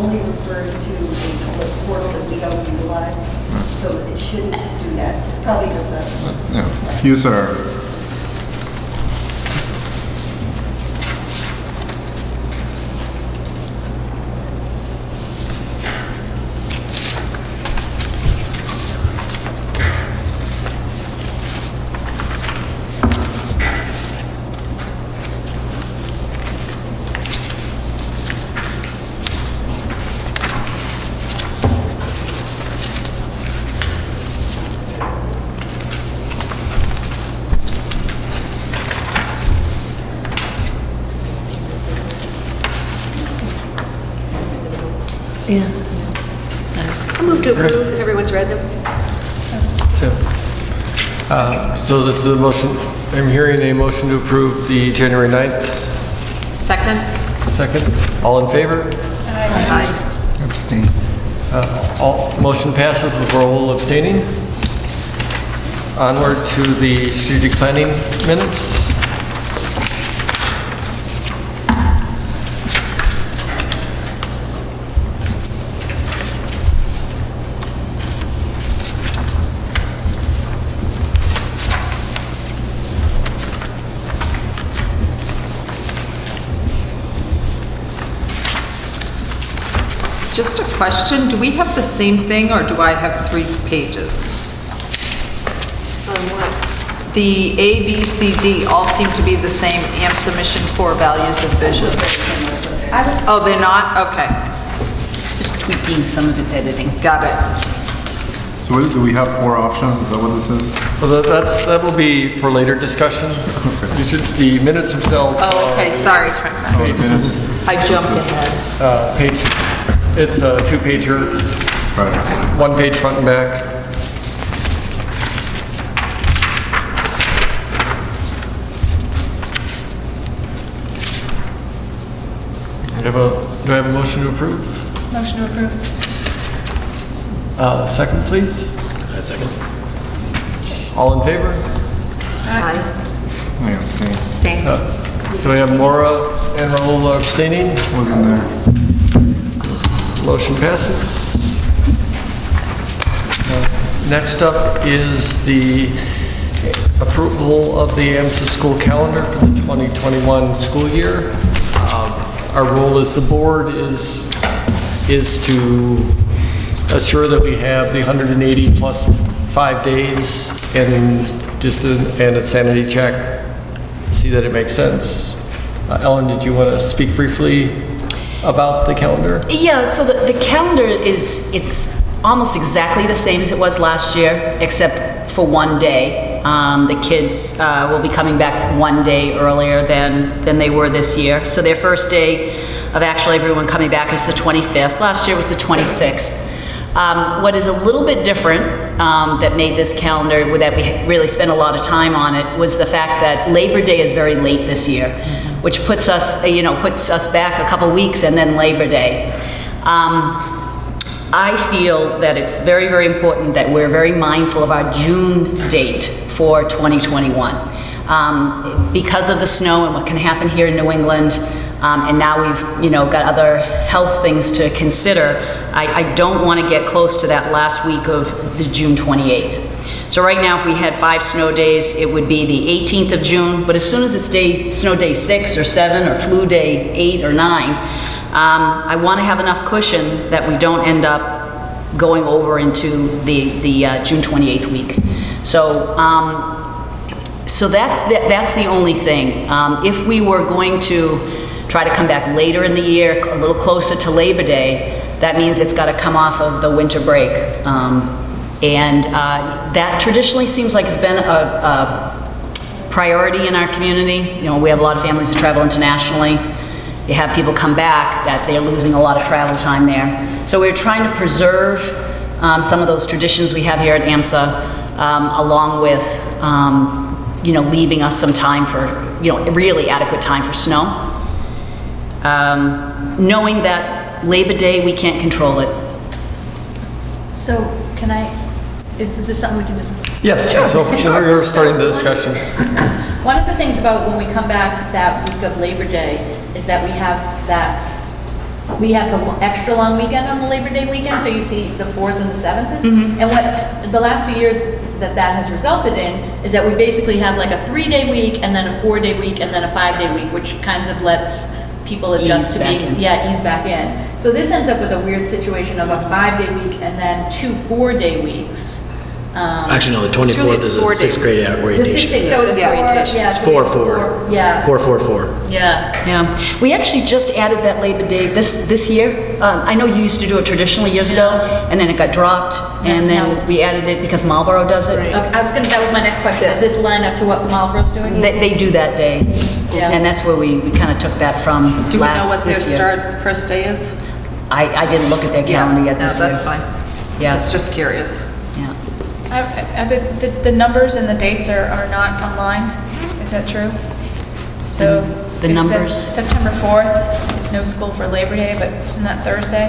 only refers to a portal that we don't utilize, so it shouldn't do that. It's probably just a slight. User. Yeah. I move to approve if everyone's read them. So this is a motion, I'm hearing a motion to approve the January 9th. Second? Second. All in favor? Aye. Abstain. Motion passes with roll abstaining. Onward to the strategic planning minutes. Just a question, do we have the same thing or do I have 3 pages? On what? The A, B, C, D all seem to be the same AMSA mission, core values, and vision. Oh, they're not? Okay, Just tweaking some of its editing. got it. So what do we have 4 options? Is that what this is? Well, that will be for later discussion. The minutes themselves. Oh, okay, sorry. Minutes. I jumped ahead. Page, it's a 2-pager, Right. 1 page front and back. Do I have a motion to approve? Motion to approve. Second, please. Second. All in favor? Aye. I abstain. Abstain. So we have Maura and Raul abstaining. Wasn't there. Motion passes. Next up is the approval of the AMSA school calendar for the 2021 school year. Our role as the board is to assure that we have the 180 plus 5 days and and a sanity check, see that it makes sense. Ellen, did you want to speak briefly about the calendar? Yeah, so the calendar it's almost exactly the same as it was last year, except for 1 day. The kids will be coming back 1 day earlier than they were this year. So their first day of actually everyone coming back is the 25th. Last year was the 26th. What is a little bit different that made this calendar, that we really spent a lot of time on it, was the fact that Labor Day is very late this year, which puts us back a couple weeks and then Labor Day. I feel that it's very, very important that we're very mindful of our June date for 2021. Because of the snow and what can happen here in New England, and now we've got other health things to consider, I don't want to get close to that last week of the June 28th. So right now, if we had 5 snow days, it would be the 18th of June, but as soon as it's snow day 6 or 7 or flu day 8 or 9, I want to have enough cushion that we don't end up going over into the June 28th week. So that's the only thing. If we were going to try to come back later in the year, a little closer to Labor Day, that means it's got to come off of the winter break. That traditionally seems like it's been a priority in our community. We have a lot of families that travel internationally. You have people come back that they're losing a lot of travel time there. So we're trying to preserve some of those traditions we have here at AMSA, along with leaving us some time for really adequate time for snow. Knowing that Labor Day we can't control it. So can I, is this something we can discuss? Yes, Sure. so we're starting the discussion. One of the things about when we come back that week of Labor Day is that we have that we have the extra long weekend on the Labor Day weekend, so you see the 4th and the 7th is. And what the last few years that has resulted in is that we basically have like a 3-day week and then a 4-day week and then a 5-day week, which kind of lets people adjust to being, ease back in. So this ends up with a weird situation of a 5-day week and then 2 4-day weeks. Actually, no, the 24th is a 6th grade The orientation. 6th, so it's orientation. yeah. It's so we have 4-4. Yeah. 4-4-4. Yeah. Yeah, we actually just added that Labor Day this year. I know you used to do it traditionally years ago, and then it got dropped, and then we added it because Marlboro does it. Okay, that was my next question. Does this line up to what Marlboro's doing? They do that day, Yeah. and that's where we kind of took that from Do we know last, what their this year. start first day is? I didn't look at their calendar yet this year. No, that's fine. Yeah. I was just curious. Yeah. The numbers and the dates are not aligned, is that true? So The it numbers? says September 4th is no school for Labor Day, but isn't that Thursday?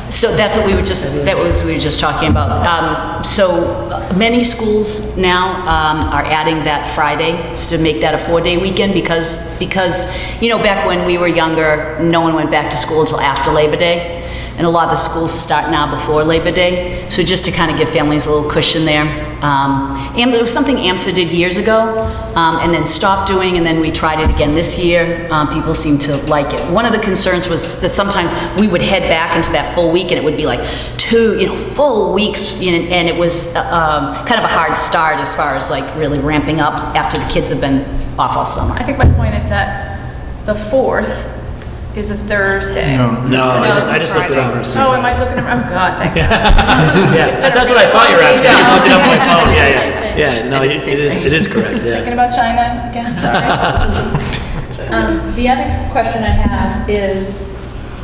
So that's what we were just talking about. So many schools now are adding that Friday to make that a 4-day weekend because back when we were younger, no one went back to school until after Labor Day. And a lot of the schools start now before Labor Day. So just to kind of give families a little cushion there. And it was something AMSA did years ago and then stopped doing, and then we tried it again this year. People seem to like it. One of the concerns was that sometimes we would head back into that full week and it would be like 2 full weeks, and it was kind of a hard start as far as like really ramping up after the kids have been off all summer. I think my point is that the 4th is a Thursday. No, I just looked it up. Oh, am I looking at, oh God, thank God. Yeah, that's what I thought you were asking. I just looked it up on my phone. Yeah, no, it is correct, Thinking yeah. about China again, sorry. The other question I have is,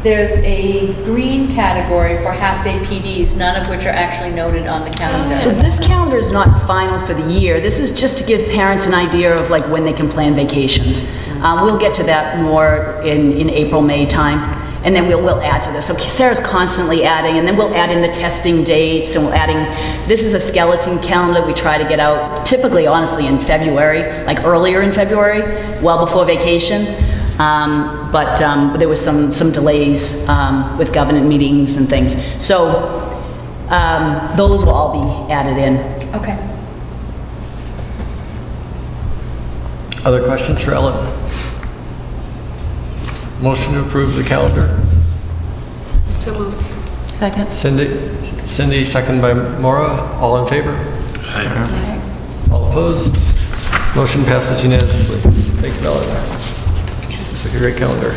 there's a green category for half-day PDs, none of which are actually noted on the calendar. So this calendar is not final for the year. This is just to give parents an idea of like when they can plan vacations. We'll get to that more in April, May time, and then we'll add to this. So Sarah's constantly adding, and then we'll add in the testing dates, and this is a skeleton calendar we try to get out typically, honestly, in February, like earlier in February, well before vacation. But there was some delays with government meetings and things. So those will all be added in. Okay. Other questions for Ellen? Motion to approve the calendar. So moved. Second. Cindy, second by Maura. All in favor? All opposed? Motion passes unanimously. Thank you, Ellen. Looks like a great calendar.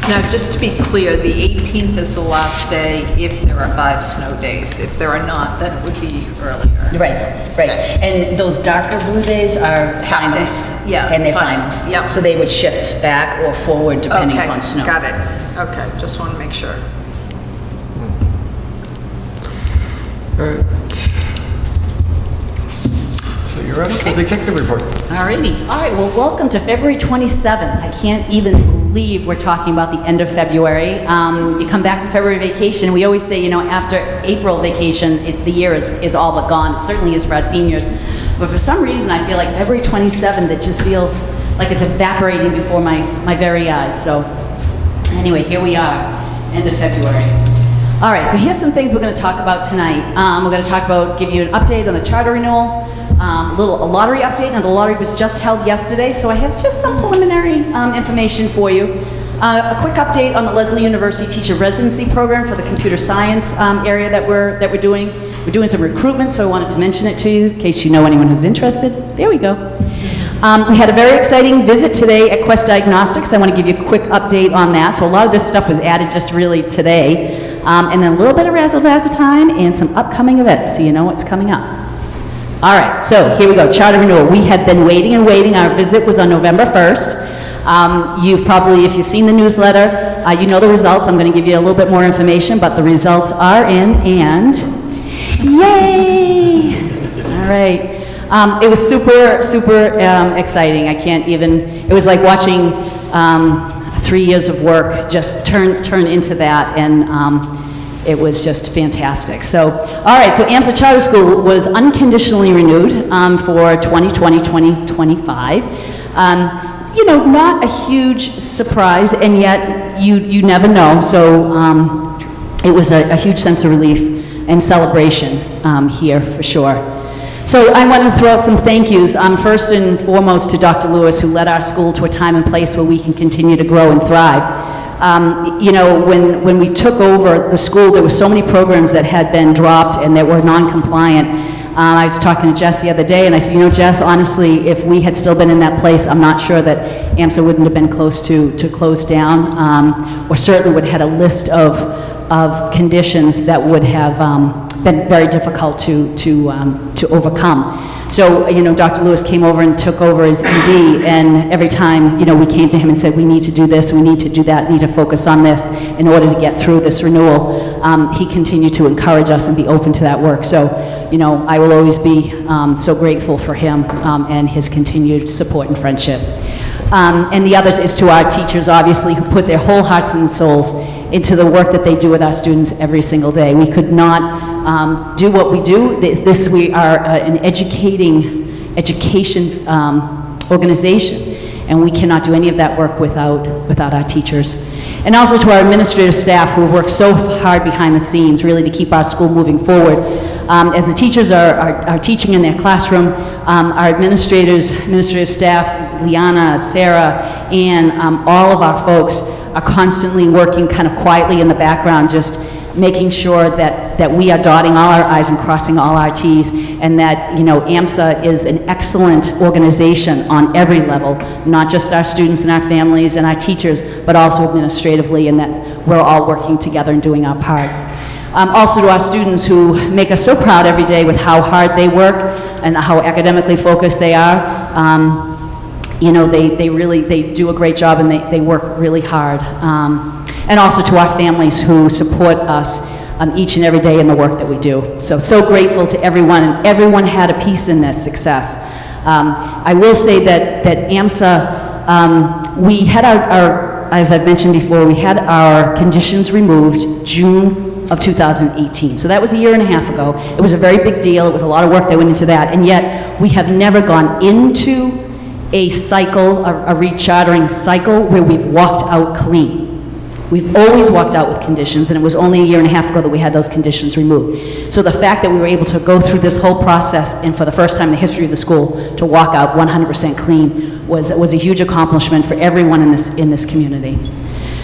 Now, just to be clear, the 18th is the last day if there are 5 snow days. If there are not, then it would be earlier. Right. And those darker blue days are Half finals. days, yeah, And they're finals, finals. yep. So they would shift back or forward depending upon snow. Okay, got it. Okay, just want to make sure. All right. So you're up with the executive report. Alrighty. All right, well, welcome to February 27th. I can't even believe we're talking about the end of February. You come back from February vacation, we always say, after April vacation, the year is all but gone. It certainly is for our seniors. But for some reason, I feel like February 27th, it just feels like it's evaporating before my very eyes. So anyway, here we are, end of February. All right, so here's some things we're going to talk about tonight. We're going to give you an update on the charter renewal, a lottery update. Now, the lottery was just held yesterday, so I have just some preliminary information for you. A quick update on the Lesley University Teacher Residency Program for the computer science area that we're doing. We're doing some recruitment, so I wanted to mention it to you in case you know anyone who's interested. There we go. We had a very exciting visit today at Quest Diagnostics. I want to give you a quick update on that. So a lot of this stuff was added just really today. And then a little bit of RAzzle Dazzle time and some upcoming events, so you know what's coming up. All right, so here we go, charter renewal. We had been waiting and waiting. Our visit was on November 1st. You've probably, if you've seen the newsletter, you know the results. I'm going to give you a little bit more information, but the results are in, and yay! All right. It was super exciting. I can't even, it was like watching 3 years of work just turn into that, and it was just fantastic. So, all right, so AMSA Charter School was unconditionally renewed for 2020-2025. not a huge surprise, and yet you never know. So it was a huge sense of relief and celebration here for sure. So I wanted to throw out some thank yous. First and foremost to Dr. Lewis, who led our school to a time and place where we can continue to grow and thrive. When we took over the school, there were so many programs that had been dropped and that were non-compliant. I was talking to Jess the other day, and I said, Jess, honestly, if we had still been in that place, I'm not sure that AMSA wouldn't have been close to close down, or certainly would have had a list of conditions that would have been very difficult to overcome. So, Dr. Lewis came over and took over as ED, and every time, we came to him and said, we need to do this, we need to do that, need to focus on this in order to get through this renewal. He continued to encourage us and be open to that work. So, I will always be so grateful for him and his continued support and friendship. And the others is to our teachers, obviously, who put their whole hearts and souls into the work that they do with our students every single day. We could not do what we do. We are an education organization, and we cannot do any of that work without our teachers. And also to our administrative staff, who have worked so hard behind the scenes, really, to keep our school moving forward. As the teachers are teaching in their classroom, our administrative staff, Liana, Sarah, and all of our folks are constantly working kind of quietly in the background, just making sure that we are dotting all our I's and crossing all our T's, and that, AMSA is an excellent organization on every level, not just our students and our families and our teachers, but also administratively, and that we're all working together and doing our part. Also to our students, who make us so proud every day with how hard they work and how academically focused they are. They do a great job, and they work really hard. And also to our families, who support us each and every day in the work that we do. So grateful to everyone, and everyone had a piece in this success. I will say that AMSA, we had our, as I've mentioned before, we had our conditions removed June of 2018. So that was a year and a half ago. It was a very big deal. It was a lot of work that went into that, and yet we have never gone into a cycle, a rechartering cycle, where we've walked out clean. We've always walked out with conditions, and it was only a year and a half ago that we had those conditions removed. So the fact that we were able to go through this whole process, and for the first time in the history of the school, to walk out 100% clean was a huge accomplishment for everyone in this community.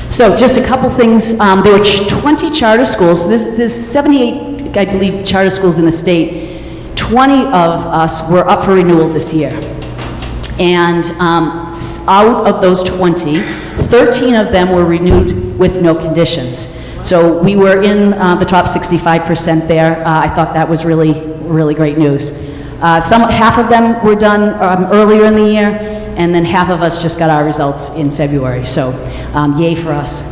So just a couple things. There were 20 charter schools. There's 78, I believe, charter schools in the state. 20 of us were up for renewal this year. And out of those 20, 13 of them were renewed with no conditions. So we were in the top 65% there. I thought that was really, really great news. Half of them were done earlier in the year, and then half of us just got our results in February. So yay for us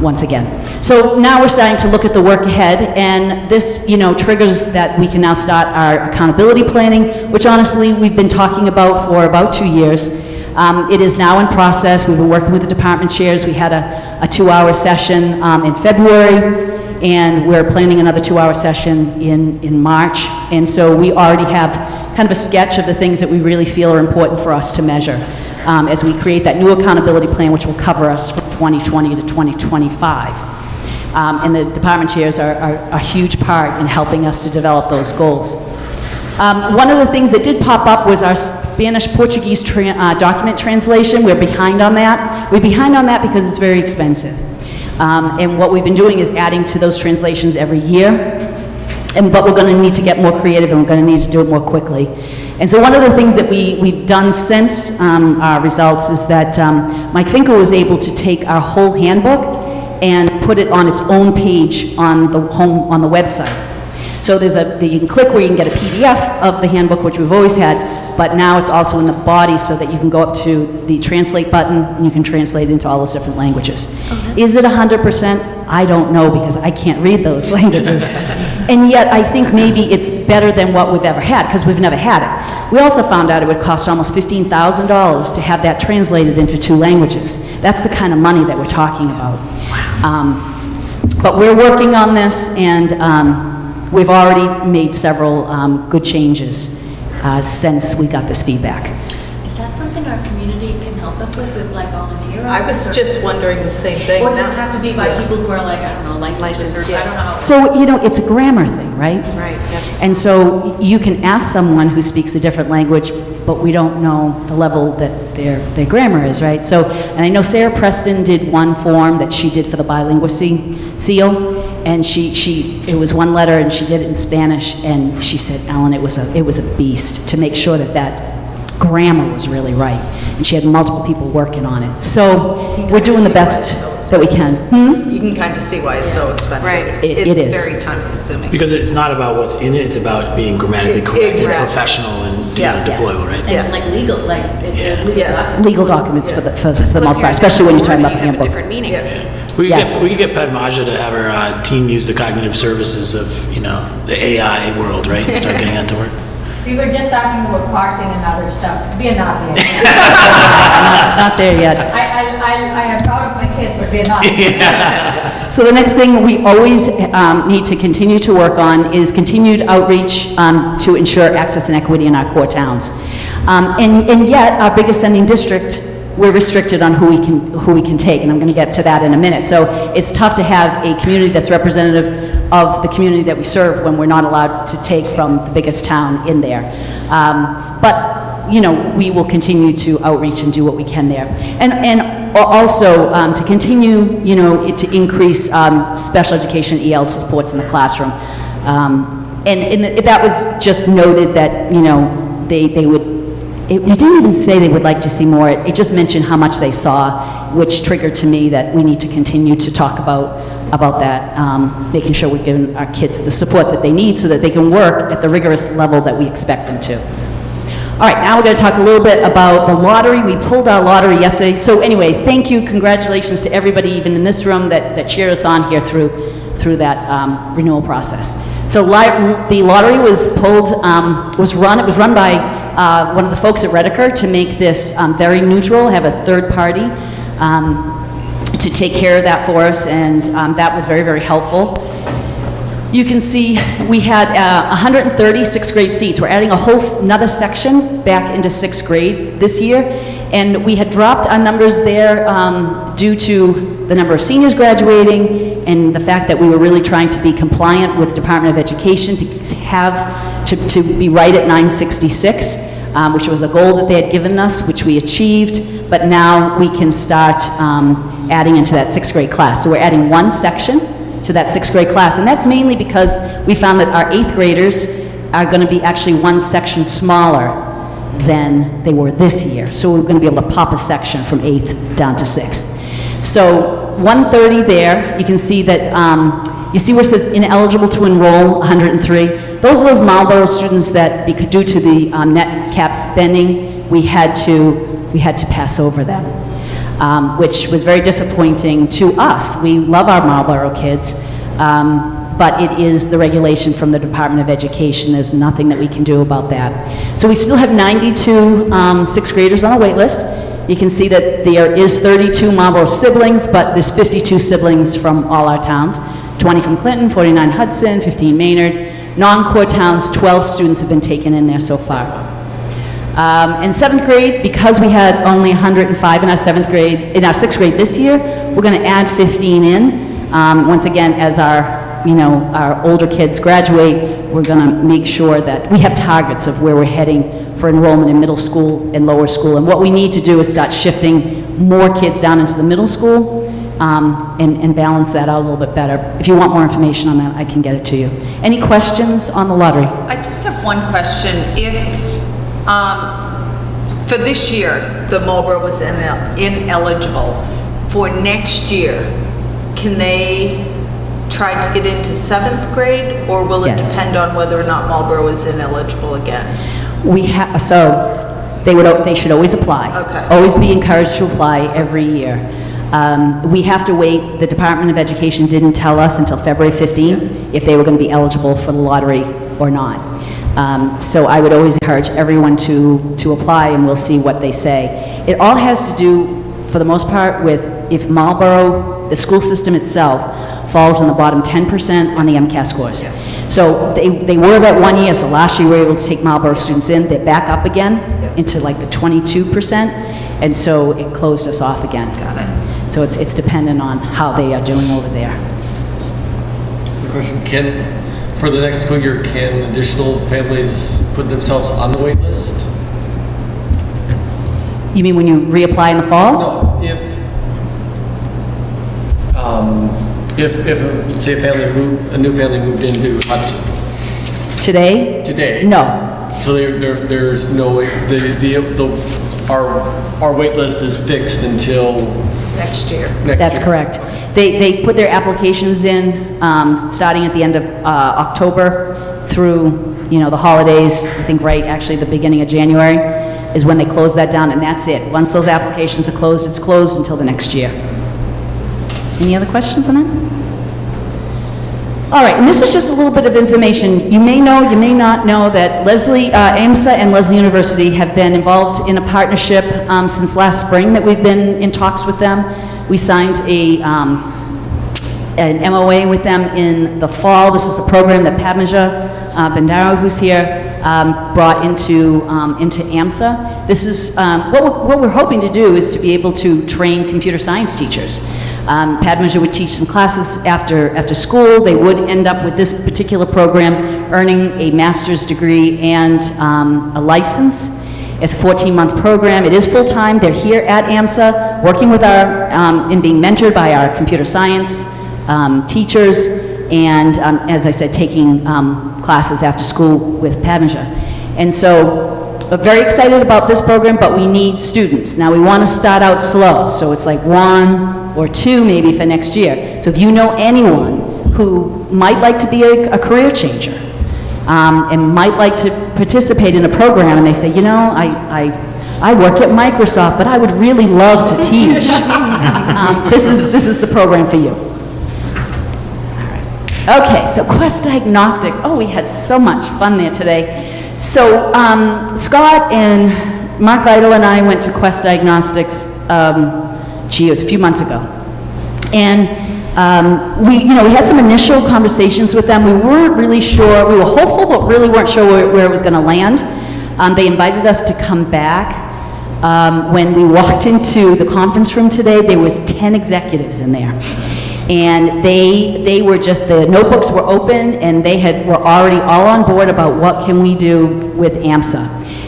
once again. So now we're starting to look at the work ahead, and this, triggers that we can now start our accountability planning, which honestly we've been talking about for about 2 years. It is now in process. We've been working with the department chairs. We had a 2-hour session in February, and we're planning another 2-hour session in March. And so we already have kind of a sketch of the things that we really feel are important for us to measure as we create that new accountability plan, which will cover us from 2020 to 2025. And the department chairs are a huge part in helping us to develop those goals. One of the things that did pop up was our Spanish-Portuguese document translation. We're behind on that. We're behind on that because it's very expensive. And what we've been doing is adding to those translations every year. But we're going to need to get more creative, and we're going to need to do it more quickly. And so one of the things that we've done since our results is that Mike Finkel was able to take our whole handbook and put it on its own page on the website. So you can click where you can get a PDF of the handbook, which we've always had, but now it's also in the body so that you can go up to the translate button and you can translate into all those different languages. Is it 100%? I don't know, because I can't read those languages. And yet I think maybe it's better than what we've ever had, because we've never had it. We also found out it would cost almost $15,000 to have that translated into 2 languages. That's the kind of money that we're talking about. But we're working on this, and we've already made several good changes since we got this feedback. Is that something our community can help That's what the, like, volunteer. I was hours, or- just wondering the same thing. Or does it have to be by people who are like, I don't know, licensed, or I don't know. So, it's a grammar thing, right? Right, yes. And so you can ask someone who speaks a different language, but we don't know the level that their grammar is, right? So, and I know Sarah Preston did one form that she did for the Bilingual C Seal, and it was one letter, and she did it in Spanish, and she said, Ellen, it was a beast to make sure that grammar was really right. And she had multiple people working on it. So we're doing the best that we can. You can kind of see why it's so expensive. Right. It is. It's very time consuming. Because it's not about what's in it, it's about being grammatically correct and Exactly. professional and Yeah. deployable, right? And then, like legal, like, legal Yeah. documents. Legal documents for the most part, You're especially when you're talking wording, about the you have a handbook. different meaning. Yes. We could get Padmaja to have her team use the cognitive services of, the AI world, right? And start getting that to work. We were just talking about parsing and other stuff. We are not there. Not there yet. I am proud of my kids, but we are not there. So the next thing we always need to continue to work on is continued outreach to ensure access and equity in our core towns. And yet, our biggest sending district, we're restricted on who we can take, and I'm going to get to that in a minute. So it's tough to have a community that's representative of the community that we serve when we're not allowed to take from the biggest town in there. But we will continue to outreach and do what we can there. And also to continue, to increase special education EL supports in the classroom. That was just noted that, they would, it didn't even say they would like to see more. It just mentioned how much they saw, which triggered to me that we need to continue to talk about that, making sure we're giving our kids the support that they need so that they can work at the rigorous level that we expect them to. All right, now we're going to talk a little bit about the lottery. We pulled our lottery yesterday. So anyway, thank you, congratulations to everybody, even in this room, that cheered us on here through that renewal process. So the lottery was pulled, it was run by one of the folks at Redeker to make this very neutral, have a third party to take care of that for us, and that was very, very helpful. You can see we had 130 sixth grade seats. We're adding a whole another section back into sixth grade this year, and we had dropped our numbers there due to the number of seniors graduating and the fact that we were really trying to be compliant with the Department of Education to be right at 966, which was a goal that they had given us, which we achieved, but now we can start adding into that sixth grade class. So we're adding one section to that sixth grade class, and that's mainly because we found that our eighth graders are going to be actually one section smaller than they were this year. So we're going to be able to pop a section from eighth down to sixth. So 130 there, you can see that, you see where it says ineligible to enroll, 103. Those are those Marlboro students that, due to the net cap spending, we had to pass over them. Which was very disappointing to us. We love our Marlboro kids, but it is the regulation from the Department of Education. There's nothing that we can do about that. So we still have 92 sixth graders on the wait list. You can see that there is 32 Marlboro siblings, but there's 52 siblings from all our towns. 20 from Clinton, 49 Hudson, 15 Maynard. Non-core towns, 12 students have been taken in there so far. In seventh grade, because we had only 105 in our sixth grade this year, we're going to add 15 in. Once again, as our older kids graduate, we're going to make sure that we have targets of where we're heading for enrollment in middle school and lower school. And what we need to do is start shifting more kids down into the middle school and balance that out a little bit better. If you want more information on that, I can get it to you. Any questions on the lottery? I just have one question. If for this year, the Marlboro was ineligible. For next year, can they try to get into seventh grade, or will it Yes. depend on whether or not Marlboro is ineligible again? So they should always apply. Okay. Always be encouraged to apply every year. We have to wait. The Department of Education didn't tell us until February 15th if they were going to be eligible for the lottery or not. So I would always encourage everyone to apply, and we'll see what they say. It all has to do, for the most part, with if Marlboro, the school system itself, falls in the bottom 10% on the MCAS scores. So they were that 1 year, so last year we were able to take Marlboro students in. They're back up again into like the 22%. And so it closed us off again. Got it. So it's dependent on how they are doing over there. The question, for the next school year, can additional families put themselves on the wait list? You mean when you reapply in the fall? No, if let's say a new family moved into Hudson Today? No. So there's no way, our wait list is fixed until Next year. That's correct. They put their applications in, starting at the end of October through, the holidays, I think actually the beginning of January is when they close that down, and that's it. Once those applications are closed, it's closed until the next year. Any other questions on that? All right, and this is just a little bit of information. You may know, you may not know that AMSA and Lesley University have been involved in a partnership since last spring that we've been in talks with them. We signed an MOA with them in the fall. This is a program that Padmaja Bandaro, who's here, brought into AMSA. This is, what we're hoping to do is to be able to train computer science teachers. Padmaja would teach some classes after school. They would end up with this particular program earning a master's degree and a license. It's a 14-month program. It is full-time. They're here at AMSA, working with and being mentored by our computer science teachers, and as I said, taking classes after school with Padmaja. And so, we're very excited about this program, but we need students. Now, we want to start out slow, so it's like 1 or 2 maybe for next year. So if you know anyone who might like to be a career changer and might like to participate in a program, and they say, I work at Microsoft, but I would really love to teach. This is the program for you. Okay, so Quest Diagnostics. Oh, we had so much fun there today. So Scott and Mark Vidal and I went to Quest Diagnostics, it was a few months ago. And we had some initial conversations with them. We weren't really sure, we were hopeful, but really weren't sure where it was gonna land. They invited us to come back. When we walked into the conference room today, there was 10 executives in there. And they were the notebooks were open, and they were already all on board about what can we do with AMSA.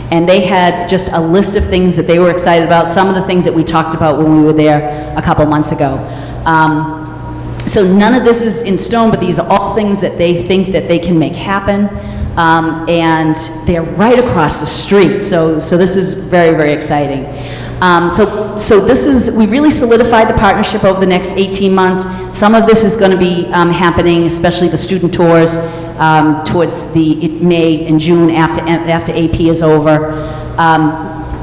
And they had just a list of things that they were excited about, some of the things that we talked about when we were there a couple months ago. So none of this is in stone, but these are all things that they think that they can make happen. And they're right across the street, so this is very, very exciting. We really solidified the partnership over the next 18 months. Some of this is going to be happening, especially the student tours, towards the May and June after AP is over.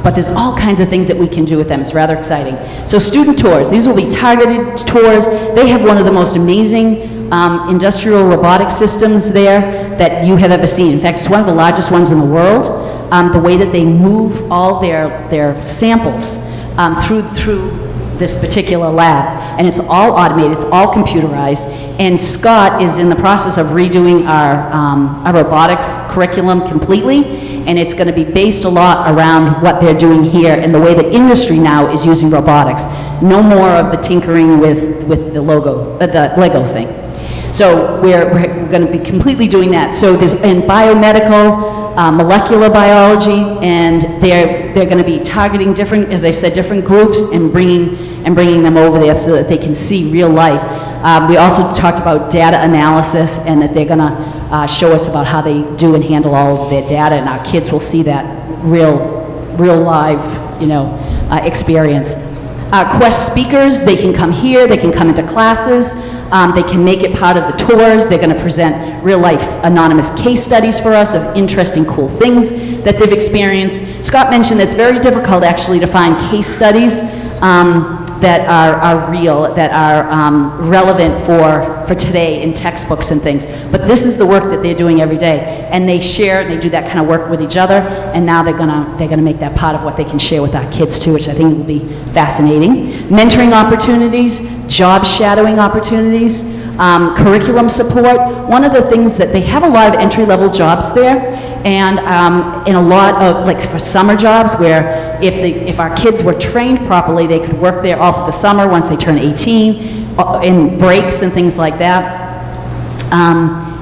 But there's all kinds of things that we can do with them. It's rather exciting. So student tours, these will be targeted tours. They have one of the most amazing industrial robotic systems there that you have ever seen. In fact, it's one of the largest ones in the world. The way that they move all their samples through this particular lab, and it's all automated, it's all computerized, and Scott is in the process of redoing our robotics curriculum completely, and it's going to be based a lot around what they're doing here and the way that industry now is using robotics. No more of the tinkering with the Lego thing. So we're going to be completely doing that. So there's in biomedical, molecular biology, and they're going to be targeting different, as I said, different groups and bringing them over there so that they can see real life. We also talked about data analysis, and that they're going to show us about how they do and handle all of their data, and our kids will see that real live, experience. Quest speakers, they can come here, they can come into classes. They can make it part of the tours. They're going to present real-life anonymous case studies for us of interesting, cool things that they've experienced. Scott mentioned that it's very difficult, actually, to find case studies that are real, that are relevant for today in textbooks and things. But this is the work that they're doing every day, and they do that kind of work with each other. And now they're gonna make that part of what they can share with our kids too, which I think will be fascinating. Mentoring opportunities, job shadowing opportunities. curriculum support. One of the things that they have a lot of entry-level jobs there, and a lot of, like for summer jobs, where if our kids were trained properly, they could work there all through the summer once they turn 18, in breaks and things like that.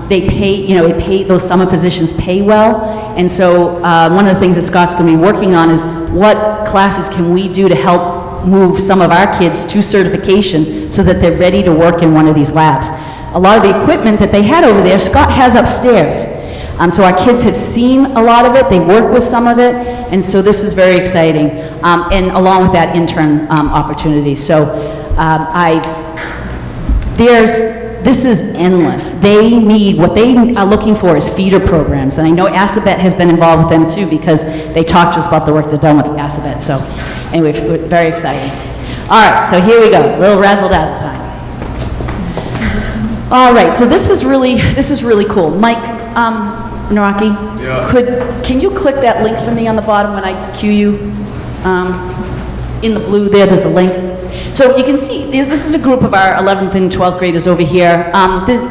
They pay, those summer positions pay well, and so one of the things that Scott's going to be working on is what classes can we do to help move some of our kids to certification so that they're ready to work in one of these labs. A lot of the equipment that they had over there, Scott has upstairs. So our kids have seen a lot of it, they work with some of it, and so this is very exciting, and along with that intern opportunity. So this is endless. They need, what they are looking for is feeder programs, and I know ASABET has been involved with them too, because they talked to us about the work they've done with ASABET, so anyway, very exciting. All right, so here we go, a little razzle dazzle time. All right, so this is really cool. Mike, Naraki, can you click that link for me on the bottom when I cue you? In the blue there's a link. So you can see, this is a group of our 11th and 12th graders over here.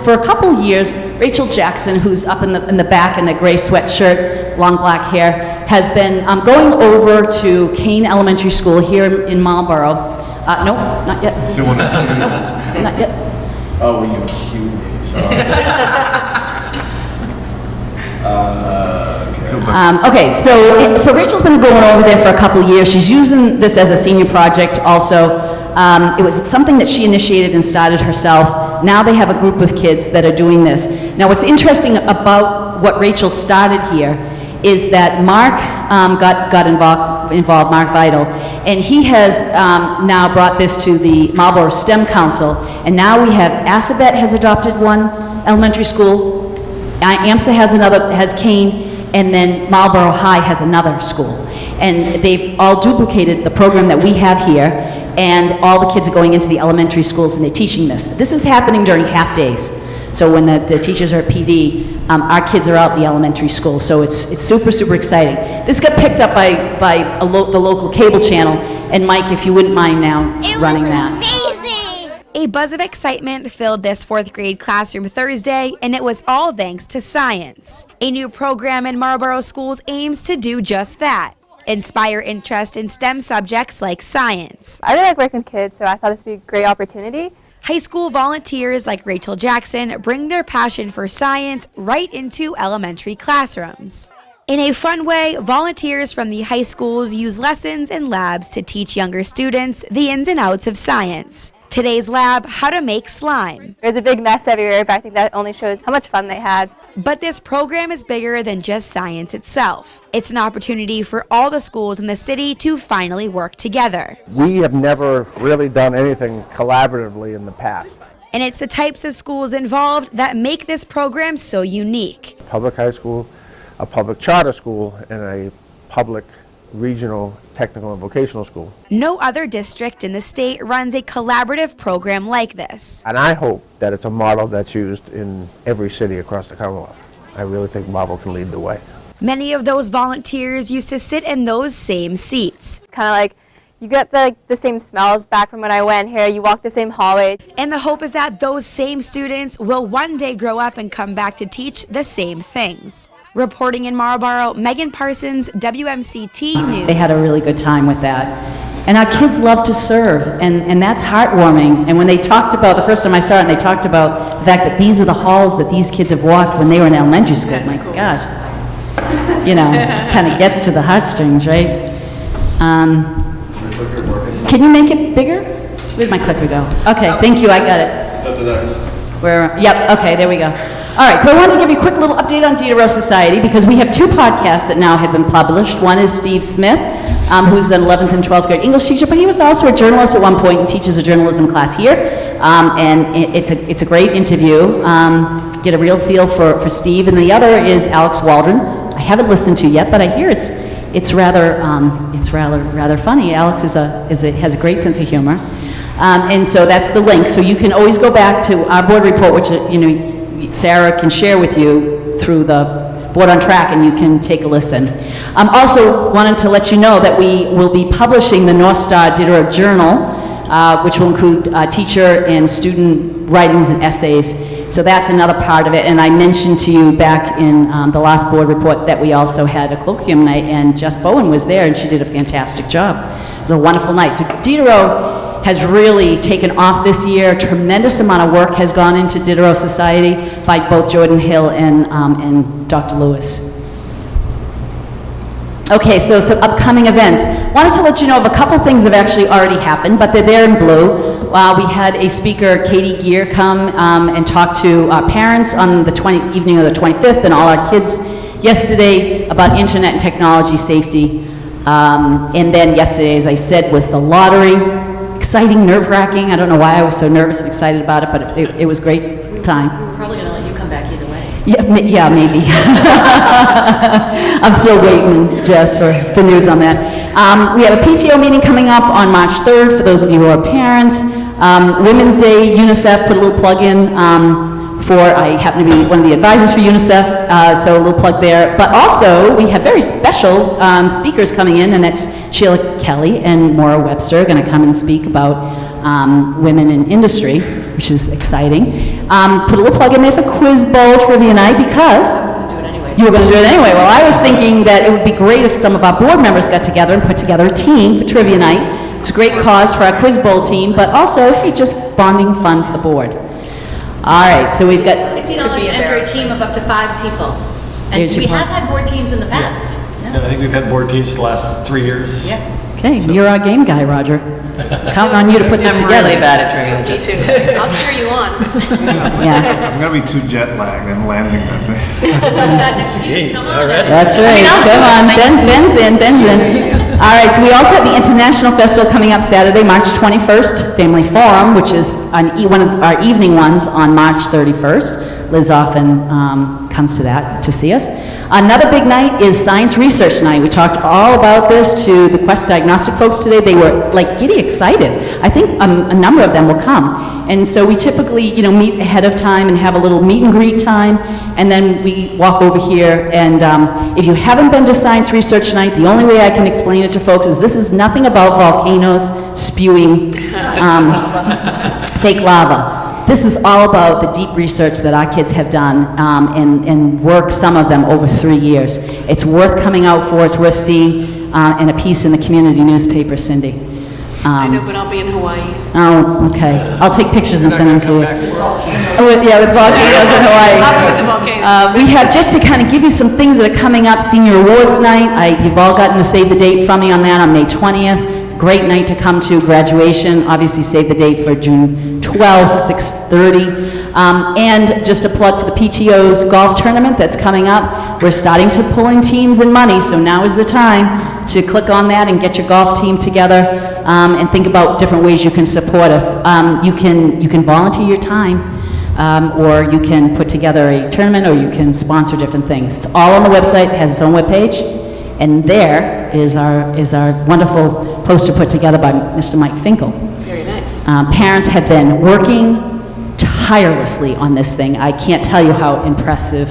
For a couple of years, Rachel Jackson, who's up in the back in the gray sweatshirt, long black hair, has been going over to Kane Elementary School here in Marlboro. Nope, not yet. Nope, not yet. Oh, well, you cue me, sorry. Okay, so Rachel's been going over there for a couple of years. She's using this as a senior project also. It was something that she initiated and started herself. Now they have a group of kids that are doing this. Now what's interesting about what Rachel started here is that Mark got involved, Mark Vidal, and he has now brought this to the Marlboro STEM Council, and now we have ASABET has adopted one elementary school, AMSA has another, has Kane, and then Marlboro High has another school. And they've all duplicated the program that we have here, and all the kids are going into the elementary schools and they're teaching this. This is happening during half days. So when the teachers are at PD, our kids are out at the elementary school, so it's super, super exciting. This got picked up by the local cable channel, and Mike, if you wouldn't mind now running that. Amazing! A buzz of excitement filled this 4th grade classroom Thursday, and it was all thanks to science. A new program in Marlboro schools aims to do just that. Inspire interest in STEM subjects like science. I really like working with kids, so I thought this would be a great opportunity. High school volunteers like Rachel Jackson bring their passion for science right into elementary classrooms. In a fun way, volunteers from the high schools use lessons and labs to teach younger students the ins and outs of science. Today's lab, how to make slime. There's a big mess everywhere, but I think that only shows how much fun they had. But this program is bigger than just science itself. It's an opportunity for all the schools in the city to finally work together. We have never really done anything collaboratively in the past. And it's the types of schools involved that make this program so unique. Public high school, a public charter school, and a public regional technical and vocational school. No other district in the state runs a collaborative program like this. And I hope that it's a model that's used in every city across the Commonwealth. I really think Marlboro can lead the way. Many of those volunteers used to sit in those same seats. It's kind of like you get the same smells back from when I went here, you walk the same hallway. And the hope is that those same students will one day grow up and come back to teach the same things. Reporting in Marlboro, Megan Parsons, WMCT News. They had a really good time with that. And our kids love to serve, and that's heartwarming. And when they talked about, the first time I saw it, and they talked about the fact that these are the halls that these kids have walked when they were in elementary school. That's My cool. gosh. You know, kind of gets to the heartstrings, right? Can you make it bigger? Where'd my clicker go? Okay, thank you, I got it. Is that the next? Yep, okay, there we go. All right, so I wanted to give you a quick little update on Giro Society because we have 2 podcasts that now have been published. One is Steve Smith, who's an 11th and 12th grade English teacher, but he was also a journalist at one point and teaches a journalism class here. And it's a great interview. Get a real feel for Steve. And the other is Alex Waldron. I haven't listened to yet, but I hear it's rather funny. Alex has a great sense of humor. And so that's the link. So you can always go back to our board report, which Sarah can share with you through the Board on Track, and you can take a listen. Also wanted to let you know that we will be publishing the North Star Diderot Journal which will include teacher and student writings and essays. So that's another part of it. And I mentioned to you back in the last board report that we also had a colloquium night, and Jess Bowen was there, and she did a fantastic job. It was a wonderful night. So Diderot has really taken off this year. A tremendous amount of work has gone into Giro Society by both Jordan Hill and Dr. Lewis. Okay, so some upcoming events. Wanted to let you know of a couple things that have actually already happened, but they're there in blue. We had a speaker, Katie Gear, come and talk to our parents on the evening of the 25th, and all our kids yesterday about internet and technology safety. And then yesterday, as I said, was the lottery. Exciting, nerve-wracking. I don't know why I was so nervous and excited about it, but it was a great time. We're probably going to let you come back either way. Yeah, maybe. I'm still waiting, Jess, for the news on that. We have a PTO meeting coming up on March 3rd for those of you who are parents. Women's Day, UNICEF put a little plug in I happen to be one of the advisors for UNICEF, so a little plug there. But also, we have very special speakers coming in, and that's Sheila Kelly and Maura Webster are going to come and speak about women in industry, which is exciting. Put a little plug in there for Quiz Bowl Trivia Night because you were going to do it anyway. Well, I was thinking that it would be great if some of our board members got together and put together a team for Trivia Night. It's a great cause for our Quiz Bowl team, but also, hey, just bonding fun for the board. All right, so we've got $50 to enter a team of up to 5 people. And Here's we your have had board teams in the past. Yeah, I think we've had board teams the last 3 years. Yeah. Okay, you're our game guy, Roger. Counting on you to put this together. I'm really bad at trivia. Me too. I'll cheer you on. Yeah. I'm gonna be too jet lagged and landing that day. That's right. Come on, Ben's in. All right, so we also have the International Festival coming up Saturday, March 21st, Family Forum, which is one of our evening ones on March 31st. Liz often comes to that to see us. Another big night is Science Research Night. We talked all about this to the Quest Diagnostic folks today. They were like giddy excited. I think a number of them will come. And so we typically, meet ahead of time and have a little meet and greet time, and then we walk over here. And if you haven't been to Science Research Night, the only way I can explain it to folks is this is nothing about volcanoes spewing fake lava. This is all about the deep research that our kids have done and work, some of them, over 3 years. It's worth coming out for, it's worth seeing in a piece in the community newspaper, Cindy. I know, but I'll be in Hawaii. Oh, okay. I'll take pictures and send them to you. With volcanoes in Hawaii. With the volcanoes. We have, just to kind of give you some things that are coming up, Senior Awards Night. You've all gotten to save the date from me on that on May 20th. Great night to come to. Graduation, obviously save the date for June 12th, 6:30. And just a plug for the PTO's golf tournament that's coming up. We're starting to pull in teams and money, so now is the time to click on that and get your golf team together and think about different ways you can support us. You can volunteer your time, or you can put together a tournament, or you can sponsor different things. It's all on the website. It has its own webpage. And there is our wonderful poster put together by Mr. Mike Finkel. Very nice. Parents have been working tirelessly on this thing. I can't tell you how impressive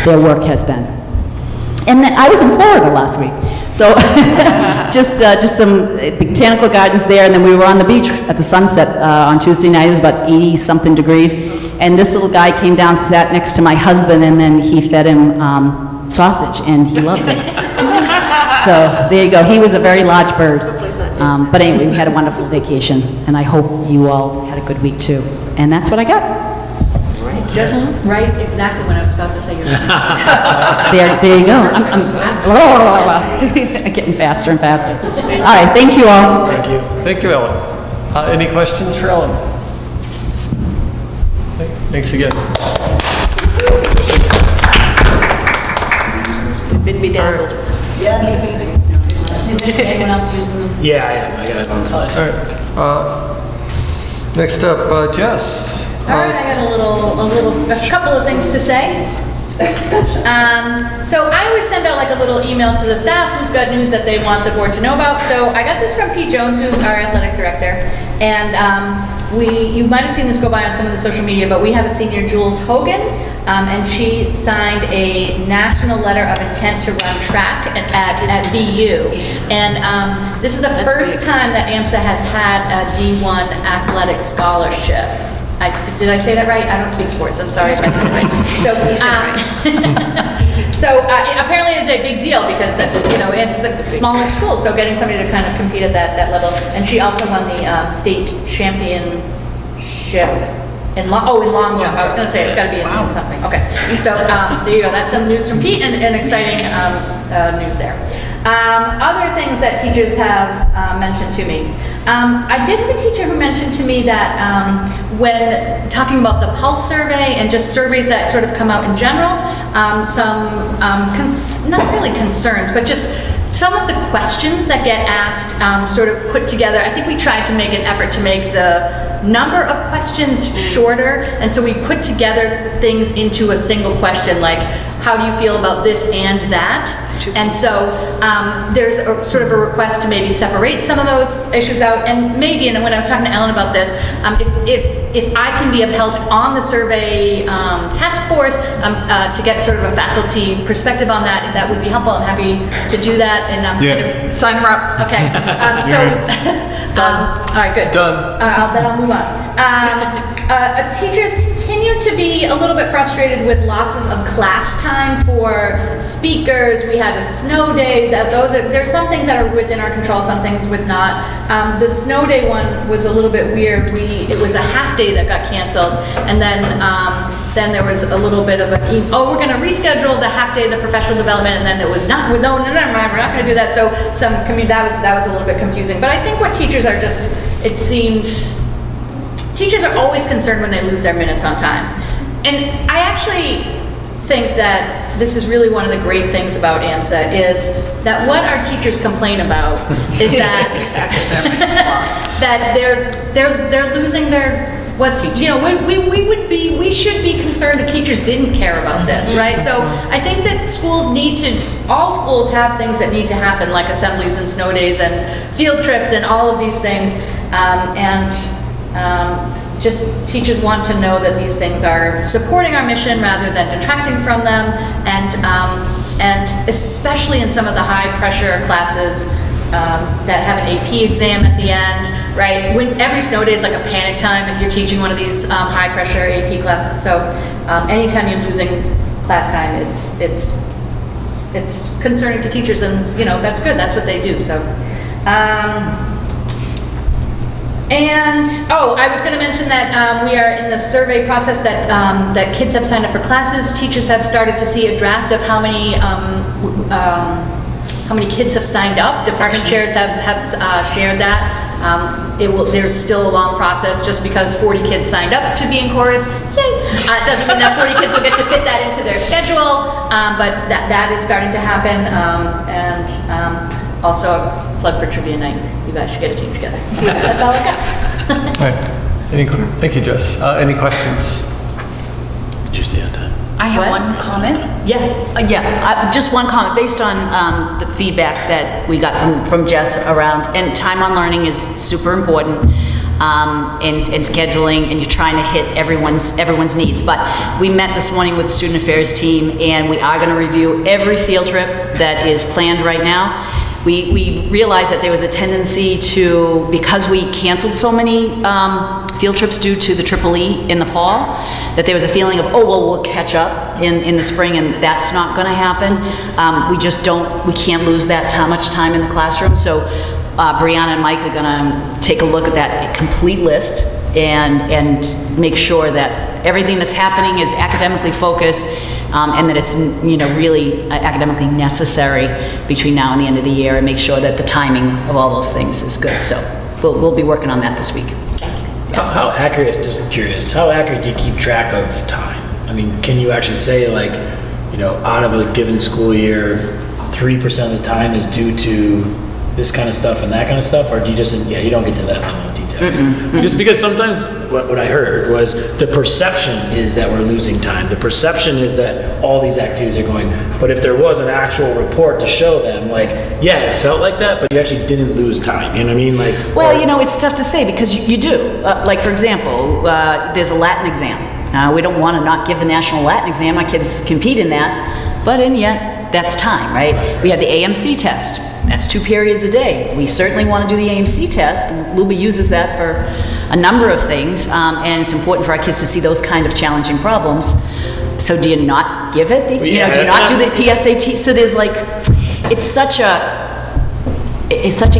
their work has been. And then I was in Florida last week, so just some botanical gardens there, and then we were on the beach at the sunset on Tuesday night. It was about 80-something degrees, and this little guy came down, sat next to my husband, and then he fed him sausage, and he loved it. So there you go. He was a very large bird. But anyway, we had a wonderful vacation, and I hope you all had a good week too. And that's what I got. Just right exactly when I was about to say your name. There you go. I'm getting faster and faster. All right, thank you all. Thank you. Thank you, Ellen. Any questions for Ellen? Thanks again. Been bedazzled. Is anyone else using them? Yeah, I got it on the slide. All right. Next up, Jess. All right, I got a couple of things to say. So I always send out like a little email to the staff who's got news that they want the board to know about. So I got this from Pete Jones, who's our athletic director, and you might have seen this go by on some of the social media, but we have a senior, Jules Hogan, and she signed a national letter of intent to run track at BU. And this is the first time that AMSA has had a D1 athletic scholarship. Did I say that right? I don't speak sports, I'm sorry if I said it right. So, apparently it's a big deal because it's a smaller school, so getting somebody to kind of compete at that level. And she also won the state championship in long jump. I was going to say it's got to be in something. Okay, so there you go. That's some news from Pete and exciting news there. Other things that teachers have mentioned to me. I did have a teacher who mentioned to me that when talking about the Pulse survey and just surveys that sort of come out in general, not really concerns, but just some of the questions that get asked sort of put together. I think we tried to make an effort to make the number of questions shorter, and so we put together things into a single question, like, how do you feel about this and that? And so there's a sort of a request to maybe separate some of those issues out, and maybe, and when I was talking to Ellen about this, if I can be of help on the survey task force to get sort of a faculty perspective on that, if that would be helpful, I'm happy to do that. And sign her up. Okay. All right, good. Done. Then I'll move on. Teachers continue to be a little bit frustrated with losses of class time for speakers. We had a snow day. There's some things that are within our control, some things with not. The snow day one was a little bit weird. It was a half day that got canceled, and then there was a little bit of we're going to reschedule the half day of the professional development, and then it was not. No, never mind. We're not going to do that. So that was a little bit confusing. But I think what teachers are it seemed. Teachers are always concerned when they lose their minutes on time. And I actually think that this is really one of the great things about AMSA is that what our teachers complain about is that that they're losing their we should be concerned if teachers didn't care about this, right? So I think that all schools have things that need to happen, like assemblies and snow days and field trips and all of these things, just teachers want to know that these things are supporting our mission rather than detracting from them, and especially in some of the high pressure classes that have an AP exam at the end, right? Every snow day is like a panic time if you're teaching one of these high pressure AP classes. So anytime you're losing class time, it's concerning to teachers, and that's good. That's what they do. So. I was going to mention that we are in the survey process that kids have signed up for classes. Teachers have started to see a draft of how many kids have signed up. Department chairs have shared that. There's still a long process. Just because 40 kids signed up to be in chorus, yay, doesn't mean that 40 kids will get to fit that into their schedule. But that is starting to happen. Also a plug for trivia night. You guys should get a team together. That's all I got. All right. Thank you, Jess. Any questions? Just the time. I have one comment. Just one comment based on the feedback that we got from Jess around, and time on learning is super important in scheduling, and you're trying to hit everyone's needs. But we met this morning with the student affairs team, and we are going to review every field trip that is planned right now. We realized that there was a tendency to, because we canceled so many field trips due to the EEE in the fall, that there was a feeling of, we'll catch up in the spring, and that's not going to happen. We can't lose that much time in the classroom. So Brianna and Mike are going to take a look at that complete list and make sure that everything that's happening is academically focused, and that it's really academically necessary between now and the end of the year, and make sure that the timing of all those things is good. So we'll be working on that this week. Yes. How accurate, just curious, how accurate do you keep track of time? I mean, can you actually say, like, out of a given school year, 3% of the time is due to this kind of stuff and that kind of stuff, or do you you don't get to that level of detail? Just because sometimes what I heard was the perception is that we're losing time. The perception is that all these activities are going, but if there was an actual report to show them, it felt like that, but you actually didn't lose time. You know what I mean? It's tough to say because you do. For example, there's a Latin exam We don't want to not give the National Latin exam. Our kids compete in that, but and yet that's time, right? We have the AMC test. That's 2 periods a day. We certainly want to do the AMC test. Luba uses that for a number of things, and it's important for our kids to see those kind of challenging problems. So do you not give it? Do you not do the PSAT? So there's like, it's such a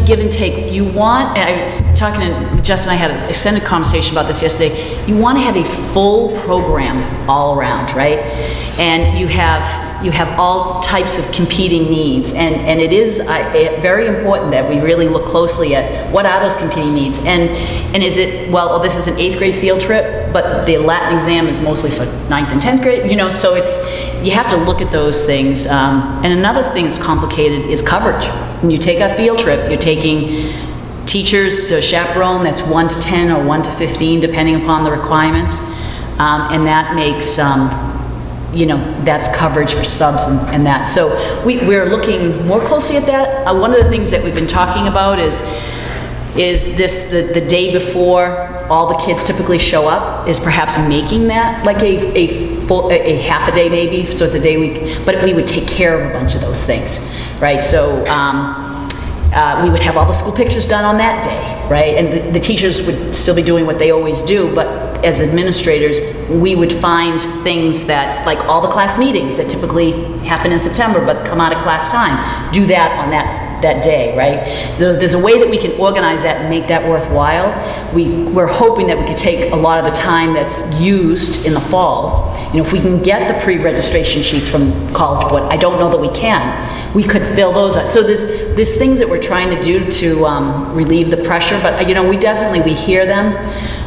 give and take. You want, and I was talking to Justin, I had an extended conversation about this yesterday. You want to have a full program all around, right? And you have all types of competing needs, and it is very important that we really look closely at what are those competing needs, and is it, well, this is an 8th grade field trip, but the Latin exam is mostly for 9th and 10th grade, so you have to look at those things. And another thing that's complicated is coverage. When you take a field trip, you're taking teachers to chaperone, that's 1 to 10 or 1 to 15, depending upon the requirements, and that makes, that's coverage for subs and that. So we're looking more closely at that. One of the things that we've been talking about is the day before all the kids typically show up, is perhaps making that like a half a day maybe, so it's a day week, but we would take care of a bunch of those things, right? So we would have all the school pictures done on that day, right? And the teachers would still be doing what they always do, but as administrators, we would find things that, like all the class meetings that typically happen in September but come out of class time, do that on that day, right? So there's a way that we can organize that and make that worthwhile. We're hoping that we could take a lot of the time that's used in the fall. If we can get the pre-registration sheets from College Board, I don't know that we can. We could fill those up. So there's things that we're trying to do to relieve the pressure, but we hear them,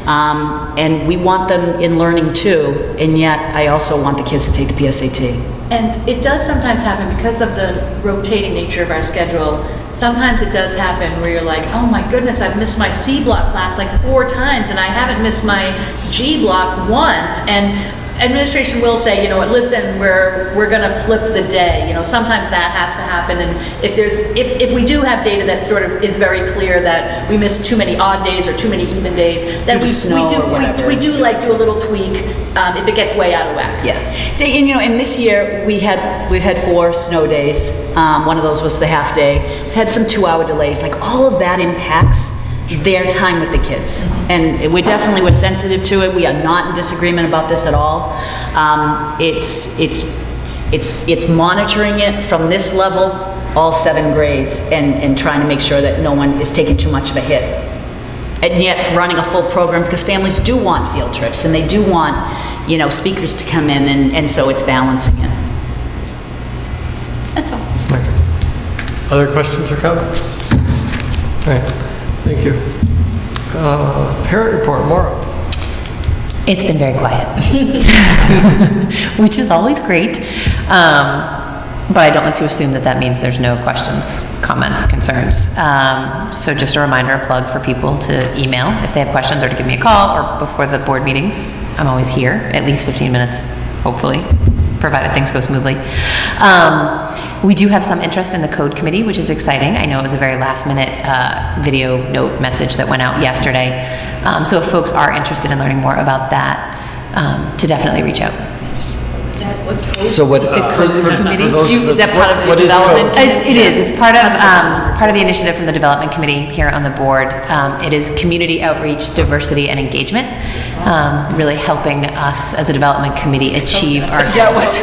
and we want them in learning too, and yet I also want the kids to take the PSAT. And it does sometimes happen because of the rotating nature of our schedule. Sometimes it does happen where you're like, oh my goodness, I've missed my C block class like 4 times and I haven't missed my G block once. And administration will say, listen, we're going to flip the day. Sometimes that has to happen. And if we do have data that sort of is very clear that we miss too many odd days or too many even days, then we do a little tweak if it gets way out of whack. Yeah. And this year we've had 4 snow days. One of those was the half day. We've had some 2-hour delays. Like all of that impacts their time with the kids, and we're sensitive to it. We are not in disagreement about this at all. It's monitoring it from this level, all 7 grades, and trying to make sure that no one is taking too much of a hit. And yet running a full program, because families do want field trips and they do want speakers to come in, and so it's balancing it. That's all. Okay. Other questions or comments? All right. Thank you. Parent report, Maura. It's been very quiet, which is always great. But I don't like to assume that means there's no questions, comments, concerns. So just a reminder, a plug for people to email if they have questions or to give me a call or before the board meetings. I'm always here, at least 15 minutes, hopefully, provided things go smoothly. We do have some interest in the code committee, which is exciting. I know it was a very last minute video note message that went out yesterday. So if folks are interested in learning more about that, to definitely reach out. So what? The code committee? Is that part of the development? It is. It's part of the initiative from the development committee here on the board. It is community outreach, diversity, and engagement. Really helping us as a development committee achieve our goals.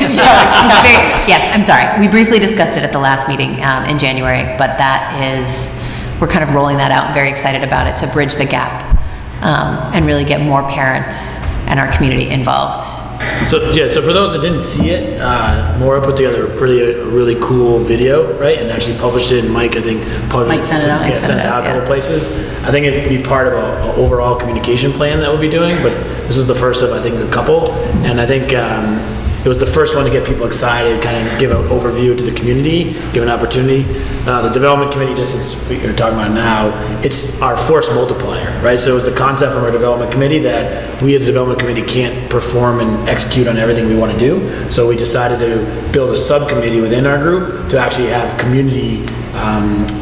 Yes, I'm sorry. We briefly discussed it at the last meeting in January, but we're kind of rolling that out and very excited about it to bridge the gap and really get more parents and our community involved. So for those that didn't see it, Maura put together a really cool video, right? And actually published it, and Mike, I think, Mike sent it out. Sent it out a couple places. I think it'd be part of an overall communication plan that we'll be doing, but this was the first of, I think, a couple. And I think it was the first one to get people excited, kind of give an overview to the community, give an opportunity. The development committee, just as we're talking about now, it's our force multiplier, right? So it's the concept from our development committee that we as a development committee can't perform and execute on everything we want to do. So we decided to build a subcommittee within our group to actually have community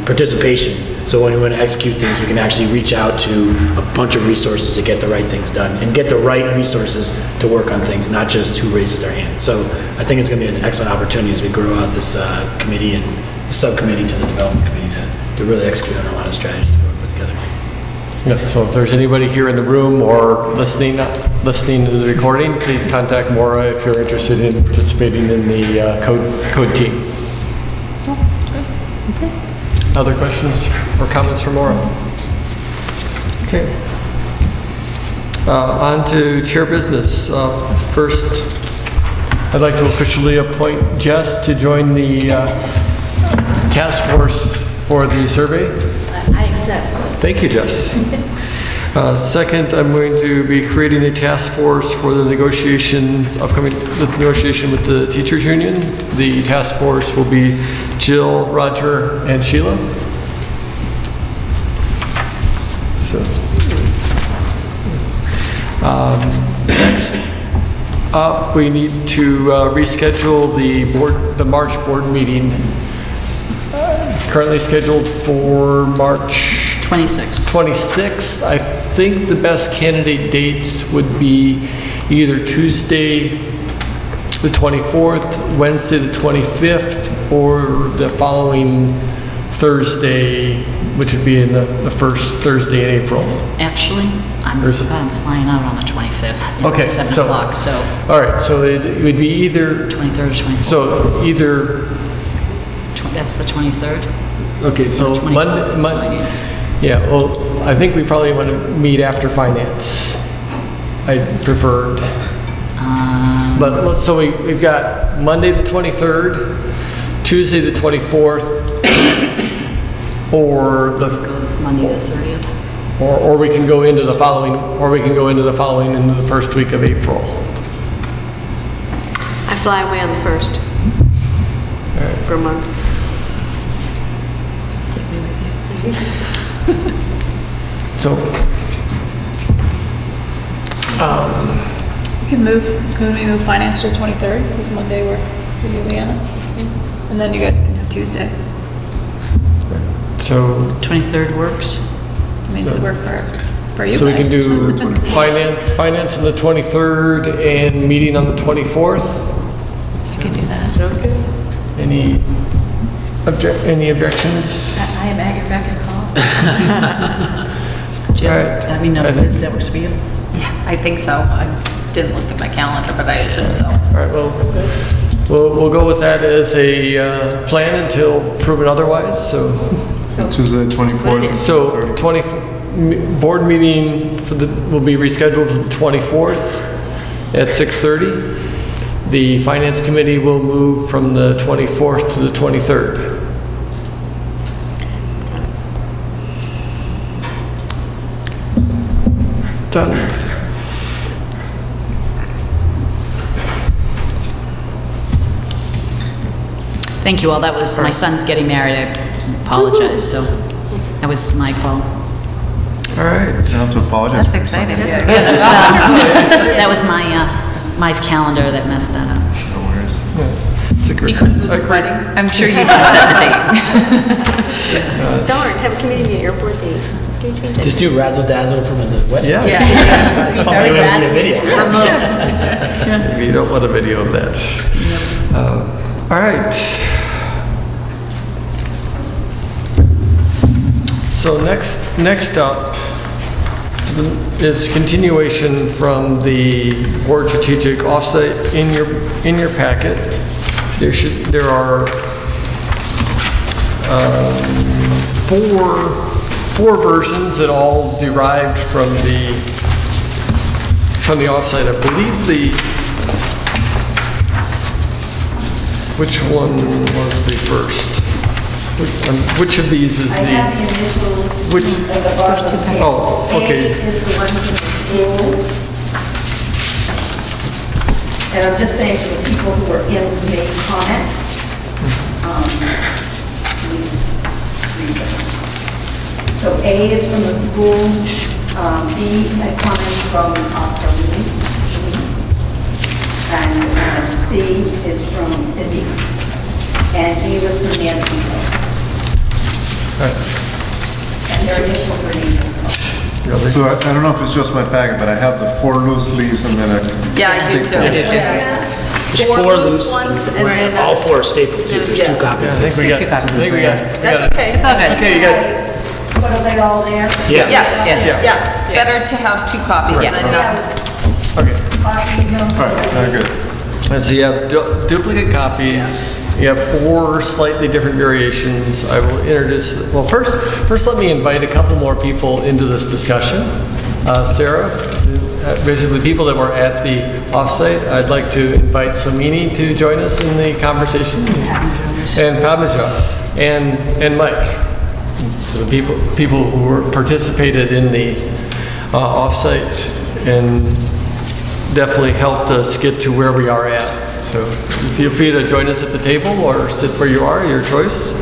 participation. So when we want to execute things, we can actually reach out to a bunch of resources to get the right things done and get the right resources to work on things, not just who raises their hand. So I think it's going to be an excellent opportunity as we grow out this committee and subcommittee to the development committee to really execute on a lot of strategies we put together. Yeah, so if there's anybody here in the room or listening to the recording, please contact Maura if you're interested in participating in the code team. Okay. Other questions or comments from Maura? Okay. On to chair business. First, I'd like to officially appoint Jess to join the task force for the survey. I accept. Thank you, Jess. Second, I'm going to be creating a task force for the negotiation with the teachers union. The task force will be Jill, Roger, and Sheila. So, next up, we need to reschedule the March board meeting. Currently scheduled for March 26th. I think the best candidate dates would be either Tuesday the 24th, Wednesday the 25th, or the following Thursday, which would be in the first Thursday in April. Actually, I'm flying out on the 25th. Okay, at 7 o'clock, so. All right, so it would be either 23rd or 24th. So either. That's the 23rd. Okay, so Monday. Yeah, well, I think we probably want to meet after finance. I preferred. So we've got Monday the 23rd, Tuesday the 24th, or the Monday the 30th. Or we can go into the following, into the first week of April. I fly away on the 1st. All right. For a month. Take me with you. So, Can we move finance to the 23rd? Does Monday work for you, Leanna? And then you guys can have Tuesday. so 23rd works. I mean, does it work for you So we can guys? do finance on the 23rd and meeting on the 24th. I can do that. Sounds good. Any objections? I am at your beck and call. Jill, All right. let me know if that works for you. Yeah, I think so. I didn't look at my calendar, but I assume so. All right, well, we'll go with that as a plan until proven otherwise, so. Tuesday, 24th. So board meeting will be rescheduled to the 24th at 6:30. The finance committee will move from the 24th to the 23rd. Done. Thank you all. That was, my son's getting married. I apologize, so that was my fault. All right. You don't have to apologize. That's for exciting. yourself. That's That was my calendar that messed that up. No worries. It's a great. I'm sure you can set the date. Darn, have a committee meeting at your airport date. Can you change that? Just do RAzzle Dazzle from the wedding. Yeah. Oh, maybe we don't need a video. Maybe you don't want a video of that. All right. So next up is continuation from the board strategic offsite in your packet. There are four versions that all derived from the offsite. I believe which one was the first? Which of these is I have the initials which? at the bottom of the page. Oh, okay. A is the one from the school. And I'm just saying for the people who are in who made comments, we just read them. So A is from the school, B, a comment from Lee, and C is from Cindy, and D was from Nancy. All right. their initials or names. So I don't know if it's just my packet, but I have the 4 loose leaves and then a. Yeah, I do too. I do too. There's Four four loose loose, ones and then all 4 are stapled too, there's 2 copies. I think we got, Two copies. I think we got. That's okay. It's all good. Okay, you got, But are they all there? Yeah. Yeah. Better to have 2 copies than none. okay. Copy them. All right, very good. And so you have duplicate copies. You have 4 slightly different variations. I will introduce, well, first let me invite a couple more people into this discussion. Sarah, basically people that were at the offsite, I'd like to invite Samini to join us in the conversation. And Pabija and Mike. So the people who participated in the offsite and definitely helped us get to where we are at. So feel free to join us at the table or sit where you are, your choice.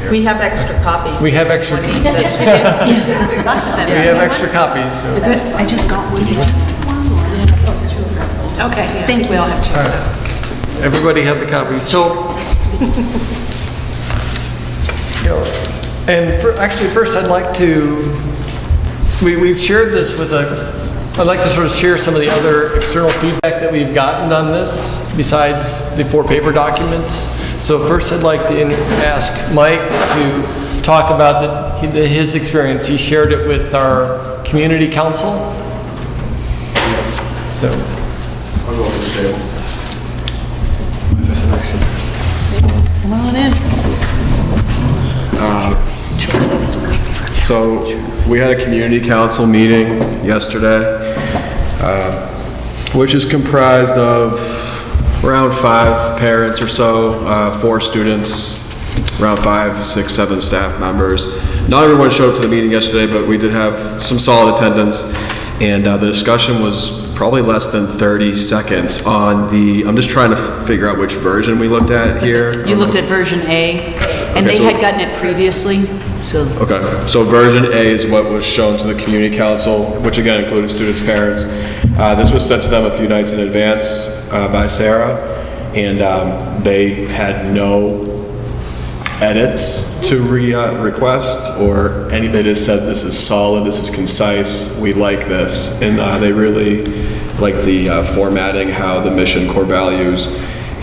We have extra copies. We have extra. Lots of them. We have extra copies. So. I just got one. Okay, I think we all have two. Right. Everybody had the copies. So, and first I'd like to, we've shared this with I'd like to sort of share some of the other external feedback that we've gotten on this besides the 4 paper documents. So first I'd like to ask Mike to talk about his experience. He shared it with our community council. So. I'll go over the table. Come on in. So we had a community council meeting yesterday, which is comprised of around 5 parents or so, 4 students, around 5, 6, 7 staff members. Not everyone showed up to the meeting yesterday, but we did have some solid attendance, and the discussion was probably less than 30 seconds on the, I'm just trying to figure out which version we looked at here. You looked at version A, and Okay, they so- had gotten it previously, so. Okay, so version A is what was shown to the community council, which again included students' parents. This was sent to them a few nights in advance by Sarah, and they had no edits to request or any. They just said this is solid, this is concise, we like this, and they really like the formatting, how the mission, core values,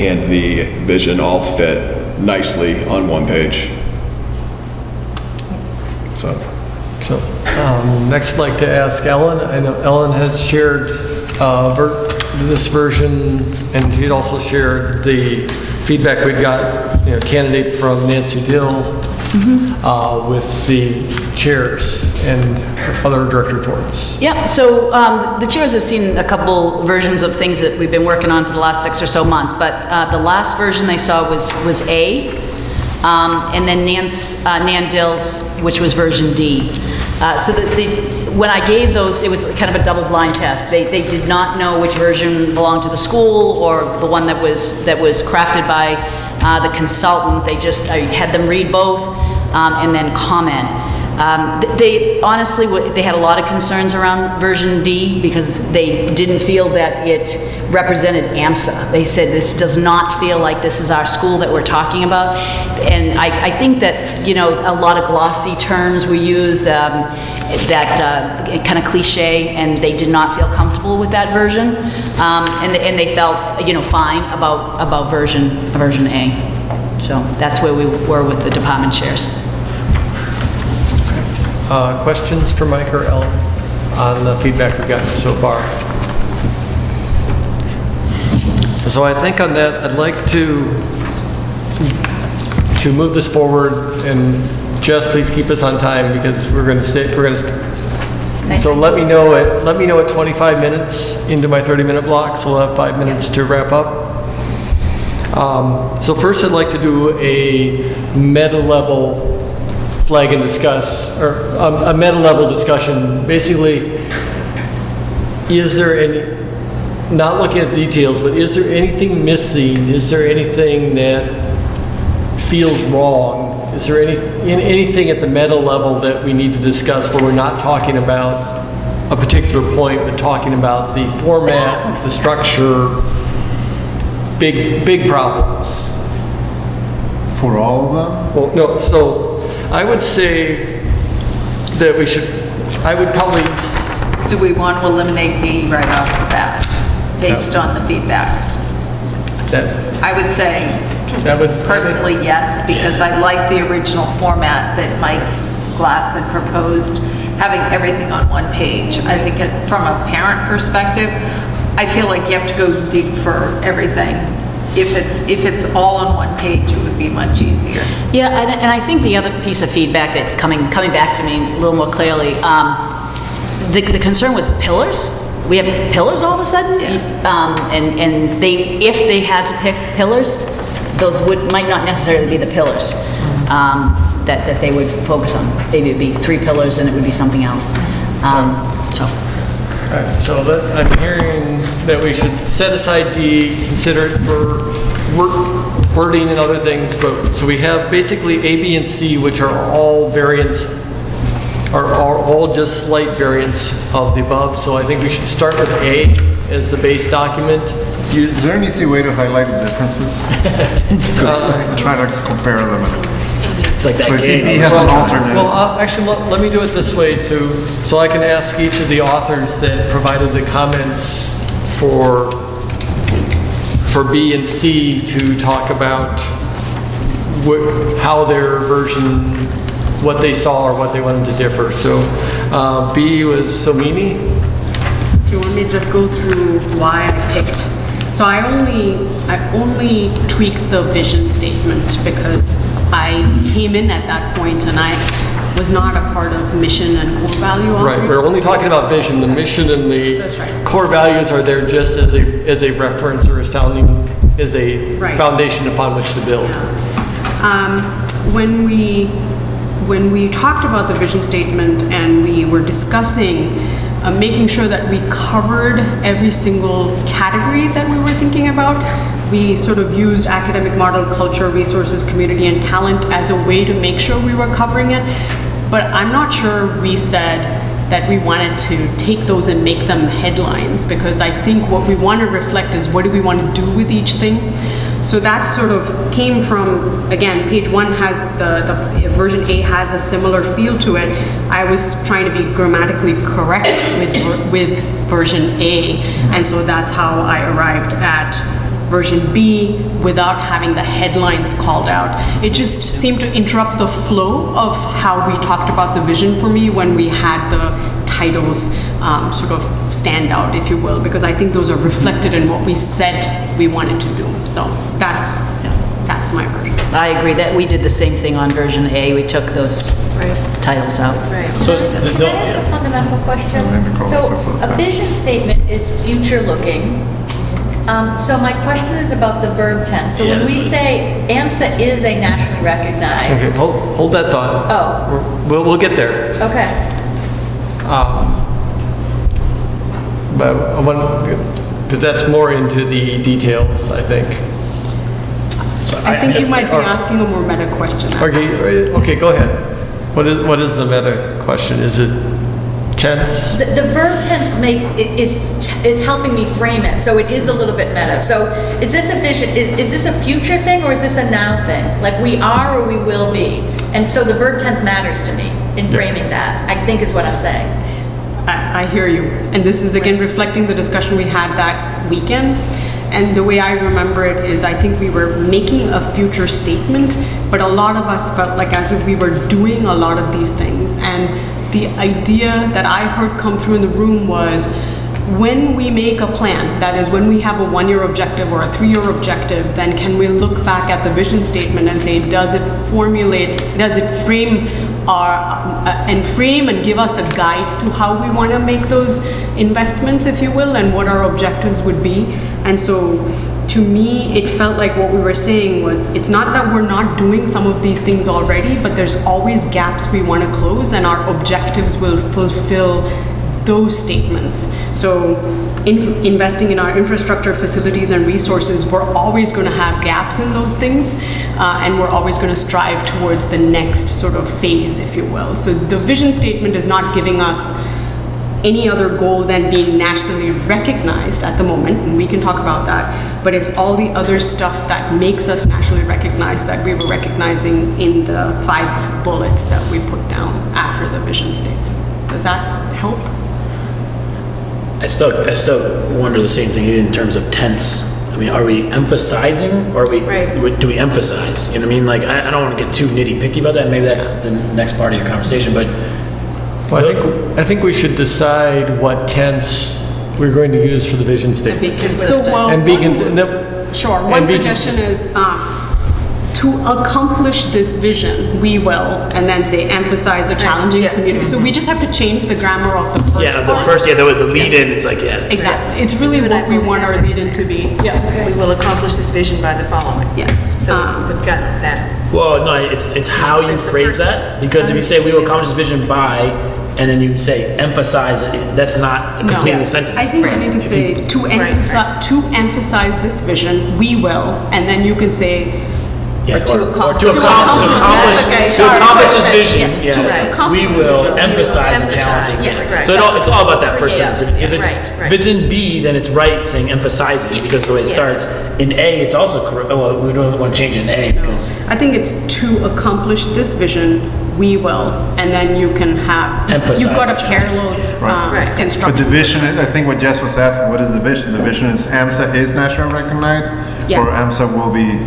and the vision all fit nicely on one page. So Next I'd like to ask Ellen. I know Ellen has shared this version, and she'd also shared the feedback we got, candidate from Nancy Dill with the chairs and other direct reports. Yeah, so the chairs have seen a couple versions of things that we've been working on for the last 6 or so months, but the last version they saw was A, and then Nan Dill's, which was version D. So when I gave those, it was kind of a double blind test. They did not know which version belonged to the school or the one that was crafted by the consultant. I had them read both and then comment. They honestly, they had a lot of concerns around version D because they didn't feel that it represented AMSA. They said this does not feel like this is our school that we're talking about. And I think that, a lot of glossy terms we use, that kind of cliche, and they did not feel comfortable with that version. And they felt, fine about version A. So that's where we were with the department chairs. Questions for Mike or Ellen on the feedback we've gotten so far? So I think on that, I'd like to move this forward, and Jess, please keep us on time because we're going to stay. So let me know at 25 minutes into my 30-minute block, so we'll have 5 minutes to wrap up. So first, I'd like to do a meta-level flag and discuss, or a meta-level discussion. Basically, is there any, not looking at details, but is there anything missing? Is there anything that feels wrong? Is there anything at the meta level that we need to discuss where we're not talking about a particular point, but talking about the format, the structure, big problems? For all of them? Well, no, so I would say that I would probably, Do we want to eliminate D right off the bat, based on the feedback? I would say, personally, yes, because I like the original format that Mike Glass had proposed, having everything on one page. I think from a parent perspective, I feel like you have to go deep for everything. If it's all on one page, it would be much easier. Yeah, and I think the other piece of feedback that's coming back to me a little more clearly, the concern was pillars. We have pillars all of a sudden, and if they had to pick pillars, those might not necessarily be the pillars that they would focus on. Maybe it'd be 3 pillars and it would be something else. so I'm hearing that we should set aside D, consider it for wording and other things, but so we have basically A, B, and C, which are all variants, are all just slight variants of the above, so I think we should start with A as the base document. Is there an easy way to highlight the differences? I'm trying to compare them. It's like that So I see game. B has an alternate. Well, actually, let me do it this way too, so I can ask each of the authors that provided the comments for B and C to talk about how their version, what they saw or what they wanted to differ. So B was Somini. Do you want me to just go through why I picked? So I only tweaked the vision statement because I came in at that point and I was not a part of mission and core value. Right, we're only talking about vision. The mission and the core values are there just as a reference or a foundation upon which to build. When we talked about the vision statement and we were discussing making sure that we covered every single category that we were thinking about, we sort of used academic model, culture, resources, community, and talent as a way to make sure we were covering it. But I'm not sure we said that we wanted to take those and make them headlines, because I think what we want to reflect is what do we want to do with each thing. So that sort of came from, again, page 1 has the version A has a similar feel to it. I was trying to be grammatically correct with version A, and so that's how I arrived at version B without having the headlines called out. It just seemed to interrupt the flow of how we talked about the vision for me when we had the titles sort of stand out, if you will, because I think those are reflected in what we said we wanted to do. So that's my version. I agree that we did the same thing on version A. We took those titles out. Right. Can I ask a fundamental question? So a vision statement is future looking. So my question is about the verb tense. So when we say AMSA is a nationally recognized. Okay, hold that thought. Oh. We'll get there. Okay. But I want, because that's more into the details, I think. I think you might be asking a more meta question. Okay, go ahead. What is the meta question? Is it tense? The verb tense is helping me frame it, so it is a little bit meta. So is this a vision? Is this a future thing or is this a now thing? Like we are or we will be, and so the verb tense matters to me in framing that. I think is what I'm saying. I hear you, and this is again reflecting the discussion we had that weekend. And the way I remember it is I think we were making a future statement, but a lot of us felt like as if we were doing a lot of these things. And the idea that I heard come through in the room was when we make a plan, that is when we have a 1-year objective or a 3-year objective, then can we look back at the vision statement and say, does it frame and give us a guide to how we want to make those investments, if you will, and what our objectives would be. And so to me, it felt like what we were saying was, it's not that we're not doing some of these things already, but there's always gaps we want to close, and our objectives will fulfill those statements. So investing in our infrastructure, facilities, and resources, we're always going to have gaps in those things, and we're always going to strive towards the next sort of phase, if you will. So the vision statement is not giving us any other goal than being nationally recognized at the moment, and we can talk about that, but it's all the other stuff that makes us nationally recognized that we were recognizing in the 5 bullets that we put down after the vision statement. Does that help? I still wonder the same thing in terms of tense. I mean, are we emphasizing, or do we emphasize? You know what I mean? Like, I don't want to get too nitty-picky about that, and maybe that's the next part of your conversation, but... Well, I think we should decide what tense we're going to use for the vision statement. Sure, one suggestion is to accomplish this vision, we will, and then say emphasize a challenging community. So we just have to change the grammar of the first part. The lead-in, it's like, Exactly. It's really what we want our lead-in to be. We will accomplish this vision by the following. Yes. So we've got that. Well, no, it's how you phrase that, because if you say we will accomplish this vision by, and then you say emphasize it, that's not completing the sentence. I think you need to say to emphasize this vision, we will, and then you can say to accomplish this vision, we will emphasize the challenging. So it's all about that first sentence. If it's in B, then it's right saying emphasizing because of the way it starts. In A, it's also correct. Well, we don't want to change it in A because I think it's to accomplish this vision, we will, and then you can have you've got a parallel construction. But the vision is, I think what Jess was asking, what is the vision? The vision is AMSA is nationally recognized, or AMSA will be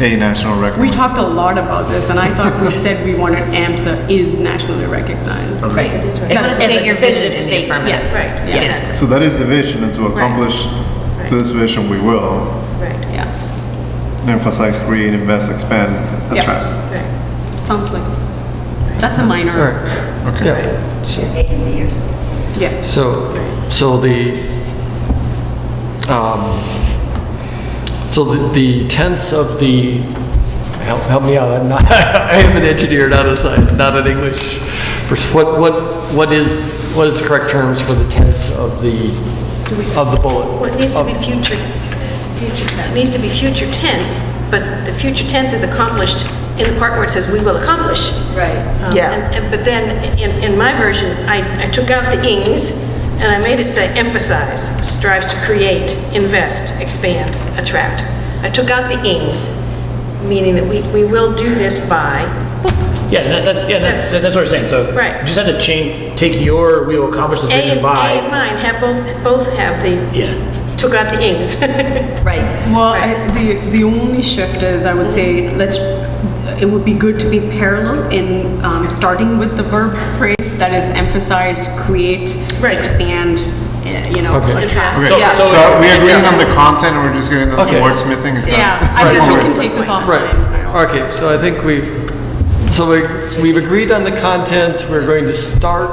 a national recognized. We talked a lot about this, and I thought we said we wanted AMSA is nationally recognized. Right. It's a definitive statement. Yes. Yes. So that is the vision, and to accomplish this vision, we will. Emphasize, create, invest, expand, attract. Sounds like that's a minor. Okay. A and B or something. Yes. So the tense of the, help me out, I am an engineer, not an English person. What is the correct terms for the tense of the bullet? Well, it needs to be future. It needs to be future tense, but the future tense is accomplished in the part where it says we will accomplish. Right. But then in my version, I took out the ings and I made it say emphasize, strives to create, invest, expand, attract. I took out the ings, meaning that we will do this by. That's what we're saying. So you just have to take your we will accomplish this vision by. A and mine have both have the took out the ings. Well, the only shift is I would say it would be good to be parallel in starting with the verb phrase that is emphasize, create, expand, attract. So we agreeing on the content, and we're just getting the wordsmithing. Is that? I guess we can take this offline. Okay, so I think we've agreed on the content. We're going to start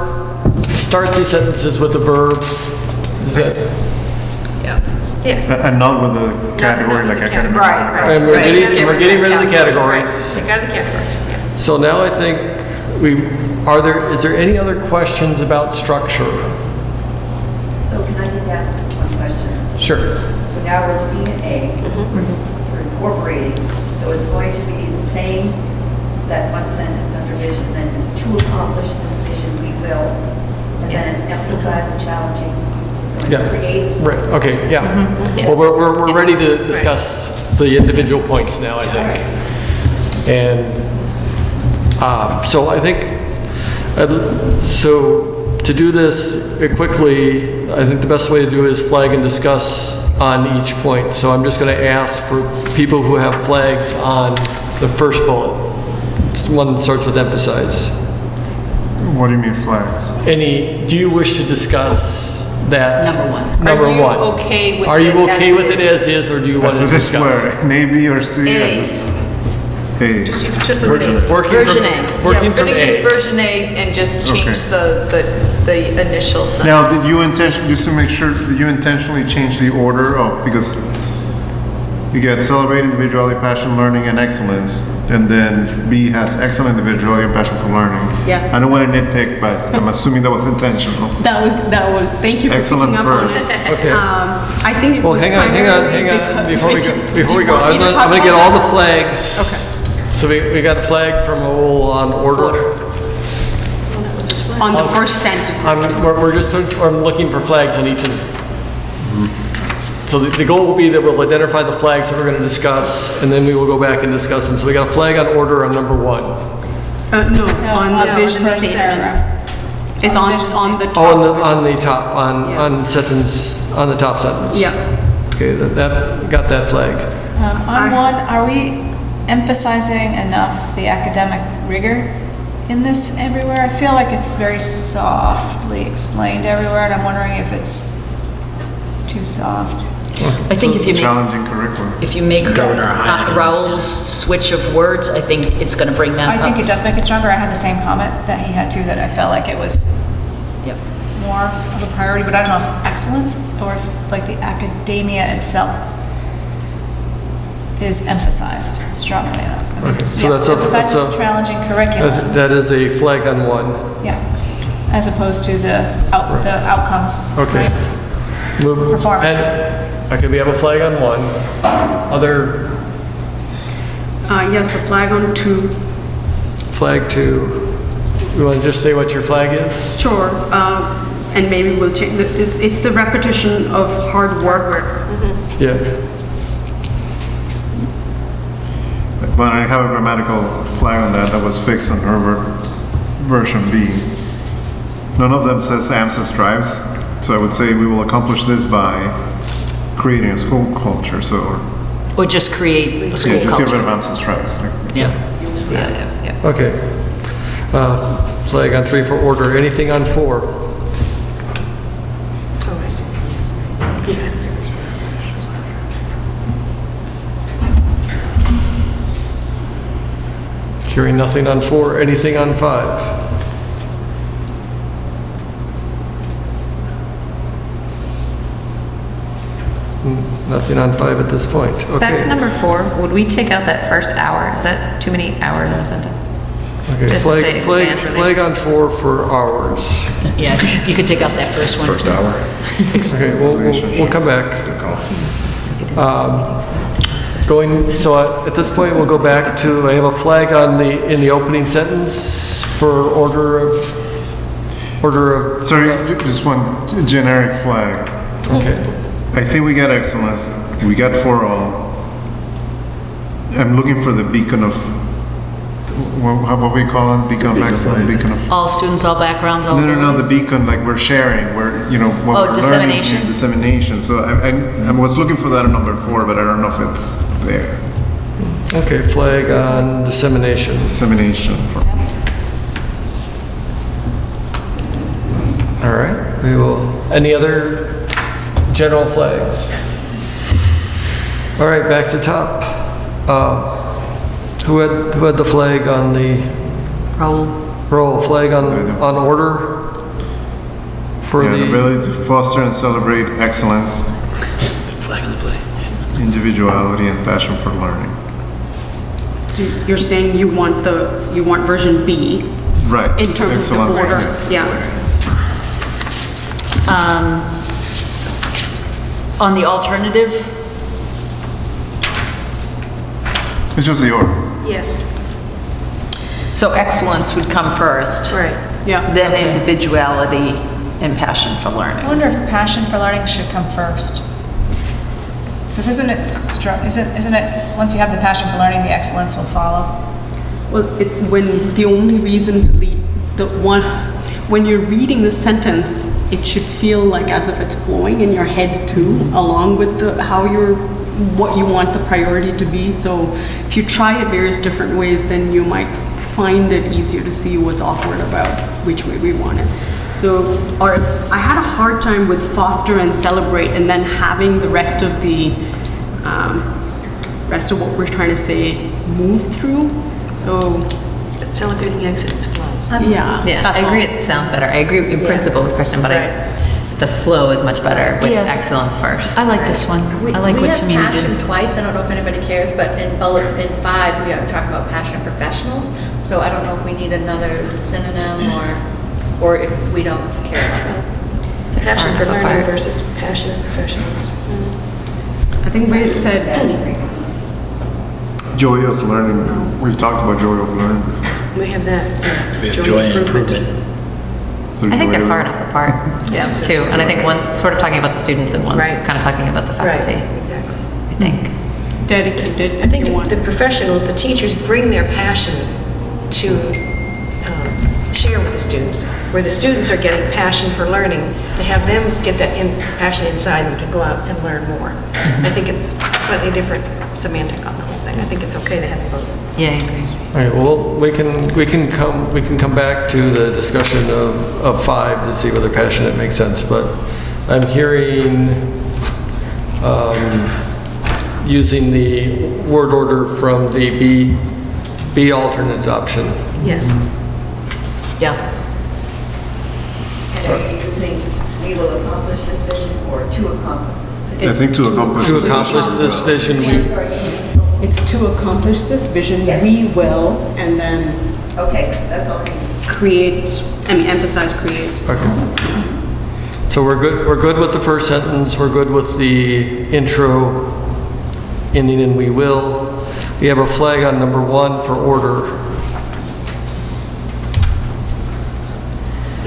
these sentences with the verb. Is that? Yes. And not with a category like academic. Right. And we're getting rid of the categories. Take out the categories. So now I think is there any other questions about structure? So can I just ask one question? Sure. So now we're looking at A, we're incorporating, so it's going to be the same, that one sentence under vision, then to accomplish this vision we will, and then it's emphasize and challenging. Create. Right. Okay. Yeah. Well, we're ready to discuss the individual points now, I think. And so I think to do this quickly, I think the best way to do it is flag and discuss on each point. So I'm just going to ask for people who have flags on the first bullet. It's the one that starts with emphasize. What do you mean flags? Do you wish to discuss that? Number one. Are you okay with it as is, or do you want to discuss? So this where, an A, B, or C? A. Just version A. Version A. Working from A. Use version A and just change the initial sentence. Now, did you just to make sure, did you intentionally change the order? Because you get celebrate individuality, passion, learning, and excellence, and then B has excellent individuality and passion for learning. Yes. I don't want to nitpick, but I'm assuming that was intentional. That was. Thank you for excellent picking up first. on it. Okay. I think it was. Hang on. Before we go, I'm gonna get all the flags. Okay. So we got a flag from Raul on order. On the first sentence. We're looking for flags on each of the. So the goal will be that we'll identify the flags that we're going to discuss, and then we will go back and discuss them. So we got a flag on order on number 1. No, on the vision statements. It's on the top. On the top, on sentence, on the top sentence. Yeah. Okay, that got that flag. On one, are we emphasizing enough the academic rigor in this everywhere? I feel like it's very softly explained everywhere, and I'm wondering if it's too soft. I think if you make, challenging curriculum. if you make Raul's switch of words, I think it's going to bring that I up. think it does make it stronger. I had the same comment that he had too, that I felt like it was more of a priority, but I don't know if excellence or if, like, the academia itself is emphasized strongly enough. I mean, Okay, it's, so yes, emphasizes challenging curriculum. That is a flag on 1. Yeah, as opposed to the outcomes. Okay. Right? Move. Performance. Okay, we have a flag on 1. Other Yes, a flag on 2. flag 2. You want to just say what your flag is? Sure. And maybe we'll change. It's the repetition of hard work. Yeah. But I have a grammatical flag on that was fixed on her version B. None of them says AMSA strives, so I would say we will accomplish this by creating a school culture. So, Or just create a school just culture. get rid of AMSA strives. Yeah. Okay. Flag on 3 for order. Anything on 4? Oh, I see. Yeah. Hearing nothing on 4. Anything on 5? Nothing on 5 at this point. Okay. Back to number 4, would we take out that first hour? Is that too many hours in a sentence? Okay, Just to say expand flag on 4 for hours. Yeah, you could take out that first one. First hour. Okay, we'll come back. So at this point, we'll go back to, I have a flag in the opening sentence for order of. Sorry, just one generic flag. Okay. I think we got excellence. We got for all. I'm looking for the beacon of, what we call it? Beacon of excellence, beacon of. All students, all backgrounds, all No, the abilities. beacon, like we're sharing, what we're dissemination. learning. Dissemination. So I was looking for that in number 4, but I don't know if it's there. Okay, flag on dissemination. Dissemination. All right, we will, any other general flags? All right, back to top. Who had the flag on the? Roll flag on order for The the. ability to foster and celebrate excellence, Flag on the play. individuality, and passion for learning. So you're saying you want version B. Right. In terms Excellence, of the order. Yeah. On the alternative, It's just the order. Yes, So excellence would come first. right. Yeah. Then individuality and passion for I learning. wonder if passion for learning should come first. Because isn't it, once you have the passion for learning, the excellence will follow? Well, when the only reason to lead when you're reading the sentence, it should feel like as if it's flowing in your head too, along with what you want the priority to be. So if you try it various different ways, then you might find it easier to see what's awkward about which way we want it. So, I had a hard time with foster and celebrate, and then having the rest of what we're trying to say move through. So, But celebrating excellence flows. yeah. Yeah, that's I agree all. it sounds better. I agree in principle with Kristen, but the flow is much better with Yeah. excellence first. I like this one. I like what Samina We have passion did. twice, I don't know if anybody cares, but in 5, we are talking about passionate professionals, so I don't know if we need another synonym or if we don't care about that. Passion for learning versus passionate professionals. I think we had said Joy of learning. We've talked about joy of learning before. We have that. We have joy and improvement. So I think they're you- far enough apart, too. And I think one's sort of talking about the students and one's Right. kind of talking about the faculty, Exactly. I think. Dedicated. I think the professionals, the teachers bring their passion to share with the students, where the students are getting passion for learning, to have them get that passion inside them to go out and learn more. I think it's slightly different semantic on the whole thing. I think it's okay to have both. Yeah, I agree. All right, well, we can come back to the discussion of 5 to see whether passionate makes sense, but I'm hearing using the word order from the B alternate option. Yes. Yeah. And are you using, we will accomplish this vision or to accomplish this vision? I think to accomplish To this accomplish vision. this vision, Yeah, sorry. It's to accomplish this vision, Yes. we will, and then Okay, that's all I need. emphasize create. Okay. So we're good with the first sentence, we're good with the intro ending in we will. We have a flag on number 1 for order.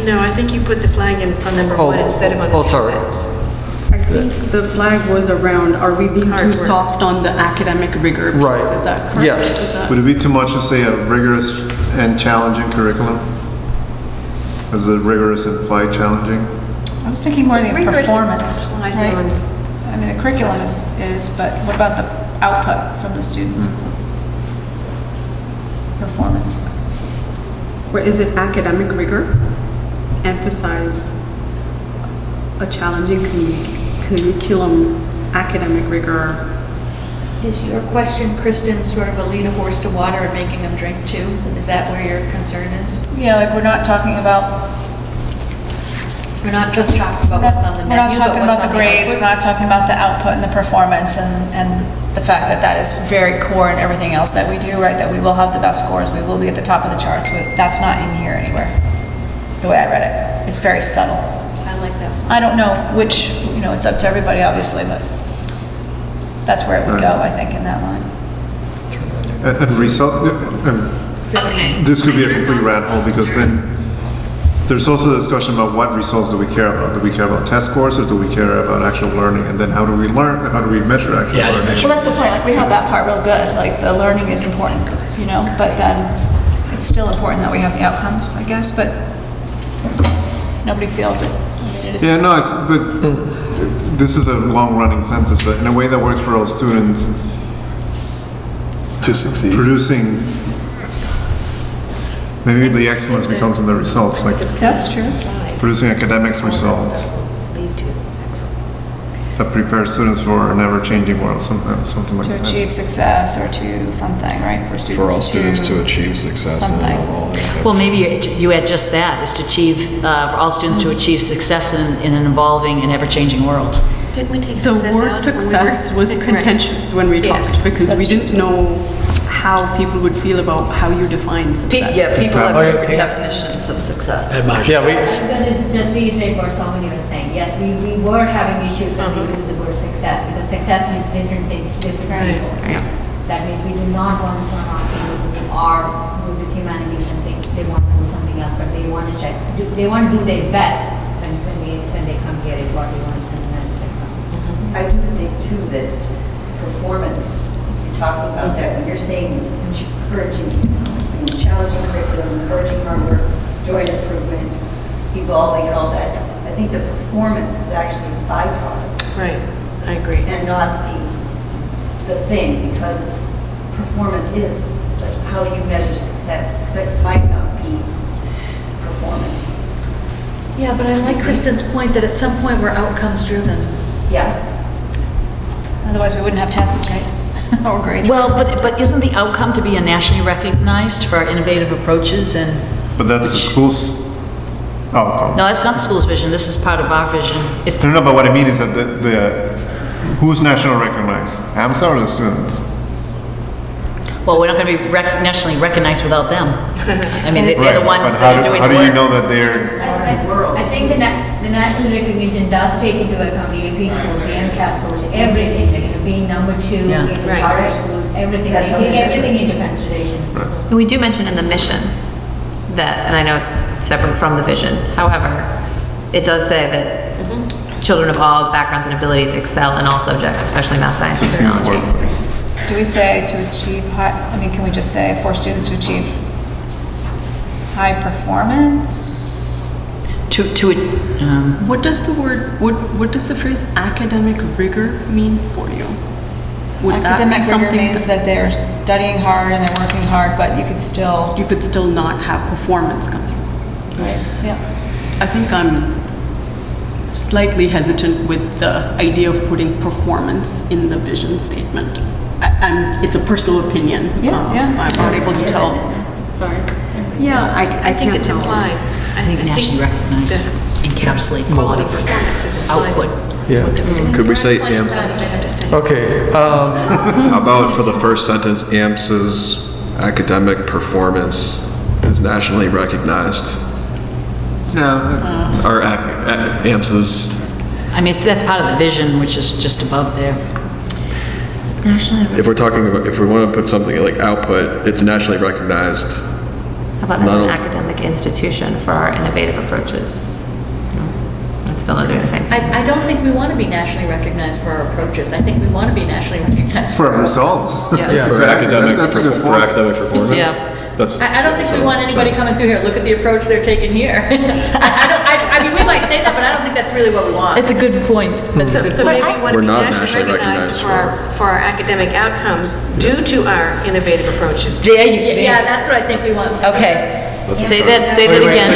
No, I think you put the flag in on number 1 instead of on the next sorry. sentence. I think the flag was around, are we being Hard too work. soft on the academic rigor piece? Right. Is that correct? Yes. Is that- Would it be too much to say a rigorous and challenging curriculum? Does the rigorous imply challenging? I was thinking more of the Rigorous performance, implies right? non- I mean, the curriculum is, but what about the output from the students? Performance. Or is it academic rigor? Emphasize a challenging curriculum, academic rigor. Is your question, Kristen, sort of a lead a horse to water and making them drink too? Is that where your concern is? Yeah, like we're not talking about, We're not just talking about what's on the we're not menu, but talking what's about on the the grades, we're output? not talking about the output and the performance and the fact that that is very core in everything else that we do, right? That we will have the best scores, we will be at the top of the charts. That's not in here anywhere, the way I read it. It's very subtle. I like that. I don't know which, it's up to everybody, obviously, but that's where it would go, I think, in that line. And result, this could be a complete rat hole because then there's also a discussion about what results do we care about? Do we care about test scores or do we care about actual learning? And then how do we learn? How do we measure actual learning? Well, that's the point, like, we have that part real good, like, the learning is important, but then it's still important that we have the outcomes, I guess, but nobody feels it. I mean, it is. Yeah, no, but this is a long-running sentence, but in a way that works for all students. To succeed. Producing, maybe the excellence becomes in the results, like That's true. producing academics results Lead to excellence. that prepare students for an ever-changing world, something like To that. achieve success or to something, right, for For all students to achieve success. in something. all areas. Well, maybe you add just that, is to achieve, for all students to achieve success in an evolving and ever-changing world. Didn't we take The success out? word when we success were- was Right. contentious when we Yes. talked because we That's true, didn't know how people would feel about how you define success. People have Oh, yeah. different definitions of success. Yeah, I'm going to just reiterate what somebody was saying. Yes, we were having issues when we used the word success, because success means different things to different people. That means we do not want to turn on people who are good with humanities and things, they want to do something else, but they want to they want to do their best when they come here is what we want to send a message across. I do think too that performance, you talk about that when you're saying encouraging, challenging curriculum, encouraging hard work, joy and improvement, evolving and all that. I think the performance is actually a byproduct. Right, I agree. And not the thing, because it's, performance is, it's like, how do you measure success? Success might not be performance. Yeah, but I like Kristen's point that at some point we're outcomes driven. Yeah. Otherwise, we wouldn't have tests, right? Or grades. Well, but isn't the outcome to be nationally recognized for our innovative approaches and? But that's the school's outcome. No, that's not the school's vision, this is part of our vision. It's No, but what I mean is that who's national recognized? AMSA or the students? Well, we're not going to be nationally recognized without them. I mean, they're the Right, ones but that are doing the how do you work. know that they're, I think the national recognition does take into account the AP scores, the MCAS scores, everything, like, being number 2 Yeah. in the Right. charter schools, everything, That's they take okay. everything into consideration. And we do mention in the mission that, and I know it's separate from the vision, however, it does say that children of all backgrounds and abilities excel in all subjects, especially math, science, and Succeed in the technology. workplace. Do we say to achieve high, I mean, can we just say for students to achieve high performance? What does the word, what does the phrase academic rigor mean for you? Would that be Academic rigor something means that they're studying hard and they're working hard, but you could still. you could still not have performance come through? Right, yeah. I think I'm slightly hesitant with the idea of putting performance in the vision statement. And it's a personal opinion. Yeah, yeah. I'm not able to tell. Sorry. Yeah, I think it's implied. I think nationally recognized encapsulates a lot of Performance is implied. output. Yeah. Could we say AMSA? Okay, How about for the first sentence, AMSA's academic performance is nationally recognized? Or AMSA's, I mean, that's part of the vision, which is just above there. Nationally, if we're talking about, if we want to put something like output, it's nationally recognized. how about as an academic institution for our innovative approaches? No, it's still not doing the same thing. I don't think we want to be nationally recognized for our approaches. I think we want to be nationally recognized For results. Yeah. For academic, That's a good for point. academic performance? Yeah. That's. I don't think we want anybody coming through here, look at the approach they're taking here. I mean, we might say that, but I don't think that's really what we want. It's a good point. That's a good So point. maybe we want to We're be not nationally nationally recognized recognized for our academic outcomes due to our innovative approaches. There you go. Yeah, that's what I think we want. Okay, say that again.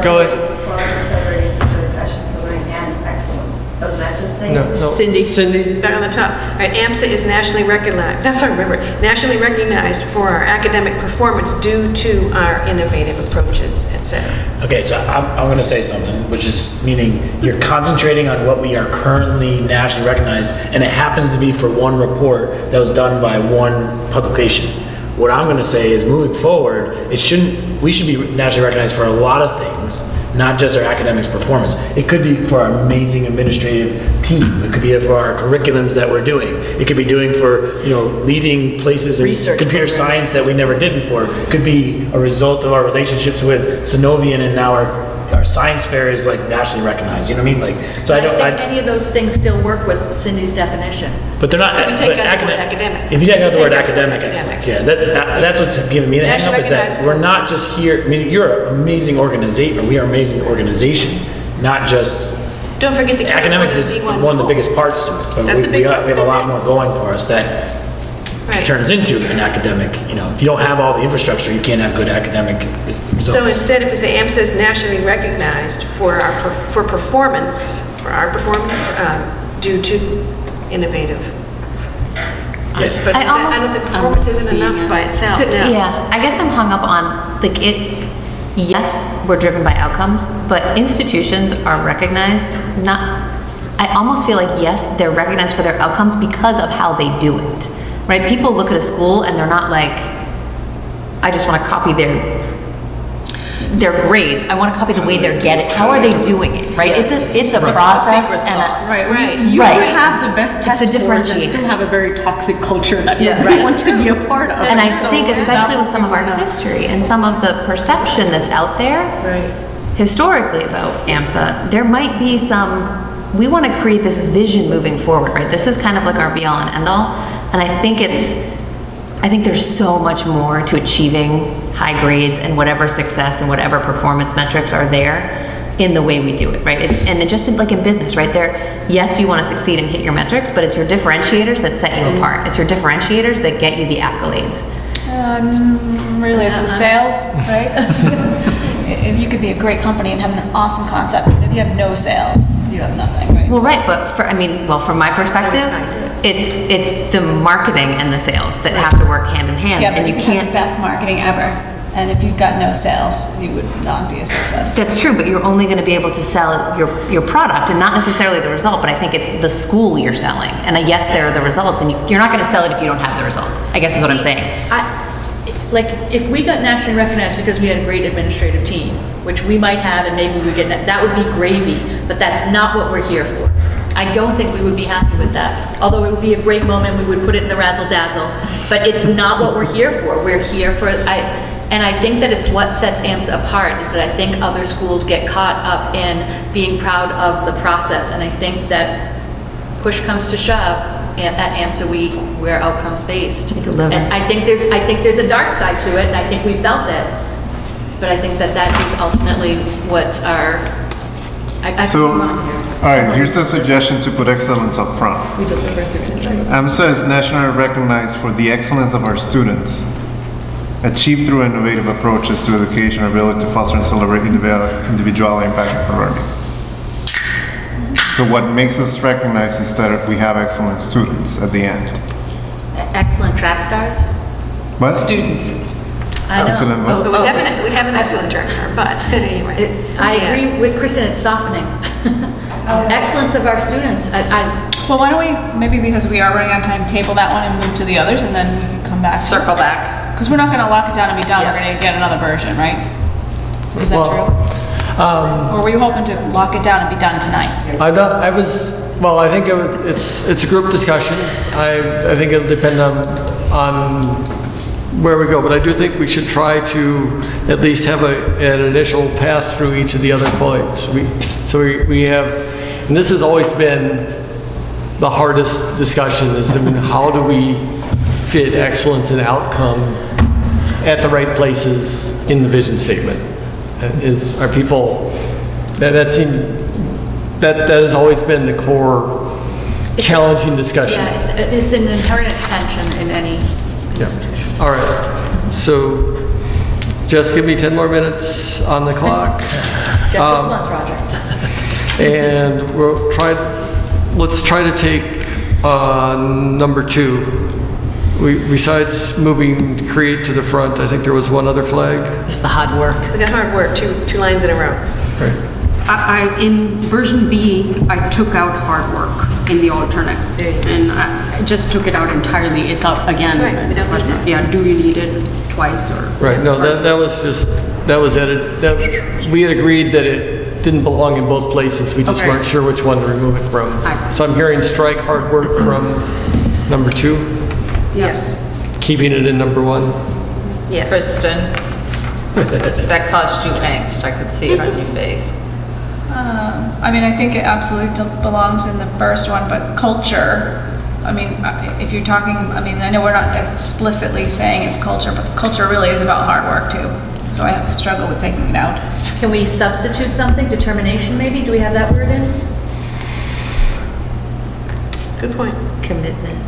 Go ahead. To foster accelerated passion for learning and excellence. Doesn't that just say? no, Cindy? Back on the top. All right, AMSA is nationally recognized, if I remember, nationally recognized for our academic performance due to our innovative approaches, et cetera. Okay, so I'm going to say something, which is meaning you're concentrating on what we are currently nationally recognized, and it happens to be for one report that was done by one publication. What I'm going to say is, moving forward, we should be nationally recognized for a lot of things, not just our academics performance. It could be for our amazing administrative team. It could be for our curriculums that we're doing. It could be doing for, leading places in Research computer program. science that we never did before. It could be a result of our relationships with Synovian, and now our science fair is like nationally recognized. You know what I mean? Like, so I think any of those things still work with Cindy's definition. but they're not. If you take but out the word academic. If you take out the Take word out academic excellence, yeah, that's what's giving me the hang Nationally up, is that recognized we're not just here. I mean, you're an amazing organization. We are an amazing organization, not just. Don't forget the Academics is K-1 one of the school. biggest parts to it, but That's a we big have part. a lot more going for us that Right. turns into an academic. If you don't have all the infrastructure, you can't have good academic results. So instead, if we say AMSA is nationally recognized for our performance due to innovative. Yeah. But I I don't think performance isn't enough by itself. So, no. yeah, I guess I'm hung up on, yes, we're driven by outcomes, but institutions are recognized, I almost feel like, yes, they're recognized for their outcomes because of how they do it, right? People look at a school and they're not like, I just want to copy their grades. I want to copy the way they're getting. How are they doing it, right? It's a process and Right. You Right. could have the best It's test a scores and differentiator. still have a very toxic culture that Yeah. nobody Right. wants to be a part of. And I So think is that especially what with some we of our wanna- history and some of the perception that's out there historically about AMSA, there might be we want to create this vision moving forward, right? This is kind of like our be all and end all. And I think there's so much more to achieving high grades and whatever success and whatever performance metrics are there in the way we do it, right? And just like in business, right? Yes, you want to succeed and hit your metrics, but it's your differentiators that set you apart. It's your differentiators that get you the accolades. Really, it's the sales, right? If you could be a great company and have an awesome concept, but if you have no sales, you have nothing, right? Well, So right, it's- but from my perspective, it's the marketing and the sales that have to work hand in hand, Yeah, and but you you can have can't. the best marketing ever, and if you've got no sales, you would not be a success. That's true, but you're only going to be able to sell your product and not necessarily the result, but I think it's the school you're selling. And yes, there are the results, and you're not going to sell it if you don't have the results, I guess is what I'm saying. If we got nationally recognized because we had a great administrative team, which we might have, and maybe we get, that would be gravy, but that's not what we're here for. I don't think we would be happy with that. Although it would be a great moment, we would put it in the RAzzle Dazzle, but it's not what we're here for. We're here for, And I think that it's what sets AMSA apart, is that I think other schools get caught up in being proud of the process. And I think that push comes to shove, at AMSA, we're outcomes based. deliver. And I think there's a dark side to it, and I think we felt it. But I think that is ultimately what's our, I could So, be wrong here. all right, here's a suggestion to put excellence up front. We deliver through it. AMSA is nationally recognized for the excellence of our students, achieved through innovative approaches to education, our ability to foster and celebrate individuality and passion for learning. So what makes us recognize is that we have excellent students at the end. Excellent track stars? What? Students. I know. Excellent what? But we have an excellent director, but anyway. I agree with Kristen, it's softening. Excellence of our students. Well, why don't we, maybe because we are running out of time, table that one and move to the others, and then we can come back. Circle back. Because we're not going to lock it down and be done, we're going to get another version, right? Is that true? Or were you hoping to lock it down and be done tonight? I think it's a group discussion. I think it'll depend on where we go, but I do think we should try to at least have an initial pass through each of the other points. We have, and this has always been the hardest discussion, is, how do we fit excellence and outcome at the right places in the vision statement? Are people, that seems, that has always been the core challenging discussion. Yeah, it's an inherent tension in any institution. All right, so just give me 10 more minutes on the clock. Just this once, Roger. And let's try to take number 2. Besides moving create to the front, I think there was one other flag. It's the hard work. We got hard work, two lines in a row. Right. In version B, I took out hard work in the alternate, and I just took it out entirely. It's up again. Right, It's a question of, yeah, do you need it twice or? Right, no, that was edited. We had agreed that it didn't belong in both places. We just weren't sure which one to remove it from. So I'm hearing strike hard work from number 2. Yes. Keeping it in number 1. Yes. Kristen, that caused you angst. I could see it on your face. I think it absolutely belongs in the first one, but culture, if you're talking, I know we're not explicitly saying it's culture, but culture really is about hard work too. So I have to struggle with taking it out. Can we substitute something? Determination, maybe? Do we have that word in? Good point. Commitment.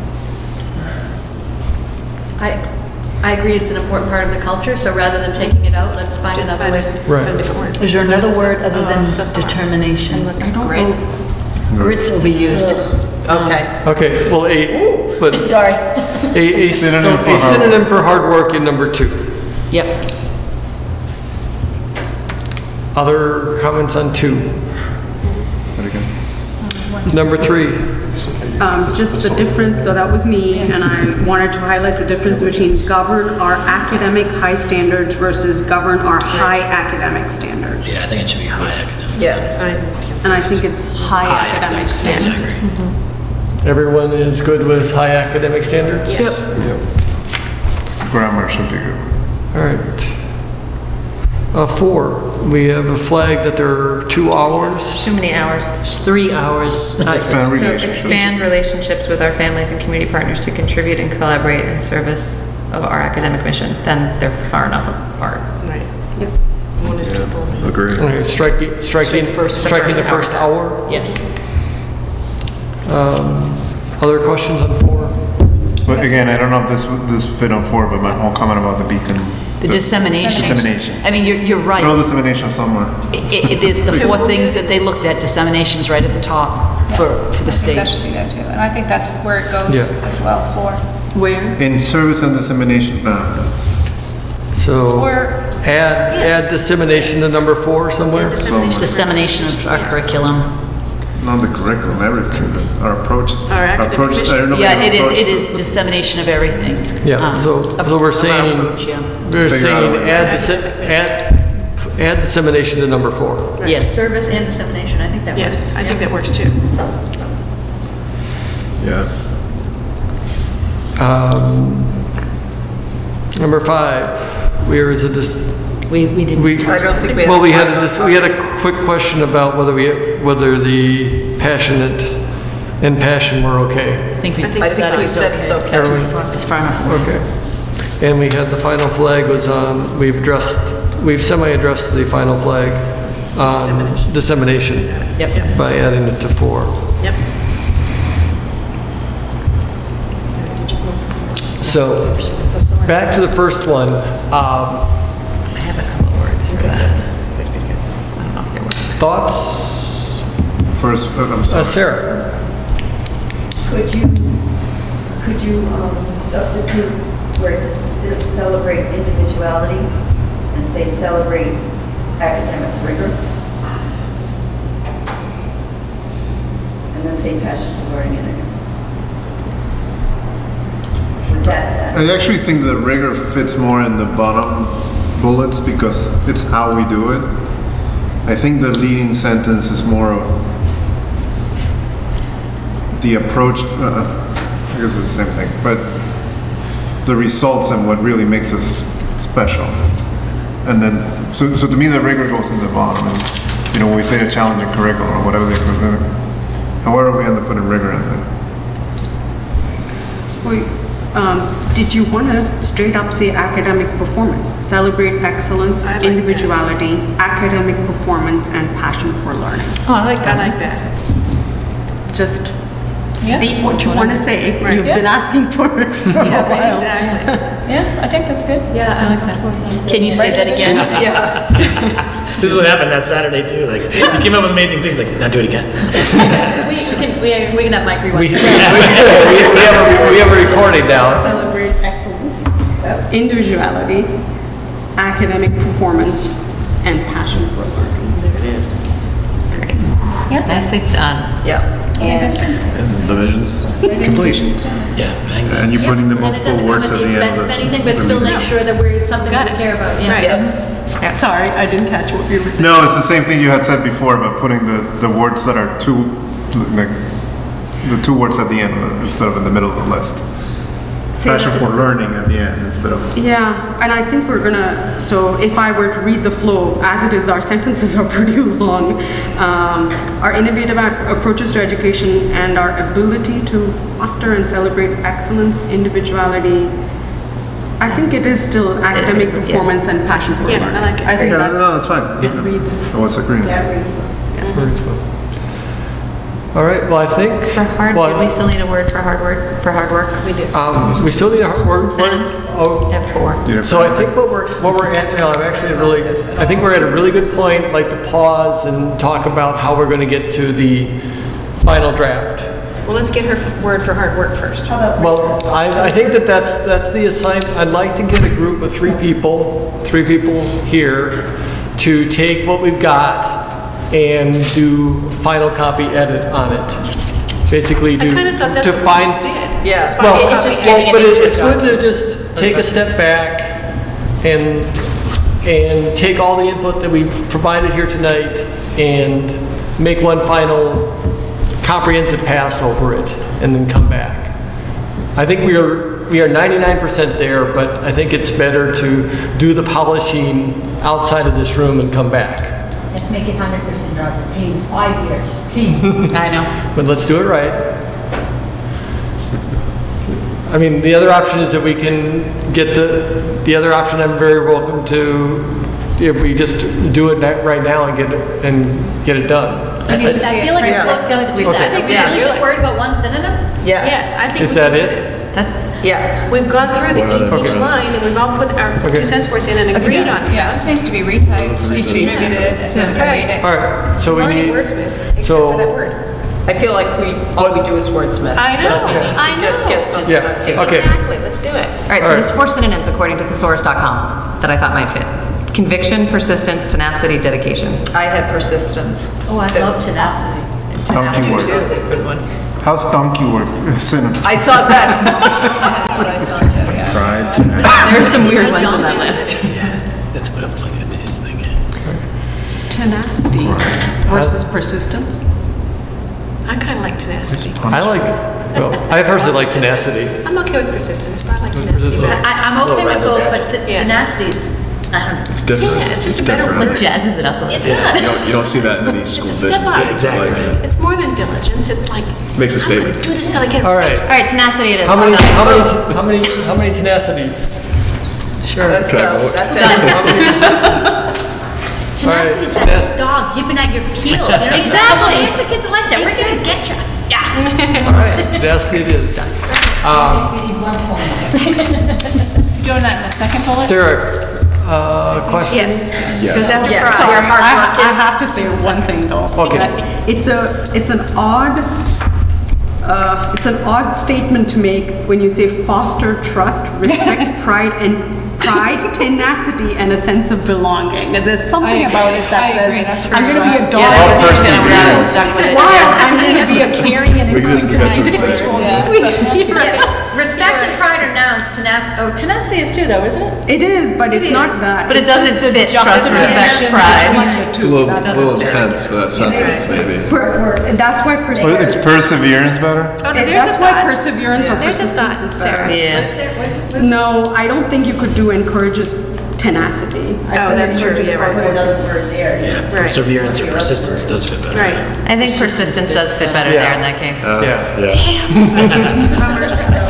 I agree it's an important part of the culture, so rather than taking it out, let's find another way. Right. A different word. Is there another word other than That's not- determination? Grit. Grit's overused. Okay. Okay, well, Sorry. a synonym for hard work in number 2. Yep. Other comments on 2? Number 3. Just the difference, so that was me, and I wanted to highlight the difference between govern our academic high standards versus govern our high academic standards. Yeah, I think it should be high academic. Yeah. And I think it's high academic standards. Everyone is good with high academic standards? Yep. Grammar should be good. All right. 4, we have a flag that there are 2 hours. Too many hours. It's 3 hours. So expand relationships with our families and community partners to contribute and collaborate in service of our academic mission. Then they're far enough apart. Right. Yep. One is people. Agreed. Okay, striking the first hour. Yes. Other questions on 4? But again, I don't know if this fit on 4, but my whole comment about the beacon. The dissemination. Dissemination. You're right. Throw dissemination somewhere. It is the 4 things that they looked at. Dissemination is right at the top for the state. That should be there too, and I think that's where it goes as well for. Where? In service and dissemination. So Or- add dissemination to number 4 somewhere? Dissemination of our curriculum. Not the curriculum, everything. Our approaches. Our academic approaches. I don't know Yeah, what it approaches is dissemination of everything. Yeah, so we're saying, approach, yeah. we're Figure out saying add dissemination to number 4. Yes. Service and dissemination, I think that works. Yes, I think that works too. Yeah. Number 5, where is it this? We didn't. I don't think we had. Well, we had a quick question about whether the passionate and passion were okay. I think we I think we said it's okay. It's far enough. Okay. And we had the final flag was on, we've semi-addressed the final flag on dissemination. Yep. By adding it to 4. Yep. So, back to the first one. I have a couple of words for that. I don't know if they work. Thoughts? First, I'm sorry. Sarah? Could you substitute where it says celebrate individuality and say celebrate academic rigor? And then say passion for learning and excellence. With that said. I actually think the rigor fits more in the bottom bullets because it's how we do it. I think the leading sentence is more of the approach, I guess it's the same thing, but the results and what really makes us special. And then, so to me the rigor goes in the bottom. And, you know, when we say a challenging curriculum or whatever they call it, however we end up putting rigor in there. Wait, did you want to straight up say academic performance? Celebrate excellence, individuality, academic performance, and passion for learning. Oh, I like that. Just state what you want to say. Right. You've been asking for it for a while. Exactly. Yeah, I think that's good. Yeah, I like that. Can you say that again? Yeah. This is what happened that Saturday too. Like you came up with amazing things. Like now do it again. We can have Mike rewind. We have a recording down. Celebrate excellence, individuality, academic performance, and passion for learning. There it is. Nicely done. Yeah. And Divisions. Complete. Yeah. And you're putting the And it doesn't multiple come words at at the the end expense of of the anything, but still make sure that we're something we care about. Yeah. Sorry, I didn't catch what you were saying. No, it's the same thing you had said before about putting the words that are like the 2 words at the end instead of in the middle of the list. Passion for learning at the end instead of. Yeah, and I think we're gonna, so if I were to read the flow, as it is, our sentences are pretty long. Our innovative approaches to education and our ability to foster and celebrate excellence, individuality. I think it is still academic performance and passion for learning. I like it. I think That's fine. it reads. I was agreeing. that reads well. All right, well, I think. For hard, well, do we still need a word for hard work? We do. we still need a hard word. Synonyms? Oh, F4. so I think what we're at now, I think we're at a really good point, like to pause and talk about how we're going to get to the final draft. Well, let's get her word for hard work first. Well, I think that's the assignment. I'd like to get a group of 3 people here to take what we've got and do final copy edit on it. Basically do I kind of thought that's to what we find. just did. Yeah. Well, It's just getting but it into it's a good to just take a step back and take all the input that we've provided here tonight and make one final comprehensive pass over it and then come back. I think we are 99% there, but I think it's better to do the polishing outside of this room and come back. Let's make it 100%, RAzzle, please, 5 years, please. I know. But let's do it right. I mean, the other option is that we can get the other option. I'm very welcome to if we just do it right now and get it done. I need to see I feel like it. we're close enough to do that. Are we Yeah. really just worried about one synonym? Yeah. Yes, I think Is we that can do it? this. Yeah. We've gone through each Okay. line and we've all put our Okay. 2 cents worth in and agreed on Yeah, it stuff. just needs to be retyped, distributed, so we can read it. All right, so we Already need. wordsmith, except so- for that word. I feel like all we do is wordsmith. I know, So we need I to just know. get something Yeah, out there. okay. Exactly, let's do it. All right, so there's 4 synonyms according to thesaurus.com that I thought might fit. Conviction, persistence, tenacity, dedication. I had persistence. Oh, I love tenacity. Donkey work. That's a good one. How's donkey work? Synonym. I saw that. That's what I saw too. There's some weird ones on that list. That's what it was like at his thing. Tenacity versus persistence. I kind of like tenacity. I personally like tenacity. I'm okay with persistence, but I like tenacity. Persistence. I'm okay with both, but Yes. tenacity's, I don't know. It's different. Yeah, it's just a better different. word. Jazzes it up a little bit. You don't see that in many school It's a vision step up. statements like that. It's more than diligence, it's like, Makes a I'm gonna statement. do this till I get it All right. All right, tenacity it is. How many Done. tenacities? Sure. Let's go. That's How it. many resistance? Tenacity is like a dog yipping at your heels, you know? Exactly. AMSA kids are like that, we're gonna get you. Yeah. All right, tenacity it is. Doing that in the second bullet? Sarah, question? yes. Because after Yes. Friday. We're hard I workers. have to say one thing though. Okay. That it's an odd statement to make when you say foster trust, respect, pride, tenacity, and a sense of belonging. There's something about it that says, I'm going to be a dog. I'm going to be a caring and inclusive individual. Respect and pride are nouns, tenacity is too though, isn't it? It is, but it's not that. But it It's just doesn't the fit trust, respect, juxtaposition pride. between the It's two. a little intense for that sentence, maybe. That's why So persistence. it's perseverance better? Oh, no, there's That's a why thought. perseverance or There's a persistence thought, is better. Yeah. No, I don't think you could do encourages tenacity. Oh, that's true, yeah, right. Put another word there. Yeah, Right. perseverance or persistence does fit better. Right. I think persistence does fit better there in that case. Yeah.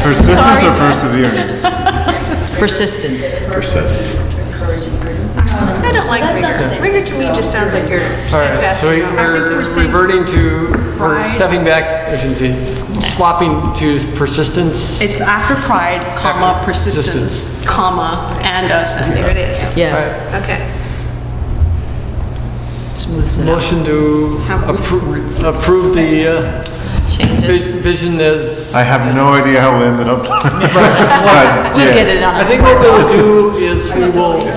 Persistence or perseverance? Persistence. Persist. I don't like rigor. Rigor to me just sounds like you're All right, steadfast. so in your own. we're reverting to, we're stepping back, I shouldn't say, swapping to persistence. It's after pride, comma, persistence, comma, and a sense There of. it is. Yeah. Okay. Smooths it out. Motion to approve the vision as. I have no idea how we ended up. But We'll get it yes, on. I think what we'll do is we will,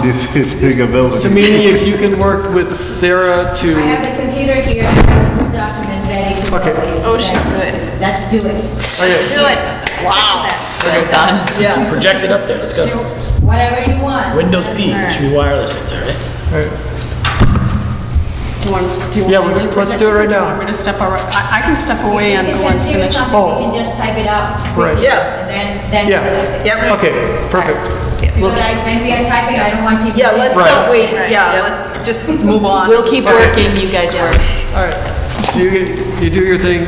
if it's big a building. Samini, if you can work with Sarah I to, have the computer here, I have the document ready to go. Okay. Oh, she's good. Let's do it. Do it. Wow. Done. Yeah. Project it up there, let's go. Whatever you want. Windows P, it should be wireless up there, right? Do you Yeah, want me to let's do it right now. Want me to step away? I can step away and go and If finish. it's something, we can just type it up. Right. Yeah. And then. Yeah. Yep. Okay, perfect. Because when we are typing, I don't want people. Yeah, to- let's not wait. Yeah, let's just move on. We'll keep working, you guys work. All right, so you do your thing.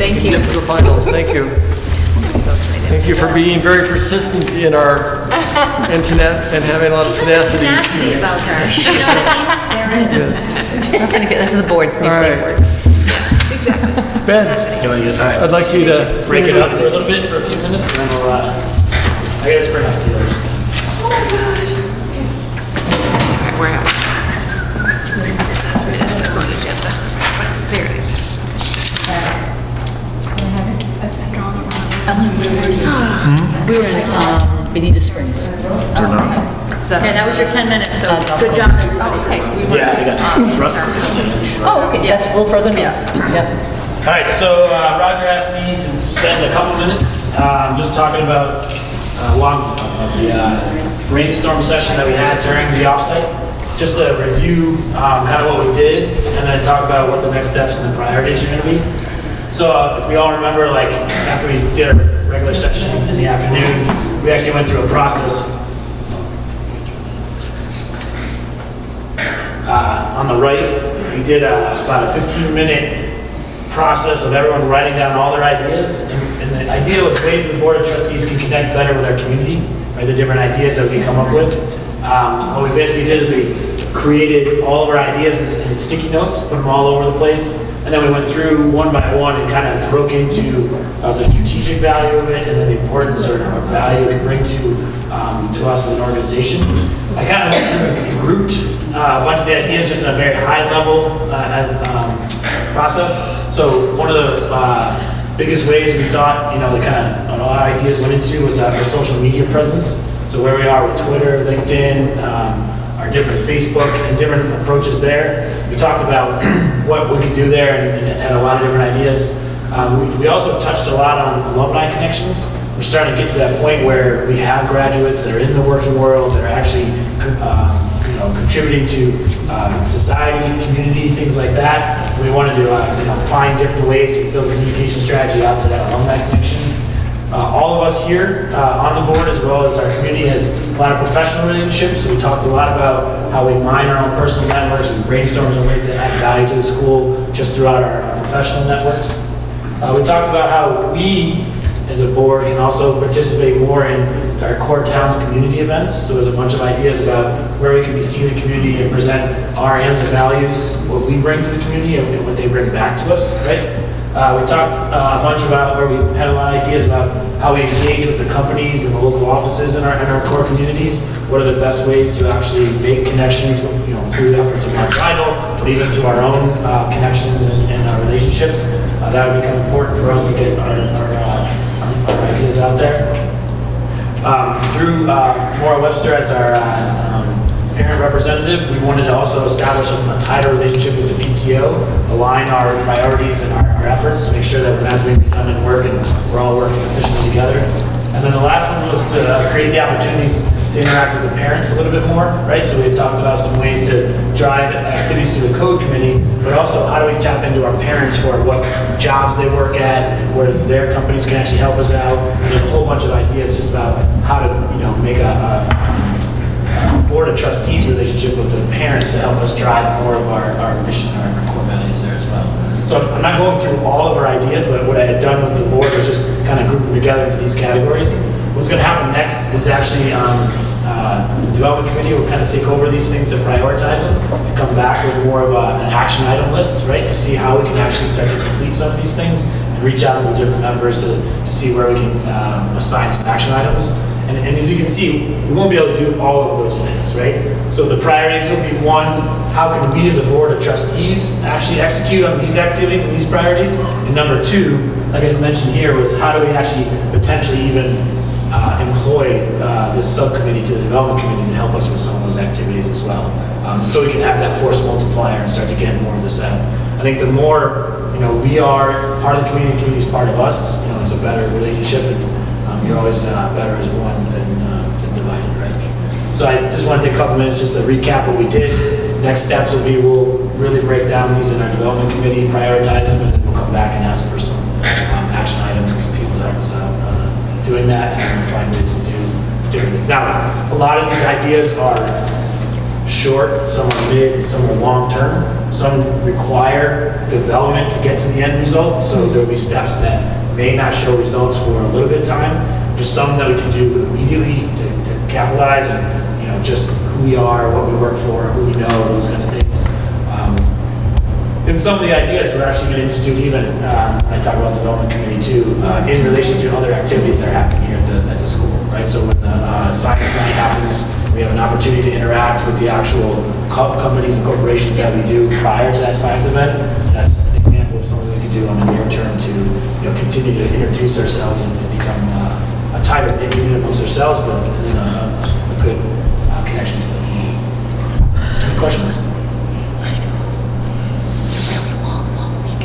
Thank you. Get to the final, thank you. Thank you for being very persistent in our, and having a lot of tenacity. Tenacity about her. You know what I mean? Yes. That's the board's new All safe right. word. Exactly. Ben, You wanna get- all right, I'd like you to. break it up for a little bit, for a few minutes, and then we'll, I gotta just bring up the others. Alright, we're out. That's minutes, that's on the agenda. There it is. We were in Benita Springs. Okay, that was your 10 minutes, so good job. Oh, okay. Yeah, I got it. Oh, okay, that's a little further north. Yeah. All right, so Roger asked me to spend a couple minutes just talking about the brainstorm session that we had during the offsite, just to review kind of what we did, and then talk about what the next steps and the priorities are going to be. So if we all remember, like after we did our regular session in the afternoon, we actually went through a process. On the right, we did about a 15-minute process of everyone writing down all their ideas. And the idea was ways the Board of Trustees can connect better with our community, right? The different ideas that we come up with. What we basically did is we created all of our ideas in sticky notes, put them all over the place, and then we went through one by one and kind of broke into the strategic value of it and then the importance or value it can bring to us as an organization. I kind of went through and grouped a bunch of the ideas just in a very high level process. So one of the biggest ways we thought, the kind of all our ideas went into was our social media presence. So where we are with Twitter, LinkedIn, our different Facebook and different approaches there. We talked about what we could do there and a lot of different ideas. We also touched a lot on alumni connections. We're starting to get to that point where we have graduates that are in the working world that are actually contributing to society, community, things like that. We wanted to find different ways to build a communication strategy out to that alumni connection. All of us here on the board, as well as our community, has a lot of professional relationships. So we talked a lot about how we mine our own personal networks and brainstorm on ways to add value to the school just throughout our professional networks. We talked about how we, as a board, can also participate more in our core towns community events. So there's a bunch of ideas about where we can be seen in the community and present our AMSA values, what we bring to the community and what they bring back to us, right? We talked a bunch about, or we had a lot of ideas about how we engage with the companies and the local offices in our core communities. What are the best ways to actually make connections, through the efforts of our RAzzle, but even to our own connections and our relationships. That would become important for us to get our ideas out there. Through Maura Webster as our parent representative, we wanted to also establish a tighter relationship with the PTO, align our priorities and our efforts to make sure that we're not doing redundant work and we're all working efficiently together. And then the last one was to create the opportunities to interact with the parents a little bit more, right? So we had talked about some ways to drive activities through the code committee, but also how do we tap into our parents for what jobs they work at, where their companies can actually help us out. And there's a whole bunch of ideas just about how to, make a board of trustees relationship with the parents to help us drive more of our mission, our core values there as well. So I'm not going through all of our ideas, but what I had done with the board was just kind of group them together into these categories. What's going to happen next is actually the development committee will kind of take over these things to prioritize them and come back with more of an action item list, right, to see how we can actually start to complete some of these things and reach out to the different members to see where we can assign some action items. And as you can see, we won't be able to do all of those things, right? So the priorities will be, one, how can we as a board of trustees actually execute on these activities and these priorities? And number two, like I mentioned here, was how do we actually potentially even employ this subcommittee to the development committee to help us with some of those activities as well. So we can have that force multiplier and start to get more of this out. I think the more, we are part of the community is part of us, it's a better relationship, and you're always better as one than divided, right? So I just want to take a couple minutes just to recap what we did. Next steps will be, we'll really break down these in our development committee, prioritize them, and then we'll come back and ask for some action items to people to help us out doing that, and then find ways to do different things. Now, a lot of these ideas are short, some are mid, and some are long-term. Some require development to get to the end result, so there will be steps that may not show results for a little bit of time. There's some that we can do immediately to capitalize and, just who we are, what we work for, who we know, those kind of things. And some of the ideas we're actually going to institute even, I talk about development committee too, in relation to other activities that are happening here at the school, right? So when the science night happens, we have an opportunity to interact with the actual companies and corporations that we do prior to that science event. That's an example of something we could do on the near term to continue to introduce ourselves and become a tighter unit amongst ourselves, but then a good connection to the community. Any questions?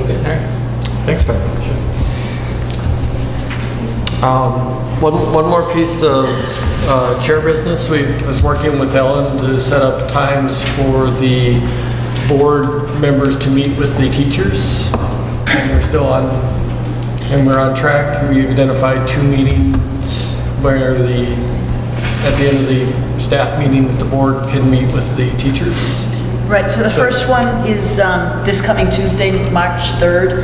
Okay, all right. Thanks, Ben. One more piece of chair business. We was working with Ellen to set up times for the board members to meet with the teachers. And we're on track. We identified 2 meetings where at the end of the staff meeting, the board can meet with the teachers. Right, so the first one is this coming Tuesday, March 3rd.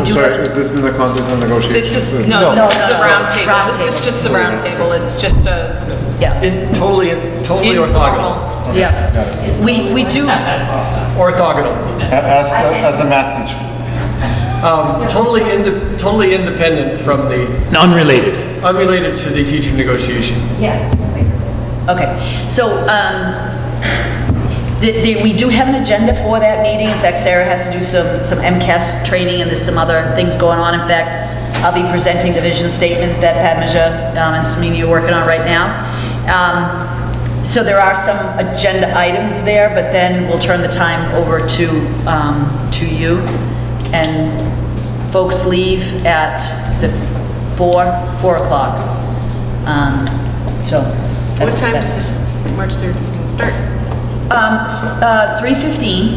Is this in the context of negotiations? This is the round table. This is just the round table. It's just a, Totally orthogonal. Yeah. We do. Orthogonal. As the math teacher. Totally independent from the... Unrelated. Unrelated to the teacher negotiation. Yes. Okay, so we do have an agenda for that meeting. In fact, Sarah has to do some MCAS training, and there's some other things going on. In fact, I'll be presenting the vision statement that Padmaja and Samini are working on right now. So there are some agenda items there, but then we'll turn the time over to you. And folks leave at, is it 4 o'clock? So What time does this March 3rd start? 3:15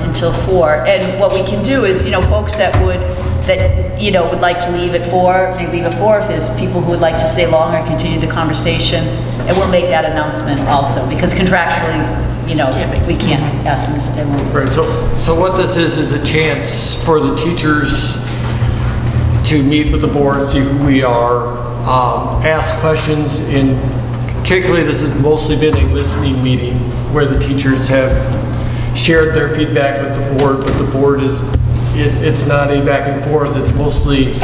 until 4. And what we can do is, folks that would like to leave at 4, may leave at 4. If there's people who would like to stay longer and continue the conversation, and we'll make that announcement also, because contractually, we can't ask them to stay longer. Right, so what this is a chance for the teachers to meet with the board, see who we are, ask questions. In particularly, this has mostly been a listening meeting where the teachers have shared their feedback with the board, but the board it's not a back and forth. It's mostly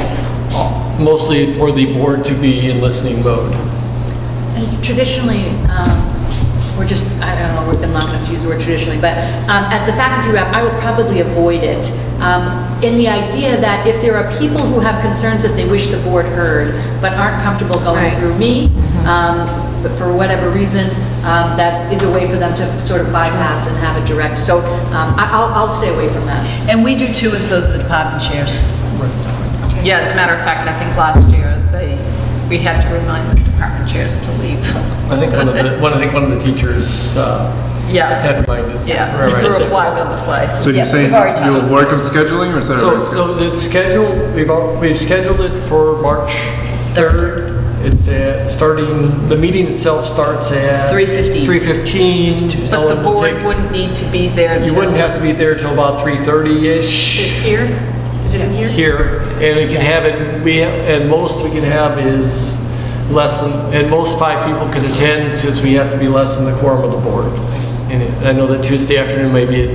for the board to be in listening mode. And traditionally, I don't know, we've been long enough to use the word traditionally, but as a faculty rep, I would probably avoid it in the idea that if there are people who have concerns that they wish the board heard, but aren't comfortable going through me, but for whatever reason, that is a way for them to sort of bypass and have it direct. So I'll stay away from that. And we do too, as the department chairs. Yeah, as a matter of fact, I think last year we had to remind the department chairs to leave. I think one of the teachers had reminded. Yeah, Right. threw a flag on the play. So you're saying you'll work on scheduling, or is that already scheduled? So it's scheduled, we've scheduled it for March 3rd. It's starting, the meeting itself starts at 3:15. 3:15. But the board wouldn't need to be there You wouldn't have to be there till about 3:30-ish. It's here? Is it in here? Here, and we can have it, and most we can have is less than, and most 5 people can attend, since we have to be less than the quorum of the board. And I know that Tuesday afternoon may be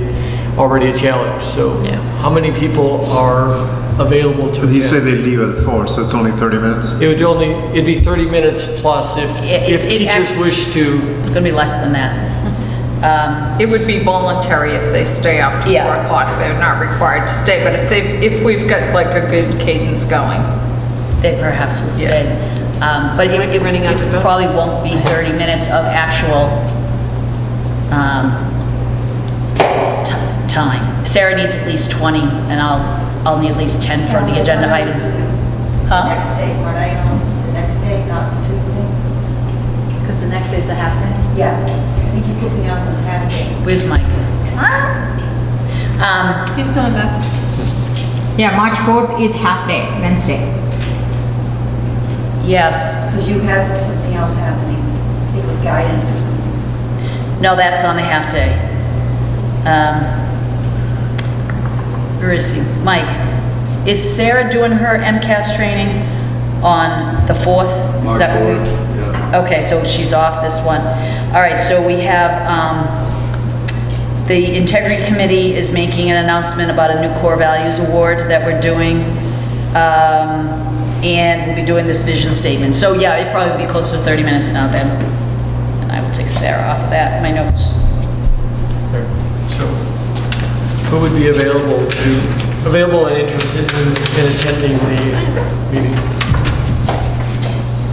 already a challenge, so how many people are available to attend? You say they leave at 4, so it's only 30 minutes? It'd be 30 minutes plus if teachers wish to. It's going to be less than that. It would be voluntary if they stay after 4 o'clock. They're not required to stay, but if we've got like a good cadence going, they perhaps will stay. But it probably won't be 30 minutes of actual time. Sarah needs at least 20, and I'll need at least 10 for the agenda items. The next day, weren't I on the next day, not Tuesday? Because the next day is the half day? Yeah, I think you put me on the half day. Where's Mike? He's coming back. Yeah, March 4th is half day, Wednesday. Yes. Because you had something else happening, I think it was guidance or something. No, that's on the half day. Where is he? Mike. Is Sarah doing her MCAS training on the 4th? March 4th, yeah. Okay, so she's off this one. All right, so we have, the Integrity Committee is making an announcement about a new Core Values Award that we're doing. And we'll be doing this vision statement. So yeah, it'd probably be close to 30 minutes now then. And I will take Sarah off of that, my notes. So, who would be available and interested in attending the meeting?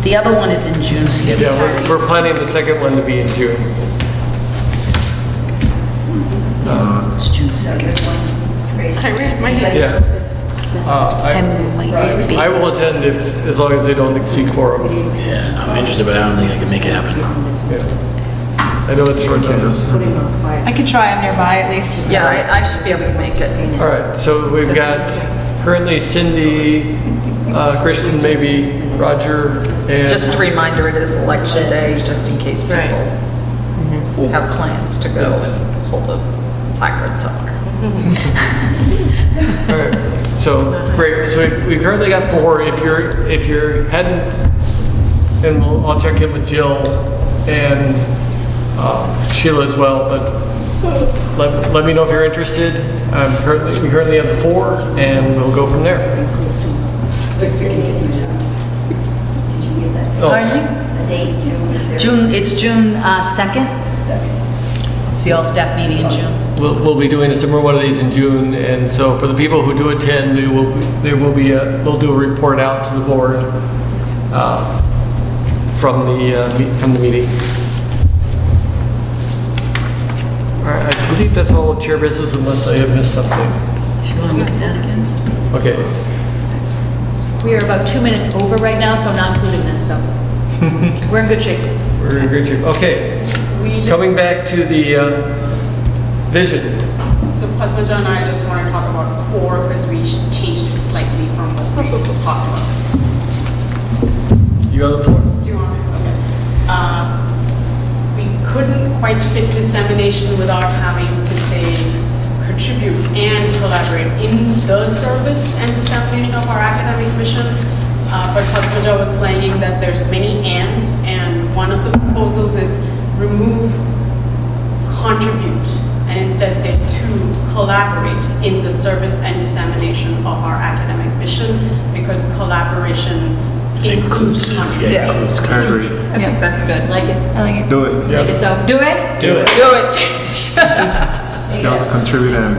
The other one is in June, so Yeah, we're planning the second one to be in June. It's June 2nd. I raised my hand. Yeah. I will attend as long as they don't exceed quorum. Yeah, I'm interested, but I don't think I can make it happen. I know it's short notice. I could try, I'm nearby at least. Yeah, I should be able to make it. All right, so we've got currently Cindy, Christian maybe, Roger, and... Just a reminder, it is election day, just in case people have plans to go and hold a placard somewhere. All right, so great. So we currently got 4. If you're heading, and I'll check in with Jill and Sheila as well. But let me know if you're interested. We currently have the 4, and we'll go from there. What's the date? Did you get that? Pardon me? The date, June, is there? It's June 2nd. 2nd. It's the all-staff meeting in June. We'll be doing a similar one of these in June, and so for the people who do attend, we'll do a report out to the board from the meeting. All right, I believe that's all of chair business, unless I have missed something. If you want to look at that again. Okay. We are about 2 minutes over right now, so not including this, so we're in good shape. We're in great shape. Okay. Coming back to the vision. So Padmaja and I just want to talk about 4 because we changed it slightly from what we talked about. You have the floor. Do you want it? Okay. We couldn't quite fit dissemination without having to say contribute and collaborate in the service and dissemination of our academic mission. But Padmaja was flagging that there's many ands, and one of the proposals is remove contribute and instead say to collaborate in the service and dissemination of our academic mission, because collaboration includes contribution. I agree. I think that's good. Like it, I like it. Do it. Make it so. Do it? Do it. Do it. Yeah, contribute and.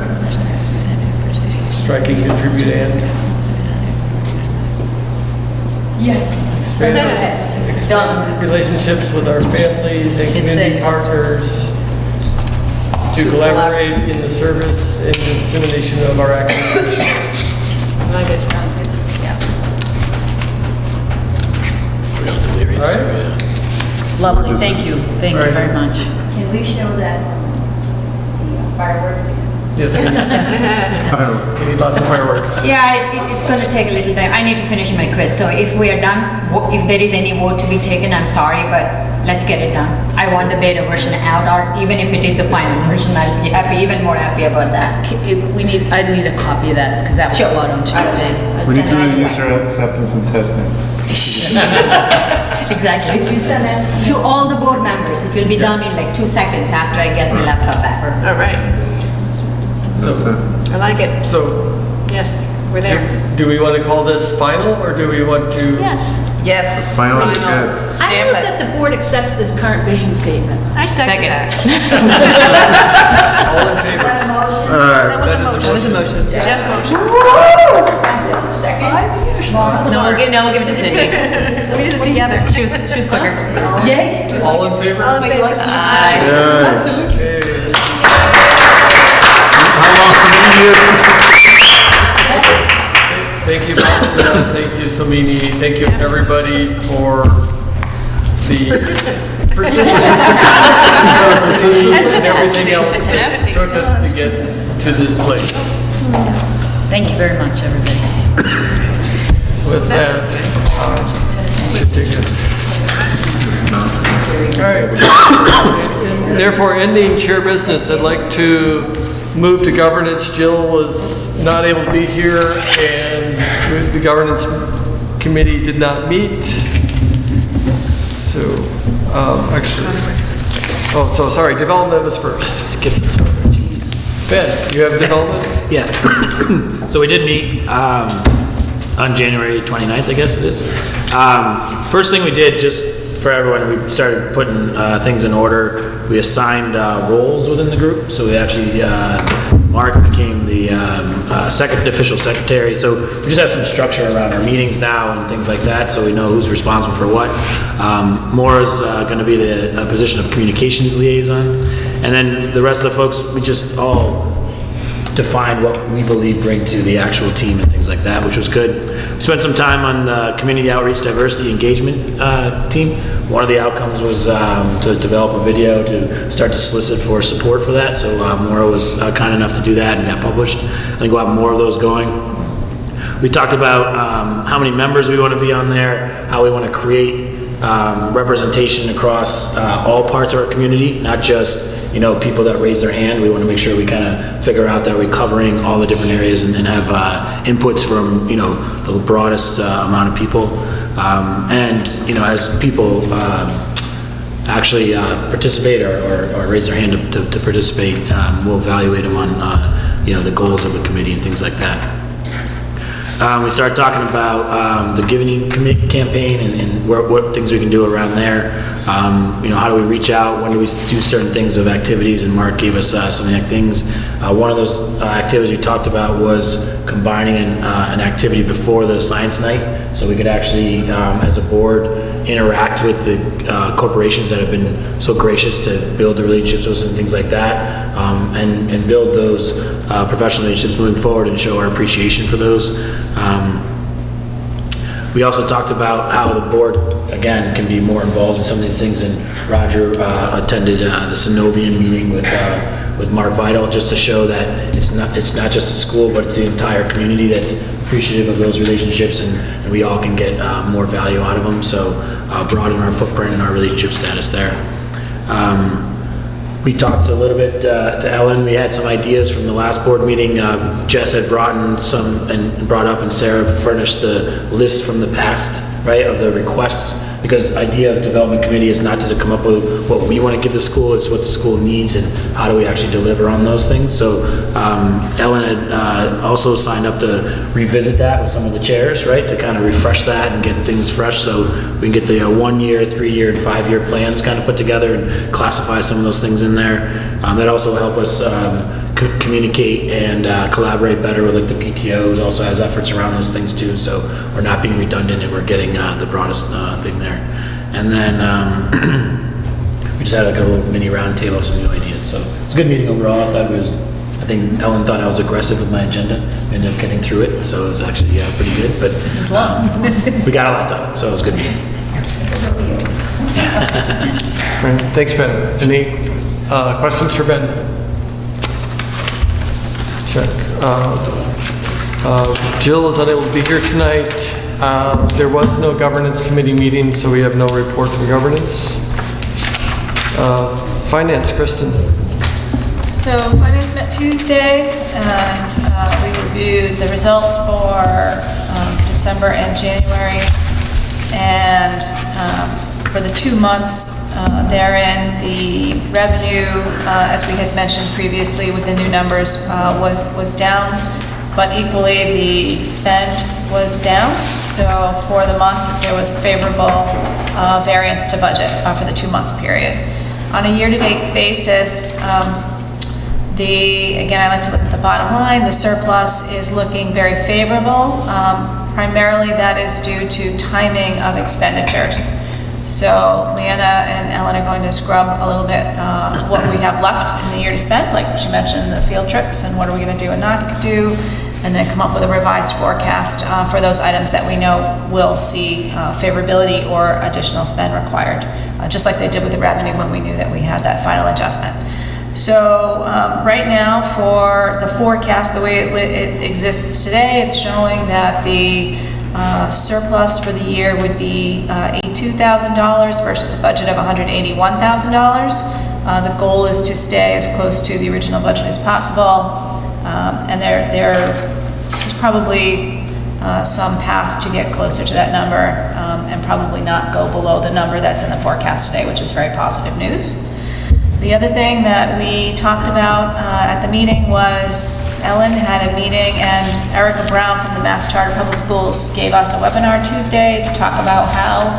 Striking contribute and. Yes. Expand relationships with our families and community partners to collaborate in the service and dissemination of our activities. Like it. All right. Lovely, thank you very much. Can we show that, the fireworks again? Yes, we need lots of fireworks. Yeah, it's going to take a little time. I need to finish my quiz. So if we are done, if there is any vote to be taken, I'm sorry, but let's get it done. I want the beta version out, or even if it is the final version, I'll be happy, even more happy about that. I need a copy of that, because that will go out on Tuesday. We need to do user acceptance and testing. Exactly. Did you send that To all the board members, it will be done in like 2 seconds after I get my laptop back. All right. That's it. I like it. So, Yes, we're there. do we want to call this final, or do we want to? Yes. Yes. It's final. Yes. I move that the board accepts this current vision statement. I second that. All in favor? Is that a motion? All right. That was a motion. Jeff's motion. Second? No, we'll give it to Cindy. We did it together. She was quicker. Yay. All in favor? All in favor? Absolutely. Thank you, Bob. Thank you, Samini. Thank you, everybody, for the Persistence. and everything else that took us to get to this place. Thank you very much, everybody. With that, should take it. All right. Therefore, ending chair business, I'd like to move to governance. Jill was not able to be here, and the governance committee did not meet. So, actually, so sorry, development was first. Skip this over. Ben, you have development? Yeah. So we did meet on January 29th, I guess it is. First thing we did, just for everyone, we started putting things in order. We assigned roles within the group. So we actually, Mark became the second official secretary. So we just have some structure around our meetings now and things like that, so we know who's responsible for what. Maura's going to be the position of communications liaison. And then the rest of the folks, we just all defined what we believe bring to the actual team and things like that, which was good. We spent some time on the community outreach diversity engagement team. One of the outcomes was to develop a video to start to solicit for support for that. So Maura was kind enough to do that and got published. I think we'll have more of those going. We talked about how many members we want to be on there, how we want to create representation across all parts of our community, not just people that raise their hand. We want to make sure we kind of figure out that we're covering all the different areas and have inputs from the broadest amount of people. And as people actually participate or raise their hand to participate, we'll evaluate them on the goals of the committee and things like that. We started talking about the Giving campaign and what things we can do around there. How do we reach out? When do we do certain things of activities? And Mark gave us some things. One of those activities we talked about was combining an activity before the science night, so we could actually, as a board, interact with the corporations that have been so gracious to build the relationships with us and things like that, and build those professional relationships moving forward and show our appreciation for those. We also talked about how the board, again, can be more involved in some of these things, and Roger attended the Synovian meeting with Mark Vidal, just to show that it's not just a school, but it's the entire community that's appreciative of those relationships, and we all can get more value out of them, so broaden our footprint and our relationship status there. We talked a little bit to Ellen. We had some ideas from the last board meeting. Jess had brought in some and brought up, and Sarah furnished the list from the past, right, of the requests. Because idea of development committee is not to come up with what we want to give the school, it's what the school needs and how do we actually deliver on those things. So Ellen had also signed up to revisit that with some of the chairs, right, to kind of refresh that and get things fresh, so we can get the 1 year, 3 year, and 5 year plans kind of put together and classify some of those things in there. That also help us communicate and collaborate better with like the PTOs. Also has efforts around those things too, so we're not being redundant and we're getting the broadest thing there. And then we just had like a little mini round table of some new ideas. So it's a good meeting overall. I think Ellen thought I was aggressive with my agenda. We ended up getting through it, so it was actually pretty good. But we got a lot done, so it was a good meeting. Thanks, Ben. Any questions for Ben? Check. Jill is unable to be here tonight. There was no governance committee meeting, so we have no report from governance. Finance, Kristen. So Finance met Tuesday, and we reviewed the results for December and January. And for the 2 months therein, the revenue, as we had mentioned previously with the new numbers, was down, but equally the spend was down. So for the month, there was a favorable variance to budget for the 2-month period. On a year-to-date basis, again, I like to look at the bottom line. The surplus is looking very favorable. Primarily that is due to timing of expenditures. So Leanna and Ellen are going to scrub a little bit what we have left in the year to spend, like she mentioned, the field trips and what are we going to do and not do, and then come up with a revised forecast for those items that we know will see favorability or additional spend required, just like they did with the revenue when we knew that we had that final adjustment. So right now for the forecast, the way it exists today, it's showing that the surplus for the year would be $82,000 versus a budget of $181,000. The goal is to stay as close to the original budget as possible, and there is probably some path to get closer to that number, and probably not go below the number that's in the forecast today, which is very positive news. The other thing that we talked about at the meeting was Ellen had a meeting, and Erica Brown from the Mass Charter Public Schools gave us a webinar Tuesday to talk about how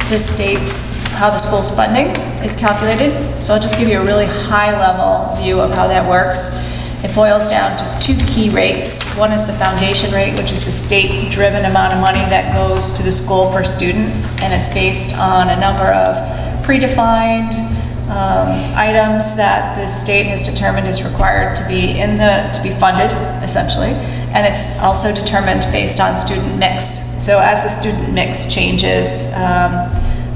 the school's funding is calculated. So I'll just give you a really high-level view of how that works. It boils down to 2 key rates. One is the foundation rate, which is the state-driven amount of money that goes to the school per student, and it's based on a number of predefined items that the state has determined is required to be funded, essentially, and it's also determined based on student mix. So as the student mix changes,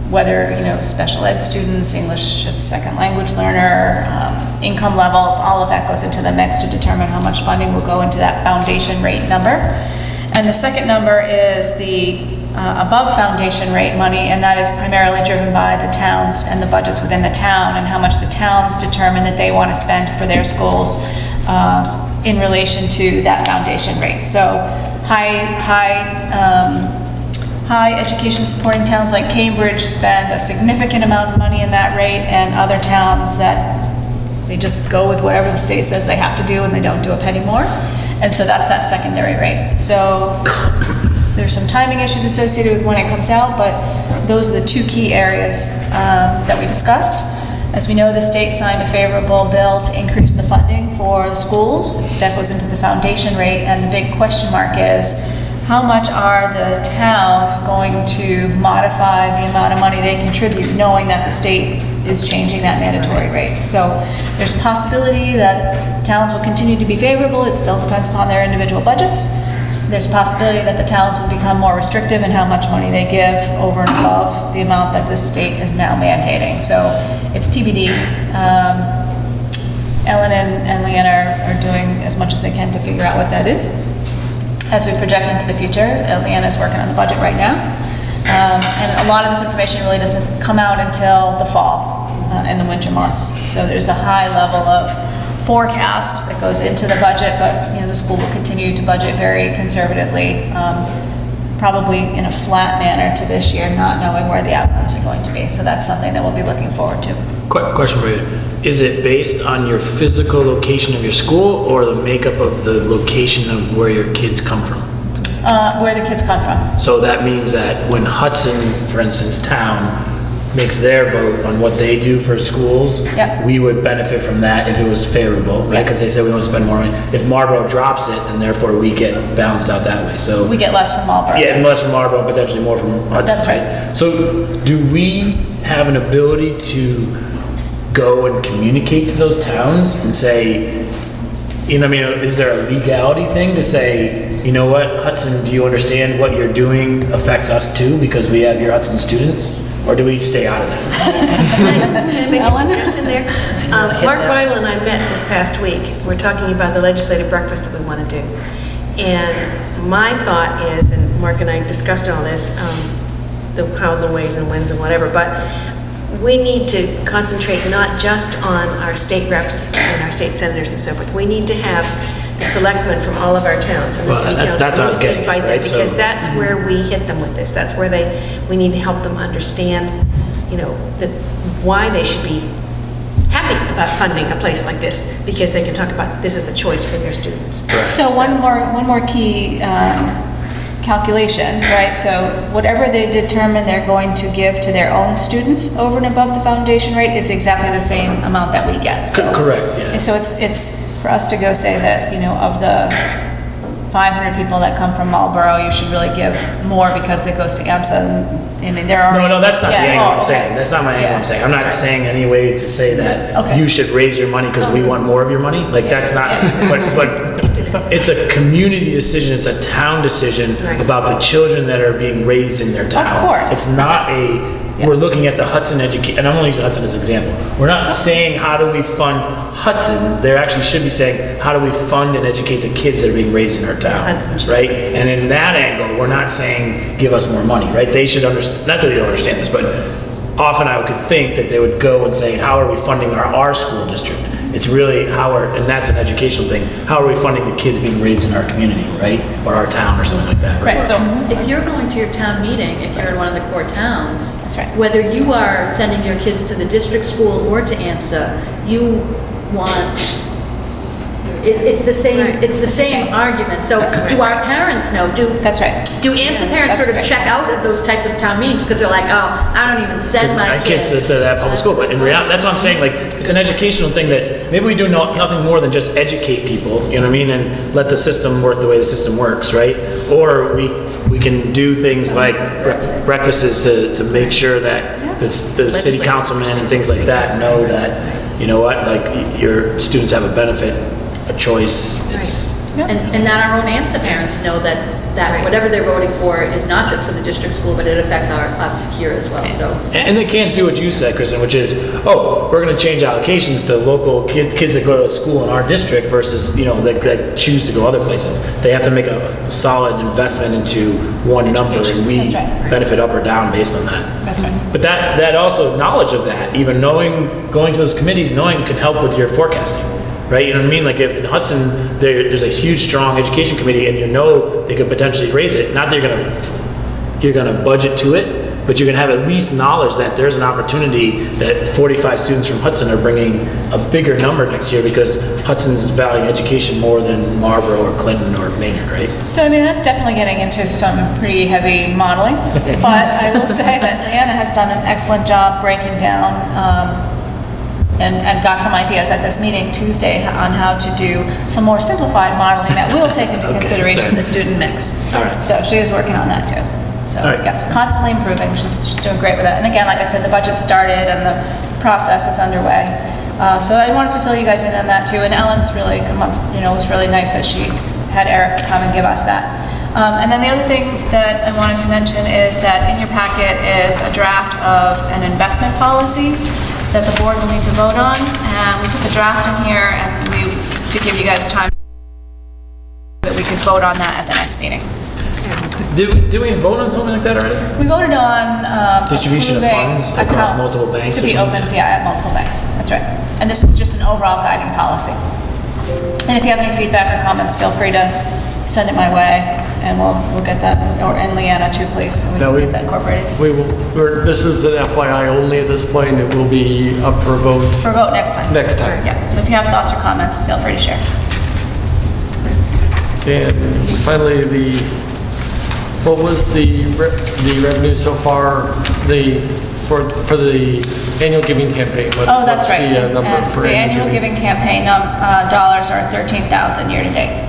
whether special ed students, English as a second language learner, income levels, all of that goes into the mix to determine how much funding will go into that foundation rate number. And the second number is the above foundation rate money, and that is primarily driven by the towns and the budgets within the town and how much the towns determine that they want to spend for their schools in relation to that foundation rate. So high education supporting towns like Cambridge spend a significant amount of money in that rate, and other towns that they just go with whatever the state says they have to do and they don't do a penny more. And so that's that secondary rate. So there's some timing issues associated with when it comes out, but those are the 2 key areas that we discussed. As we know, the state signed a favorable bill to increase the funding for the schools. That goes into the foundation rate, and the big question mark is, how much are the towns going to modify the amount of money they contribute, knowing that the state is changing that mandatory rate? So there's a possibility that towns will continue to be favorable. It still depends upon their individual budgets. There's a possibility that the towns will become more restrictive in how much money they give over and above the amount that the state is now mandating. So it's TBD. Ellen and Leanna are doing as much as they can to figure out what that is. As we project into the future, Leanna's working on the budget right now. And a lot of this information really doesn't come out until the fall, in the winter months. So there's a high level of forecast that goes into the budget, but the school will continue to budget very conservatively, probably in a flat manner to this year, not knowing where the outcomes are going to be. So that's something that we'll be looking forward to. Question for you. Is it based on your physical location of your school or the makeup of the location of where your kids come from? Where the kids come from. So that means that when Hudson, for instance, town, makes their vote on what they do for schools, Yep. we would benefit from that if it was favorable, right? Because they said we want to spend more money. If Marlboro drops it, then therefore we get balanced out that way. So We get less from Marlboro. yeah, and less from Marlboro, potentially more from Hudson. That's right. So do we have an ability to go and communicate to those towns and say, is there a legality thing to say, you know what, Hudson, do you understand what you're doing affects us too because we have your Hudson students? Or do we stay out of that? Can I make a suggestion there? Mark Vital and I met this past week. We're talking about the legislative breakfast that we want to do. And my thought is, and Mark and I discussed all this, the hows and ways and whens and whatever, but we need to concentrate not just on our state reps and our state senators and so forth. We need to have the selectmen from all of our towns and the city council. That's what I was getting invite at, them, right? because So- that's where we hit them with this. That's where we need to help them understand, why they should be happy about funding a place like this, because they can talk about this as a choice for their students. So one more key calculation, right? So whatever they determine they're going to give to their own students over and above the foundation rate is exactly the same amount that we get. So, correct, yeah. And so it's for us to go say that, of the 500 people that come from Marlboro, you should really give more because it goes to AMSA. There are... No, that's not the angle I'm okay. saying. That's not my angle I'm saying. I'm not saying any way to say that Okay. you should raise your money because we want more of your money. Like, that's not, but it's a community decision, it's a town decision about the children that are being raised in their town. Of course. It's not we're looking at the Hudson education, and I'm only using Hudson as an example. We're not saying how do we fund Hudson, they actually should be saying how do we fund and educate the kids that are being raised in our town, right? And in that angle, we're not saying give us more money, right? They should understand, not that they don't understand this, but often I could think that they would go and say, how are we funding our school district? It's really and that's an educational thing, how are we funding the kids being raised in our community, right? Or our town or something like that, right? Right, so if you're going to your town meeting, if you're in one of the core towns, That's right. whether you are sending your kids to the district school or to AMSA, you want, it's the same argument. So do our parents know? That's right. Do AMSA parents sort of check out of those type of town meetings because they're like, oh, I don't even send my kids to that public school, but in reality, that's what I'm saying, like, it's an educational thing that maybe we do nothing more than just educate people, you know what I mean, and let the system work the way the system works, right? Or we can do things like breakfasts to make sure that the city councilmen and things like that know that, you know what, like, your students have a benefit, a choice. And that our own AMSA parents know that whatever they're voting for is not just for the district school, but it affects us here as well, so. And they can't do what you said, Kristen, which is, we're gonna change allocations to local kids that go to school in our district versus, that choose to go other places. They have to make a solid investment into one number, and we benefit up or down based on that. That's right. But that also, knowledge of that, even going to those committees, knowing can help with your forecasting. Right, you know what I mean? Like, if in Hudson there's a huge, strong education committee, and they could potentially raise it. Not that you're gonna budget to it, but you're gonna have at least knowledge that there's an opportunity that 45 students from Hudson are bringing a bigger number next year because Hudson's valuing education more than Marlboro or Clinton or Maynard, right? So, that's definitely getting into some pretty heavy modeling, but I will say that Leanna has done an excellent job breaking down and got some ideas at this meeting Tuesday on how to do some more simplified modeling that will take into consideration the student mix. All right. So she is working on that too. So, All right. yeah, constantly improving. She's doing great with that. And again, like I said, the budget started and the process is underway. So I wanted to fill you guys in on that too. And Ellen's really come up, it was really nice that she had Eric come and give us that. And then the other thing that I wanted to mention is that in your packet is a draft of an investment policy that the board will need to vote on. And we put the draft in here and to give you guys time that we could vote on that at the next meeting. Did we vote on something like that already? We voted on Distribution of approving funds across accounts multiple banks to or be something? opened, yeah, at multiple banks. That's right. And this is just an overall guiding policy. And if you have any feedback or comments, feel free to send it my way, and we'll get that, and Leanna too, please, and we can get that incorporated. This is an FYI only at this point. It will be up for a vote. For a vote next time. Next time. Yeah, so if you have thoughts or comments, feel free to share. And finally, what was the revenue so far for the annual giving campaign? Oh, that's right. What's the number And for the annual giving campaign dollars are $13,000 year to date.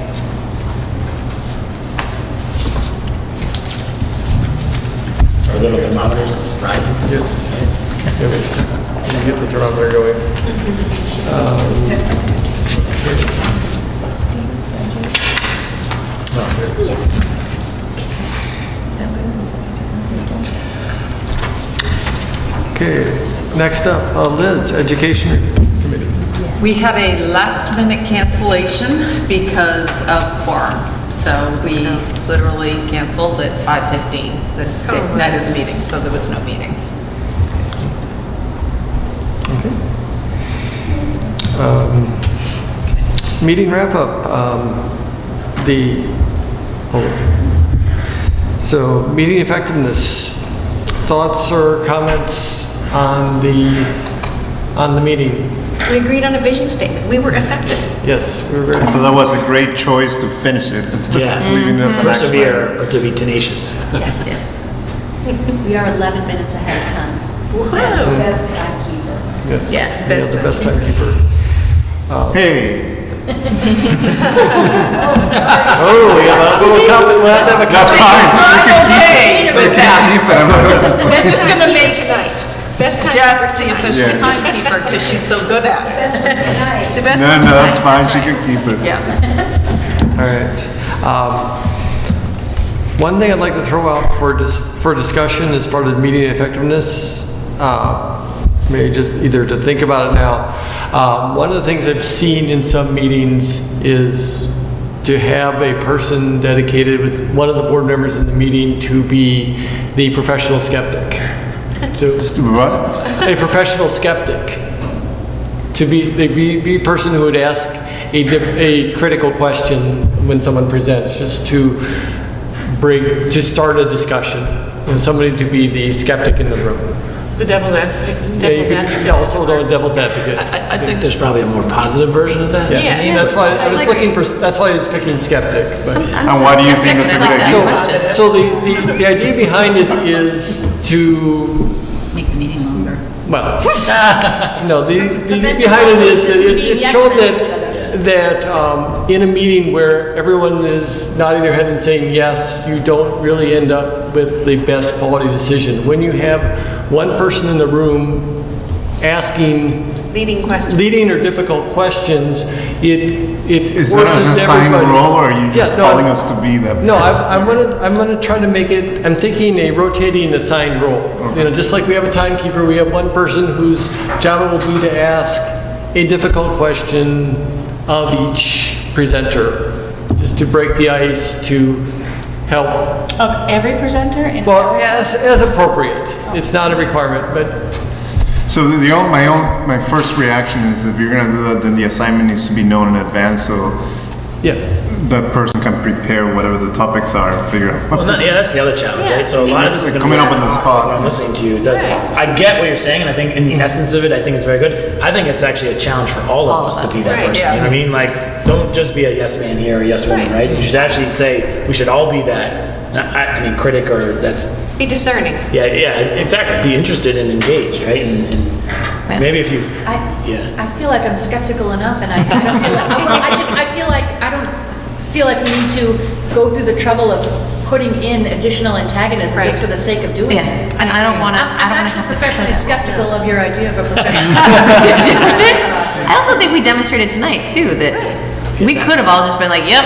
Our little thermometers rising. Yes. You get the thermometer going. Okay, next up, Liz, Education Committee. We had a last minute cancellation because of quorum. So we literally canceled at 5:15, the night of the meeting, so there was no meeting. Okay. Meeting wrap-up. So meeting effectiveness. Thoughts or comments on the meeting? We agreed on a vision statement. We were effective. Yes, we were very. I thought that was a great choice to finish it instead of leaving us an extra. Persevere or to be tenacious. Yes. We are 11 minutes ahead of time. That's the best timekeeper. Yes. Yes. We have the best timekeeper. Hey. Oh, we have we'll have to have a That's fine. Okay, with that. Best just gonna make tonight. Best time. Just the official timekeeper, because she's so good at it. Best one tonight. The best No, one that's tonight. fine. She can keep it. Yeah. All right. One thing I'd like to throw out for discussion as part of meeting effectiveness, maybe just either to think about it now. One of the things I've seen in some meetings is to have a person dedicated with one of the board members in the meeting to be the professional skeptic. So, What? a professional skeptic. To be a person who would ask a critical question when someone presents, just to start a discussion. Somebody to be the skeptic in the room. The devil's advocate. Yeah, also the devil's advocate. I think there's probably a more positive version of that. Yeah, Yes. that's why I was I looking for. That's why I was picking skeptic. But And why do you think that's a good idea? so the idea behind it is to Make the meeting longer. well, no. The idea behind it is that it's shown that in a meeting where everyone is nodding their head and saying yes, you don't really end up with the best quality decision. When you have one person in the room asking leading or difficult questions, it Is forces that an assigned everybody. role, or are you just Yeah, no, calling us to be that? No, I'm gonna try to make it. I'm thinking a rotating assigned role. Just like we have a timekeeper, we have one person whose job it will be to ask a difficult question of each presenter, just to break the ice, to help. Of every presenter? Well, as appropriate. It's not a requirement, but. So my first reaction is if you're gonna do that, then the assignment needs to be known in advance, so yeah, that person can prepare whatever the topics are and figure out. Well, that's the other challenge, right? So a lot of this is going to Coming be up on the spot. when I'm listening to you. I get what you're saying, and I think in the essence of it, I think it's very good. I think it's actually a challenge for all of us to be that person. You know what I mean? Like, don't just be a yes man here or yes woman, right? You should actually say we should all be that. I mean, critic or that's. Be discerning. Yeah, exactly. Be interested and engaged, right? And maybe if you. I feel like I'm skeptical enough, and I don't feel like, well, I don't feel like we need to go through the trouble of putting in additional antagonism just for the sake of doing it. And I don't want to. I'm actually professionally skeptical of your idea of a professional. I also think we demonstrated tonight too that we could have all just been like, "Yep,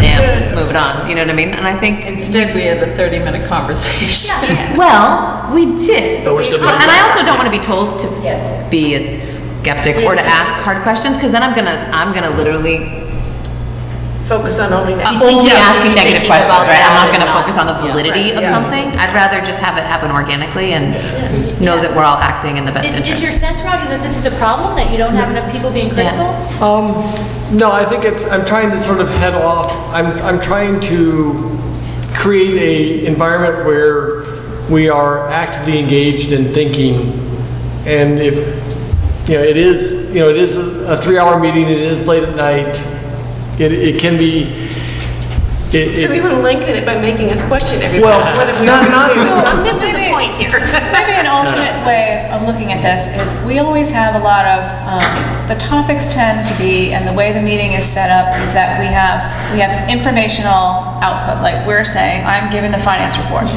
and move it on, you know what I mean? And I think, Instead, we had a 30-minute conversation. well, we did. But we're still being And I also don't want to be told to be a skeptic or to ask hard questions, because then I'm gonna literally Focus on only that. only asking negative questions, about right? I'm not that gonna and focus on the validity of something. I'd rather just have it happen organically and know that we're all acting in the best Is your interest. sense, Roger, that this is a problem, that you don't have enough people being critical? No, I think I'm trying to sort of head off, I'm trying to create a environment where we are actively engaged in thinking, and if, it is a 3-hour meeting, it is late at night, it can be, So we want to lengthen it by making us question everything. Well, whether we not want to. so- I'm missing the point here. So maybe an alternate way of looking at this is we always have a lot of, the topics tend to be, and the way the meeting is set up is that we have informational output, like we're saying, I'm giving the finance report.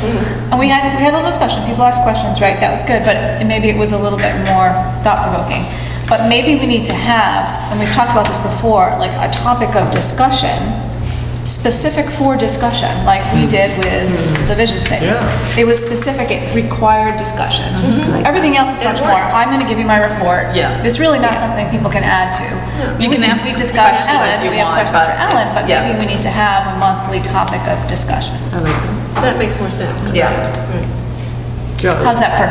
And we had a little discussion, people asked questions, right? That was good, but maybe it was a little bit more thought-provoking. But maybe we need to have, and we've talked about this before, like a topic of discussion specific for discussion, like we did with the vision statement. It was specific, it required discussion. Everything else is much more, I'm gonna give you my report. It's really not something people can add to. You can ask We discuss questions Ellen, as you we have want, questions for but Ellen, but it's- maybe we need to have a monthly topic of discussion. That makes more sense. Yeah. How's that for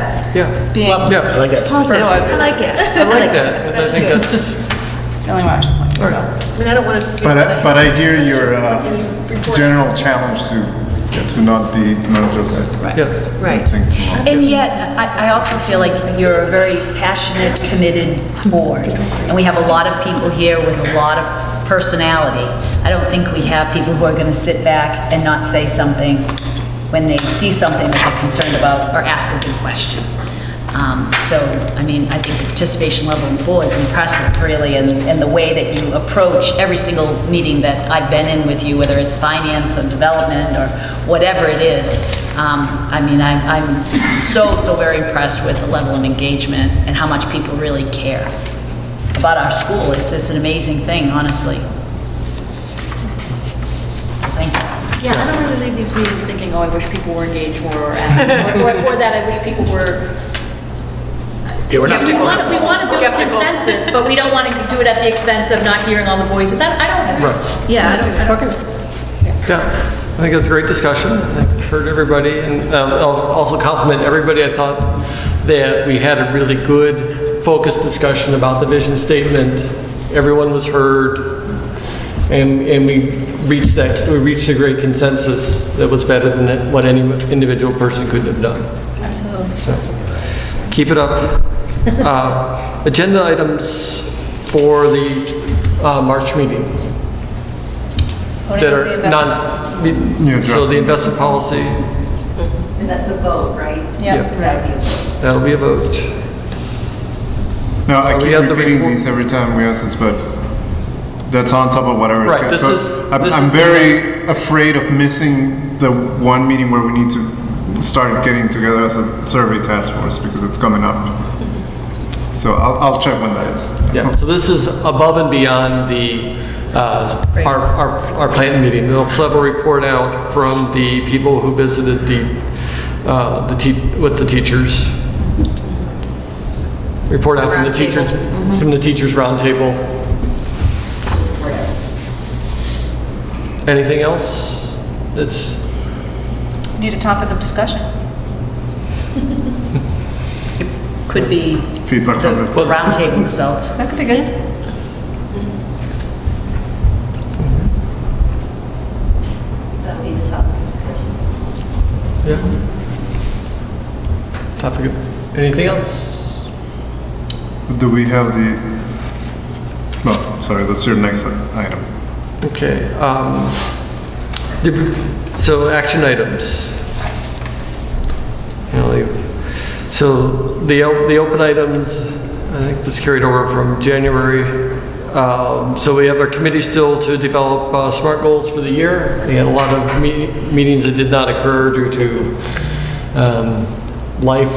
being? I like that. I like it. I like that, because I think that's, The only way I was just like, so. I mean, I don't want to. But I hear your general challenge to not just Right. things along. And yet, I also feel like you're a very passionate, committed board, and we have a lot of people here with a lot of personality. I don't think we have people who are going to sit back and not say something when they see something that they're concerned about or ask a good question. So, I mean, I think the participation level in the board is impressive, really, and the way that you approach every single meeting that I've been in with you, whether it's finance or development or whatever it is. I mean, I'm so very impressed with the level of engagement and how much people really care about our school. It's an amazing thing, honestly. Thank you. Yeah, I don't really leave these meetings thinking, oh, I wish people were engaged more or asking, or that I wish people were. Yeah, we're not- We want to build consensus, but we don't want to do it at the expense of not hearing all the voices. I don't. Right. Yeah, I don't. okay. Yeah, I think it's a great discussion. I heard everybody, and I'll also compliment everybody. I thought that we had a really good, focused discussion about the vision statement. Everyone was heard, and we reached a great consensus that was better than what any individual person could have done. Absolutely. So, keep it up. Agenda items for the March meeting that are so the investment policy. And that's a vote, right? Yeah. That'll be a vote. That'll be a vote. No, I We keep have the repeating report. these every time we ask this, but that's on top of whatever. Right, this So is- I'm this I'm is the- very afraid of missing the one meeting where we need to start getting together as a survey task force because it's coming up. So I'll check when that is. Yeah, so this is above and beyond the, our plant meeting. They'll also have a report out from the people who visited with the teachers. Report out from the teachers, from the teachers roundtable. Anything else that's? Need a topic of discussion. Could be Feedback from the roundtable results. That could be good. That'll be the topic of discussion. Yeah. Topic of, anything else? Do we have the, no, sorry, that's your next item. Okay, so action items. So the open items, I think that's carried over from January. So we have our committee still to develop SMART goals for the year. We had a lot of meetings that did not occur due to life,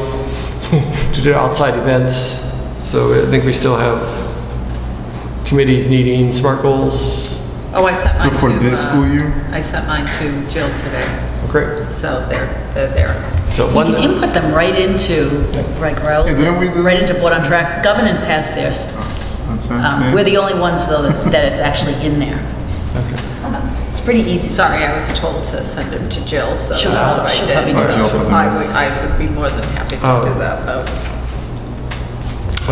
due to outside events. So I think we still have committees needing SMART goals Oh, I sent So mine to... for this school year? I sent mine to Jill today, Great. so they're there. So You one, can input them right into, like, Yeah, didn't we do right that? into Board on Track. Governance has theirs. That's what I'm We're saying. the only ones, though, that it's actually in there. It's pretty easy. Sorry, I was told to send them to Jill, so She'll- that's what she'll I probably did. do that. So Jill put them in. I would be more than happy to Oh. do that, though.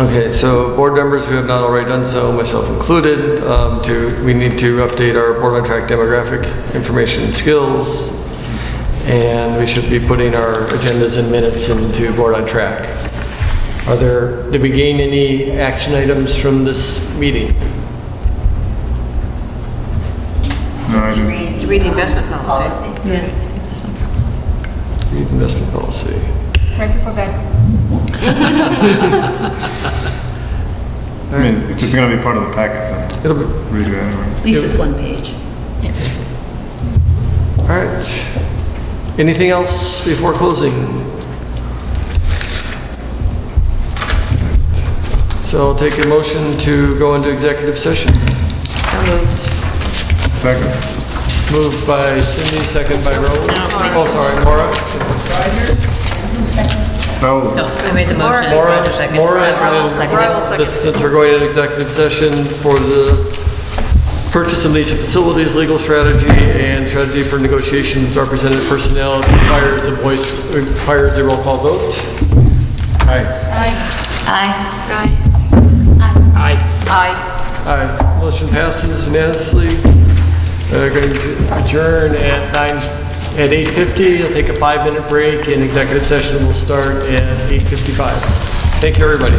okay, so board members who have not already done so, myself included, we need to update our Board on Track demographic information and skills. And we should be putting our agendas and minutes into Board on Track. Did we gain any action items from this meeting? No, I didn't. Read the investment policy. Yeah. Read investment policy. Right before bed. I mean, if it's gonna be part of the packet, then It'll be, read it anyways. At least it's one page. all right. Anything else before closing? So I'll take a motion to go into executive session. So moved. Second. Moved by Cindy, second by Rose. Oh, sorry, Maura. Oh, I made the motion. Maura, Roger second. Maura, Raoul seconded. Since we're going into executive session for the purchase and lease of facilities, legal strategy, and strategy for negotiations with represented personnel, requires a roll call vote. aye. Aye. Aye. Aye. Motion passes unanimously. Going to adjourn at 8:50. We'll take a 5-minute break, and executive session will start at 8:55. Thank you, everybody.